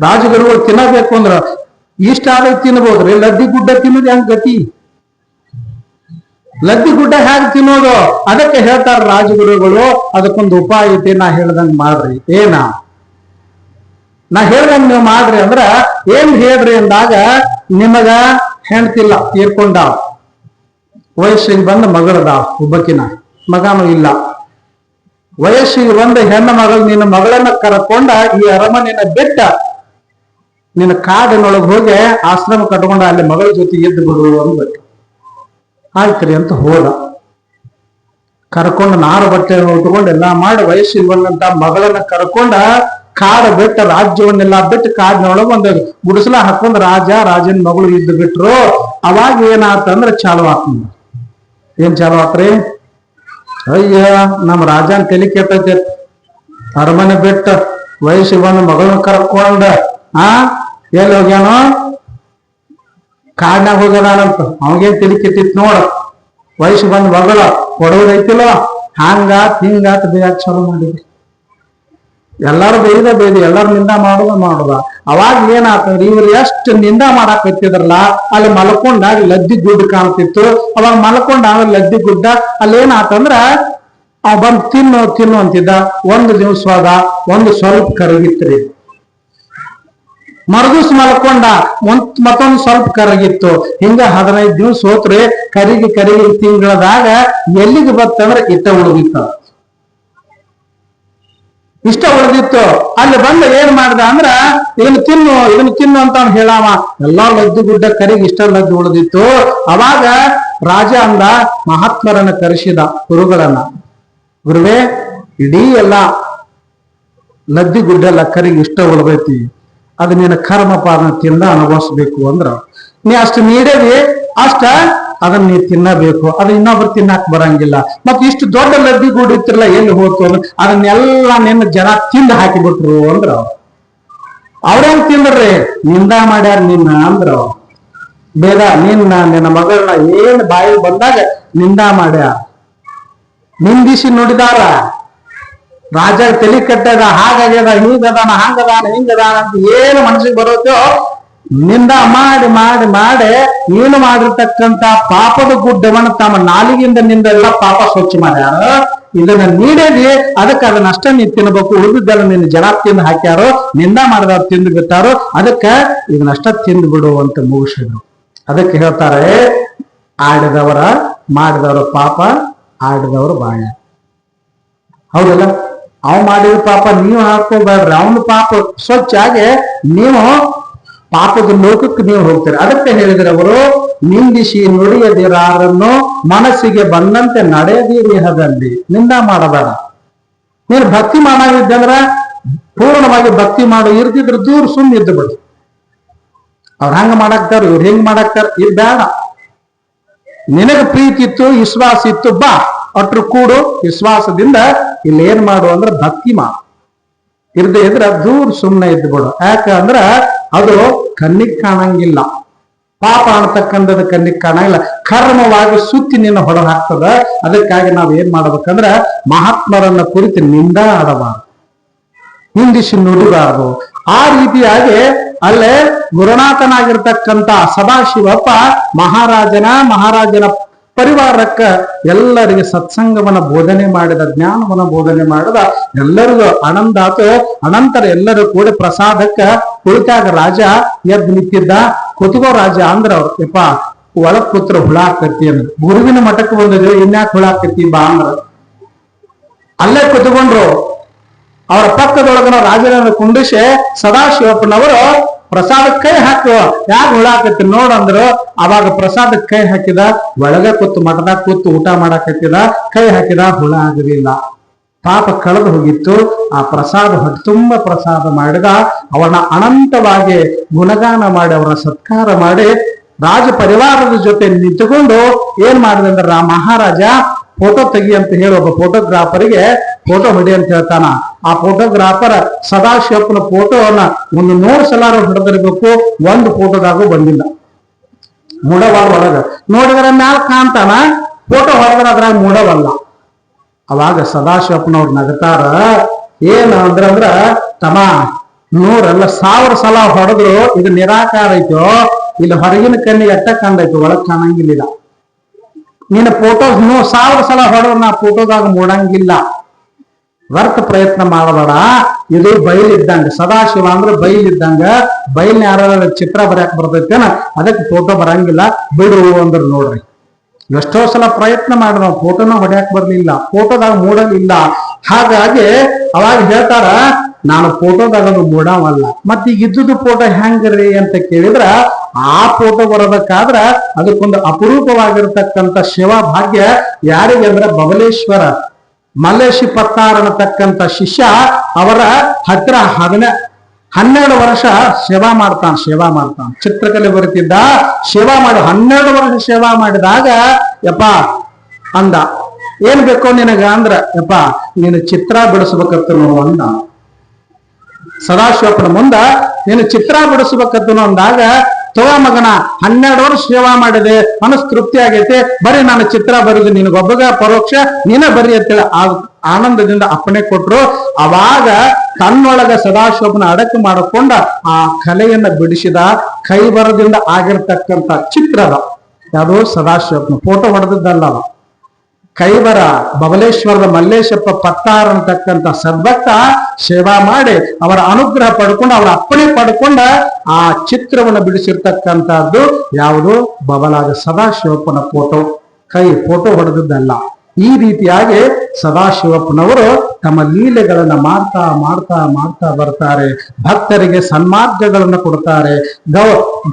ರಾಜಗುರುಗಳು ತಿನ್ನಬೇಕು ಅಂದ್ರ ಇಷ್ಟ ಆಗ ತಿನ್ಬೋದ್ರಿ. ಲದ್ದಿ ಗುಡ್ಡ ತಿನ್ನೋದು ಹೆಂಗ್ ಗತಿ? ಲದ್ದಿ ಗುಡ್ಡ ಹೇಗೆ ತಿನ್ನೋದು? ಅದಕ್ಕೆ ಹೇಳ್ತಾರ ರಾಜಗುರುಗಳು, ಅದಕ್ಕೊಂದು ಉಪಾಯ ಐತಿ, ನಾ ಹೇಳ್ದಂಗ್ ಮಾಡ್ರಿ. ನಾ ಹೇಳ್ದಂಗ್ ನೀವು ಮಾಡ್ರಿ ಅಂದ್ರ ಏನ್ ಹೇಳ್ರಿ ಅಂದಾಗ, ನಿಮಗ ಹೆಣ್ತಿಲ್ಲ, ತೀರ್ಕೊಂಡ. ವಯಸ್ಸಿಗೆ ಬಂದ ಮಗಳದ ಒಬ್ಬಕಿನ, ಮಗನೂ ಇಲ್ಲ. ವಯಸ್ಸಿಗೆ ಬಂದ ಹೆಣ್ಣ ಮಗಳು, ನಿನ್ನ ಮಗಳನ್ನ ಕರ್ಕೊಂಡ ಈ ಅರಮನೆನ ಬೆಟ್ಟ ನಿನ್ನ ಕಾಡಿನೊಳಗೆ ಹೋಗಿ ಆಶ್ರಮ ಕಟ್ಕೊಂಡ ಅಲ್ಲಿ ಮಗಳ ಜೊತೆ ಎದ್ದು ಬಿಡು ಅಂದ್ಬಿಟ್ಟು. ಆಯ್ತ್ರಿ ಅಂತ ಹೋದ. ಕರ್ಕೊಂಡು ನಾರು ಬಟ್ಟೆ ಉಟ್ಕೊಂಡು ಎಲ್ಲಾ ಮಾಡಿ ವಯಸ್ಸಿಗೆ ಬಂದಂತ ಮಗಳನ್ನ ಕರ್ಕೊಂಡ ಕಾಡು ಬಿಟ್ಟ, ರಾಜ್ಯವನ್ನೆಲ್ಲಾ ಬಿಟ್ಟು ಕಾಡಿನೊಳಗೆ ಒಂದು ಗುಡಿಸಲ ಹಾಕೊಂಡ್ ರಾಜನ ಮಗಳು ಇದ್ದು ಬಿಟ್ರು. ಅವಾಗ ಏನಾತಂದ್ರ ಚಾಲು ಆತ. ಏನ್ ಚಾಲು ಆತ್ರಿ? ಅಯ್ಯ, ನಮ್ಮ ರಾಜನ್ ತಲೆ ಕೆಟ್ಟೈತಿ. ಅರಮನೆ ಬಿಟ್ಟ ವಯಸ್ಸಿಗೆ ಬಂದ ಮಗಳನ್ನ ಕರ್ಕೊಂಡ ಎಲ್ಲಿ ಹೋಗ್ಯಾನೋ? ಕಾಡ್ನಾಗ ಹೋಗ್ಯದಾನಂತ. ಅವಾಗೇನ್ ತಲೆ ಕೆಟ್ಟಿತ್ ನೋಡ. ವಯಸ್ಸು ಬಂದ ಮಗಳ ಕೊಡೋದೈತಿಲ್ಲ, ಹಂಗಾತ್ ಹಿಂಗಾತ್ ಬೇಯಾಕ್ ಚಾಲು ಮಾಡಿದ್ರಿ. ಎಲ್ಲಾರು ಬೈದಿ ಎಲ್ಲಾರು ನಿಂದ ಮಾಡುದ. ಅವಾಗ ಏನಾಗ್ತದ್ರಿ, ಇವ್ರು ಎಷ್ಟು ನಿಂದ ಮಾಡಾಕತ್ತಿದ್ರಲ್ಲ, ಅಲ್ಲಿ ಮಲ್ಕೊಂಡಾಗ ಲದ್ದಿ ಗುಡ್ಡ ಕಾಣ್ತಿತ್ತು. ಅವಾಗ ಮಲ್ಕೊಂಡ ಆಮೇಲೆ ಲದ್ದಿ ಗುಡ್ಡ ಅಲ್ಲಿ ಏನಾತಂದ್ರ ಅವ್ ಬಂದ್ ತಿನ್ನು ಅಂತಿದ್ದ. 1 ದಿವಸ ಹೋದ, ಒಂದು ಸ್ವಲ್ಪ ಕರಗಿತ್ರಿ. ಮರುದಿವ್ಸ ಮಲ್ಕೊಂಡ, ಮತ್ತೊಂದು ಸ್ವಲ್ಪ ಕರಗಿತ್ತು. ಹಿಂಗ 15 ದಿವಸ ಹೋತ್ರಿ. ಕರಿಗಿ ತಿಂಗಳದಾಗ ಎಲ್ಲಿಗೆ ಬತ್ತಂದ್ರ ಇಟ್ಟ ಉಳಿದಿತ್ತ. ಇಷ್ಟ ಉಳಿದಿತ್ತು. ಅಲ್ಲಿ ಬಂದ ಏನ್ ಮಾಡ್ದ ಅಂದ್ರ ಇದನ್ನ ತಿನ್ನು ಅಂತ ಅವ್ನು ಹೇಳಾವ. ಎಲ್ಲಾ ಲದ್ದು ಗುಡ್ಡ ಕರಿಗೆ ಇಷ್ಟ ಲದ್ದು ಉಳಿದಿತ್ತು. ಅವಾಗ ರಾಜ ಅಂದ, ಮಹಾತ್ಮರನ್ನ ಕರೆಸಿದ ಗುರುಗಳನ್ನ, ಗುರುವೇ ಇಡೀ ಎಲ್ಲಾ ಲದ್ದಿ ಗುಡ್ಡ ಎಲ್ಲ ಕರಿಗೆ ಇಷ್ಟ ಉಳ್ದೈತಿ, ಅದು ನಿನ್ನ ಕರ್ಮಪಾದನ ತಿಂದ ಅನುಭವಿಸ್ಬೇಕು ಅಂದ್ರ ನೀ ಅಷ್ಟು ನೀಡೇವಿ, ಅಷ್ಟ ಅದನ್ನ ನೀ ತಿನ್ನಬೇಕು, ಅದು ಇನ್ನೊಬ್ರು ತಿನ್ನಾಕ್ ಬರಂಗಿಲ್ಲ. ಮತ್ ಇಷ್ಟು ದೊಡ್ಡ ಲದ್ದಿ ಗೂಡು ಇತ್ತಿರಲ್ಲ ಎಲ್ಲಿ ಹೋಗ್ತು ಅಂದ್ರೆ ಅದನ್ನೆಲ್ಲ ನಿನ್ನ ಜನ ತಿಂದು ಹಾಕಿಬಿಟ್ರು ಅಂದ್ರ ಅವ್ರೇನ್ ತಿಂದ್ರಿ, ನಿಂದ ಮಾಡ್ಯಾರ ನಿನ್ನ ಅಂದ್ರ ಬೇಡ, ನಿನ್ನ ಮಗಳನ್ನ ಏನ್ ಬಾಯಿ ಬಂದಾಗ ನಿಂದ ಮಾಡ್ಯಾರ, ನಿಂದಿಸಿ ನುಡಿದಾರ, ರಾಜ ತಲೆ ಕಟ್ಟದ, ಹಾಗಾಗ್ಯದ, ಹೀಗದಾನ, ಹಂಗದಾನ, ಹಿಂಗದಾನ ಅಂತ ಏನು ಮನಸ್ಸಿಗೆ ಬರುತ್ತೋ ನಿಂದ ಮಾಡಿ ಮಾಡಿ ಮಾಡಿ ಏನು ಮಾಡಿರ್ತಕ್ಕಂತ ಪಾಪದ ಗುಡ್ಡವನ್ನ ತಮ್ಮ ನಾಲಿಗೆಯಿಂದ ನಿಂದೆಲ್ಲ ಪಾಪ ಸ್ವಚ್ಛ ಮಾಡ್ಯಾರ. ಇದನ್ನ ನೀಡೇದಿ, ಅದಕ್ಕೆ ಅದನ್ನಷ್ಟ ನೀ ತಿನ್ಬೇಕು, ಉಳಿದಿದ್ದೆಲ್ಲ ನಿನ್ನ ಜನ ತಿಂದು ಹಾಕ್ಯಾರೋ, ನಿಂದ ಮಾಡಿದವ್ರು ತಿಂದು ಬಿಟ್ಟಾರೋ, ಅದಕ್ಕೆ ಇದನ್ನಷ್ಟ ತಿಂದು ಬಿಡು ಅಂತ ಮುಗಿಸಿದ್ರು. ಅದಕ್ಕೆ ಹೇಳ್ತಾರೆ, ಆಡಿದವರ ಮಾಡಿದವರ ಪಾಪ, ಆಡಿದವರು ಬಾಯ. ಹೌದಲ್ಲ? ಅವ್ ಮಾಡಿದ ಪಾಪ ನೀವು ಹಾಕೋಬೇಡ್ರಿ, ಅವನ ಪಾಪ ಸ್ವಚ್ಛ ಆಗಿ ನೀವು ಪಾಪದ ಲೋಕಕ್ಕೆ ನೀವು ಹೋಗ್ತೀರಿ. ಅದಕ್ಕೆ ಹೇಳಿದ್ರೆ ಅವರು, ನಿಂದಿಸಿ ನುಡಿಯದಿರಾರನ್ನು ಮನಸ್ಸಿಗೆ ಬಂದಂತೆ ನಡೆಯದಿರಿಹದಲ್ಲಿ. ನಿಂದ ಮಾಡಬೇಡ. ನೀನು ಭಕ್ತಿ ಮಾಡಿದ್ದಂದ್ರ ಪೂರ್ಣವಾಗಿ ಭಕ್ತಿ ಮಾಡು, ಇರ್ದಿದ್ರೆ ದೂರ ಸುಮ್ಮನೆ ಇದ್ದು ಬಿಡು. ಅವ್ರು ಹಂಗ ಮಾಡಾಕ್ತಾರ, ಇವ್ರು ಹೆಂಗ್ ಮಾಡಾಕ್ತಾರ, ಇದು ಬೇಡ. ನಿನಗೆ ಪ್ರೀತಿ ಇತ್ತು, ವಿಶ್ವಾಸ ಇತ್ತು, ಬಾ ಅಟ್ರು ಕೂಡು, ವಿಶ್ವಾಸದಿಂದ ಇಲ್ಲಿ ಏನ್ ಮಾಡು ಅಂದ್ರೆ ಭಕ್ತಿ ಮಾಡು. ಇರ್ದೇ ಇದ್ರ ದೂರ ಸುಮ್ಮನೆ ಇದ್ದು ಬಿಡು. ಯಾಕಂದ್ರ ಅದು ಕಣ್ಣಿಗೆ ಕಾಣಂಗಿಲ್ಲ, ಪಾಪ ಅನ್ನತಕ್ಕಂಥದ್ದು ಕಣ್ಣಿಗೆ ಕಾಣಂಗಿಲ್ಲ, ಕರ್ಮವಾಗಿ ಸುತ್ತಿ ನಿನ್ನ ಹೊರ ಹಾಕ್ತದ. ಅದಕ್ಕಾಗಿ ನಾವ್ ಏನ್ ಮಾಡ್ಬೇಕಂದ್ರ ಮಹಾತ್ಮರನ್ನ ಕುರಿತು ನಿಂದ ಆಡಬಾರ್ದು, ನಿಂದಿಸಿ ನುಡಿಬಾರ್ದು. ಆ ರೀತಿಯಾಗಿ ಅಲ್ಲೇ ಗುರುನಾಥನಾಗಿರ್ತಕ್ಕಂಥ ಸದಾಶಿವಪ್ಪ ಮಹಾರಾಜನ ಪರಿವಾರಕ್ಕ ಎಲ್ಲರಿಗೆ ಸತ್ಸಂಗವನ್ನ ಬೋಧನೆ ಮಾಡಿದ, ಜ್ಞಾನವನ್ನ ಬೋಧನೆ ಮಾಡಿದ. ಎಲ್ಲರಿಗೂ ಆನಂದ ಆತು. ಅನಂತರ ಎಲ್ಲರೂ ಕೂಡ ಪ್ರಸಾದಕ್ಕ ಕುಳಿತಾಗ ರಾಜ ಎದ್ದು ನಿಂತಿದ್ದ. ಕುತ್ಕೋ ರಾಜ ಅಂದ್ರ ಅವ್ರು, ಯಪ್ಪ ಒಳಗ್ ಕೂತ್ರ ಹುಳ ಆಕತಿ ಅಂದ್ರ, ಗುರುವಿನ ಮಠಕ್ಕೆ ಬಂದಿದ್ರು, ಇನ್ಯಾಕ್ ಹುಳ ಆಕತಿ ಬಾ ಅಂದ್ರ ಅಲ್ಲೇ ಕುತ್ಕೊಂಡ್ರು. ಅವರ ಪಕ್ಕದೊಳಗನ ರಾಜನ ಕುಂಡಿಸಿ ಸದಾಶಿವಪ್ಪನವರು ಪ್ರಸಾದಕ್ಕೆ ಕೈ ಹಾಕುವ, ಯಾಕೆ ಹುಳಾಕತ್ತಿ ನೋಡಂದ್ರು. ಅವಾಗ ಪ್ರಸಾದಕ್ಕೆ ಕೈ ಹಾಕಿದ, ಒಳಗ ಕೂತು ಮಠದಾಗ ಕೂತು ಊಟ ಮಾಡಾಕತ್ತಿದ, ಕೈ ಹಾಕಿದ, ಹುಳ ಆಗಲಿಲ್ಲ. ಪಾಪ ಕಳೆದು ಹೋಗಿತ್ತು. ಆ ಪ್ರಸಾದ ಹೊಟ್ಟೆ ತುಂಬ ಪ್ರಸಾದ ಮಾಡಿದ. ಅವನ ಅನಂತವಾಗಿ ಗುಣಗಾನ ಮಾಡಿ ಅವರ ಸತ್ಕಾರ ಮಾಡಿ ರಾಜ ಪರಿವಾರದ ಜೊತೆ ನಿಂತುಕೊಂಡು ಏನ್ ಮಾಡಿದೆ ಅಂದ್ರೆ, ಮಹಾರಾಜ ಫೋಟೋ ತೆಗಿ ಅಂತ ಹೇಳಿ ಒಬ್ಬ ಫೋಟೋಗ್ರಾಫರಿಗೆ ಫೋಟೋ ಹೊಡಿ ಅಂತ ಹೇಳ್ತಾನ. ಆ ಫೋಟೋಗ್ರಾಫರ್ ಸದಾಶಿವಪ್ಪನ ಫೋಟೋವನ್ನ ಒಂದು 100 ಸಲ ಹೊಡೆದಿರ್ಬೇಕು, ಒಂದು ಫೋಟೋದಾಗೂ ಬಂದಿಲ್ಲ. ಮೂಡವಾಳ ಒಳಗ ನೋಡಿದ್ರೆ ಮ್ಯಾಲ ಕಾಣ್ತಾನ, ಫೋಟೋ ಹೊಡೆದ್ರೆ ಅದ್ರಾಗ ಮೂಡವಲ್ಲ. ಅವಾಗ ಸದಾಶಿವಪ್ಪನವ್ರು ನಗತಾರ. ಏನ್ ಅಂದ್ರ ತಮ್ಮ 100 ಅಲ್ಲ 1000 ಸಲ ಹೊಡೆದ್ರು ಇದು ನಿರಾಕಾರ ಐತೋ, ಇಲ್ಲಿ ಹೊರಗಿನ ಕಣ್ಣಿಗೆ ಎಟ್ಟ ಕಂಡೈತು, ಒಳಗ್ ಕಾಣಂಗಿಲ್ಲ. ನಿನ್ನ ಫೋಟೋ 1000 ಸಲ ಹೊಡೆದ್ರು ನಾ ಫೋಟೋದಾಗ ಮೂಡಂಗಿಲ್ಲ. ವ್ಯರ್ಥ ಪ್ರಯತ್ನ ಮಾಡಬೇಡ. ಇದು ಬಯಲಿದ್ದಂಗ, ಸದಾಶಿವ ಅಂದ್ರೆ ಬಯಲಿದ್ದಂಗ. ಬಯಲ್ನ ಯಾರ ಚಿತ್ರ ಬರ್ಯಾಕ್ ಬರ್ತೈತೇನ, ಅದಕ್ಕೆ ಫೋಟೋ ಬರಂಗಿಲ್ಲ, ಬಿಡು ಅಂದ್ರ ನೋಡ್ರಿ. ಎಷ್ಟೋ ಸಲ ಪ್ರಯತ್ನ ಮಾಡಿ ನಾವು ಫೋಟೋನ ಹೊಡ್ಯಾಕ್ ಬರ್ಲಿಲ್ಲ, ಫೋಟೋದಾಗ ಮೂಡಲಿಲ್ಲ. ಹಾಗಾಗಿ ಅವಾಗ ಹೇಳ್ತಾರ, ನಾನು ಫೋಟೋದಾಗ ಮೂಡವಲ್ಲ. ಮತ್ ಈಗ ಇದ್ದುದು ಫೋಟೋ ಹೆಂಗ್ರಿ ಅಂತ ಕೇಳಿದ್ರ, ಆ ಫೋಟೋ ಬರೋದಕ್ಕಾದ್ರ ಅದಕ್ಕೊಂದು ಅಪರೂಪವಾಗಿರ್ತಕ್ಕಂಥ ಶಿವ ಭಾಗ್ಯ ಯಾರಿಗೆ ಅಂದ್ರೆ ಬಬಲೇಶ್ವರ ಮಲ್ಲೇಶಿ ಪತ್ತಾರ್ ಅನ್ನತಕ್ಕಂಥ ಶಿಷ್ಯ ಅವರ ಹತ್ರ 12 ವರ್ಷ ಸೇವಾ ಮಾಡ್ತಾನ. ಚಿತ್ರಕಲೆ ಬರುತ್ತಿದ್ದ, ಸೇವಾ ಮಾಡಿ 12 ವರ್ಷ ಸೇವಾ ಮಾಡಿದಾಗ ಯಪ್ಪ ಅಂದ, ಏನ್ ಬೇಕೋ ನಿನಗ ಅಂದ್ರ, ಯಪ್ಪ ನೀನು ಚಿತ್ರ ಬಿಡಿಸ್ಬೇಕತ್ತ ನೋವು ಅಂದ. ಸದಾಶಿವಪ್ಪನ ಮುಂದ ನೀನು ಚಿತ್ರ ಬಿಡಿಸ್ಬೇಕತ್ತ ಅಂದಾಗ, ತಗೋ ಮಗನ 12 ವರ್ಷ ಸೇವಾ ಮಾಡಿದೆ, ಮನಸ್ ತೃಪ್ತಿ ಆಗೈತೆ, ಬರೀ ನಾನು ಚಿತ್ರ ಬರೆದು ನಿನಗೊಬ್ಬಗ ಪರೋಕ್ಷ ನೀನ ಬರಿ ಅಂತೇಳಿ ಆನಂದದಿಂದ ಅಪ್ಪಣೆ ಕೊಟ್ರು. ಅವಾಗ ತನ್ನೊಳಗ ಸದಾಶಿವಪ್ಪನ ಅಡಕೆ ಮಾಡಿಕೊಂಡ ಆ ಕಲೆಯನ್ನ ಬಿಡಿಸಿದ. ಕೈ ಬರದಿಂದ ಆಗಿರ್ತಕ್ಕಂಥ ಚಿತ್ರದ ಯಾವುದು ಸದಾಶಿವಪ್ಪನ ಫೋಟೋ ಹೊಡೆದದ್ದಲ್ಲ, ಕೈಬರ ಬಬಲೇಶ್ವರದ ಮಲ್ಲೇಶಪ್ಪ ಪತ್ತಾರ್ ಅಂತಕ್ಕಂಥ ಸದ್ಭಕ್ತ ಸೇವಾ ಮಾಡಿ ಅವರ ಅನುಗ್ರಹ ಪಡ್ಕೊಂಡು ಅವರ ಅಪ್ಪಣೆ ಪಡ್ಕೊಂಡ ಆ ಚಿತ್ರವನ್ನು ಬಿಡಿಸಿರ್ತಕ್ಕಂಥದ್ದು ಯಾವುದು ಬಬಲಾದ ಸದಾಶಿವಪ್ಪನ ಫೋಟೋ. ಕೈ ಫೋಟೋ ಹೊಡೆದದ್ದಲ್ಲ. ಈ ರೀತಿಯಾಗಿ ಸದಾಶಿವಪ್ಪನವರು ತಮ್ಮ ಲೀಲೆಗಳನ್ನ ಮಾಡ್ತಾ ಮಾಡ್ತಾ ಮಾಡ್ತಾ ಬರ್ತಾರೆ. ಭಕ್ತರಿಗೆ ಸನ್ಮಾರ್ಗಗಳನ್ನು ಕೊಡ್ತಾರೆ.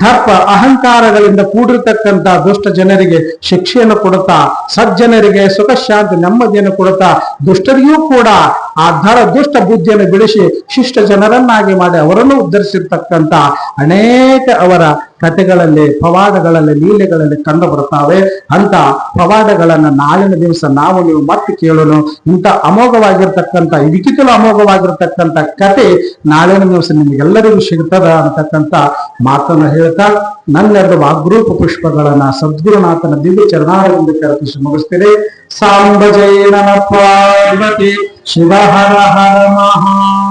ದರ್ಪ ಅಹಂಕಾರಗಳಿಂದ ಕೂಡಿರ್ತಕ್ಕಂಥ ದುಷ್ಟ ಜನರಿಗೆ ಶಿಕ್ಷೆಯನ್ನು ಕೊಡುತ್ತಾ, ಸಜ್ಜನರಿಗೆ ಸುಖ ಶಾಂತಿ ನೆಮ್ಮದಿಯನ್ನು ಕೊಡುತ್ತಾ, ದುಷ್ಟರಿಗೂ ಕೂಡ ಆ ದುಷ್ಟ ಬುದ್ಧಿಯನ್ನು ಬಿಡಿಸಿ ಶಿಷ್ಟ ಜನರನ್ನಾಗಿ ಮಾಡಿ ಅವರನ್ನು ಉದ್ಧರಿಸಿರ್ತಕ್ಕಂಥ ಅನೇಕ ಅವರ ಕಥೆಗಳಲ್ಲಿ, ಪವಾಡಗಳಲ್ಲಿ, ಲೀಲೆಗಳಲ್ಲಿ ಕಂಡು ಬರುತ್ತವೆ. ಅಂತ ಪವಾಡಗಳನ್ನ ನಾಳಿನ ದಿವಸ ನಾವು ನೀವು ಮತ್ತೆ ಕೇಳೋಣ. ಇಂಥ ಅಮೋಘವಾಗಿರ್ತಕ್ಕಂಥ, ಇದಕ್ಕಿಂತಲೂ ಅಮೋಘವಾಗಿರ್ತಕ್ಕಂಥ ಕತೆ ನಾಳಿನ ದಿವಸ ನಿಮಗೆಲ್ಲರಿಗೂ ಸಿಗ್ತದ ಅಂತಕ್ಕಂಥ ಮಾತನ್ನು ಹೇಳ್ತಾ ನನ್ನೆರಡು ವಾಗ್ರೂಪ ಪುಷ್ಪಗಳನ್ನ ಸದ್ಗುರುನಾಥನ ದಿವ್ಯ ಚರಣಾರವಿಂದ ಕರ್ಪಿಸಿ ಮುಗಿಸ್ತೀರಿ. ಸಾಂಬ ಜೈ ನಮಃ ಪಾರ್ವತಿ ಶಿವ ಹರ ಹರ ಮಹಾ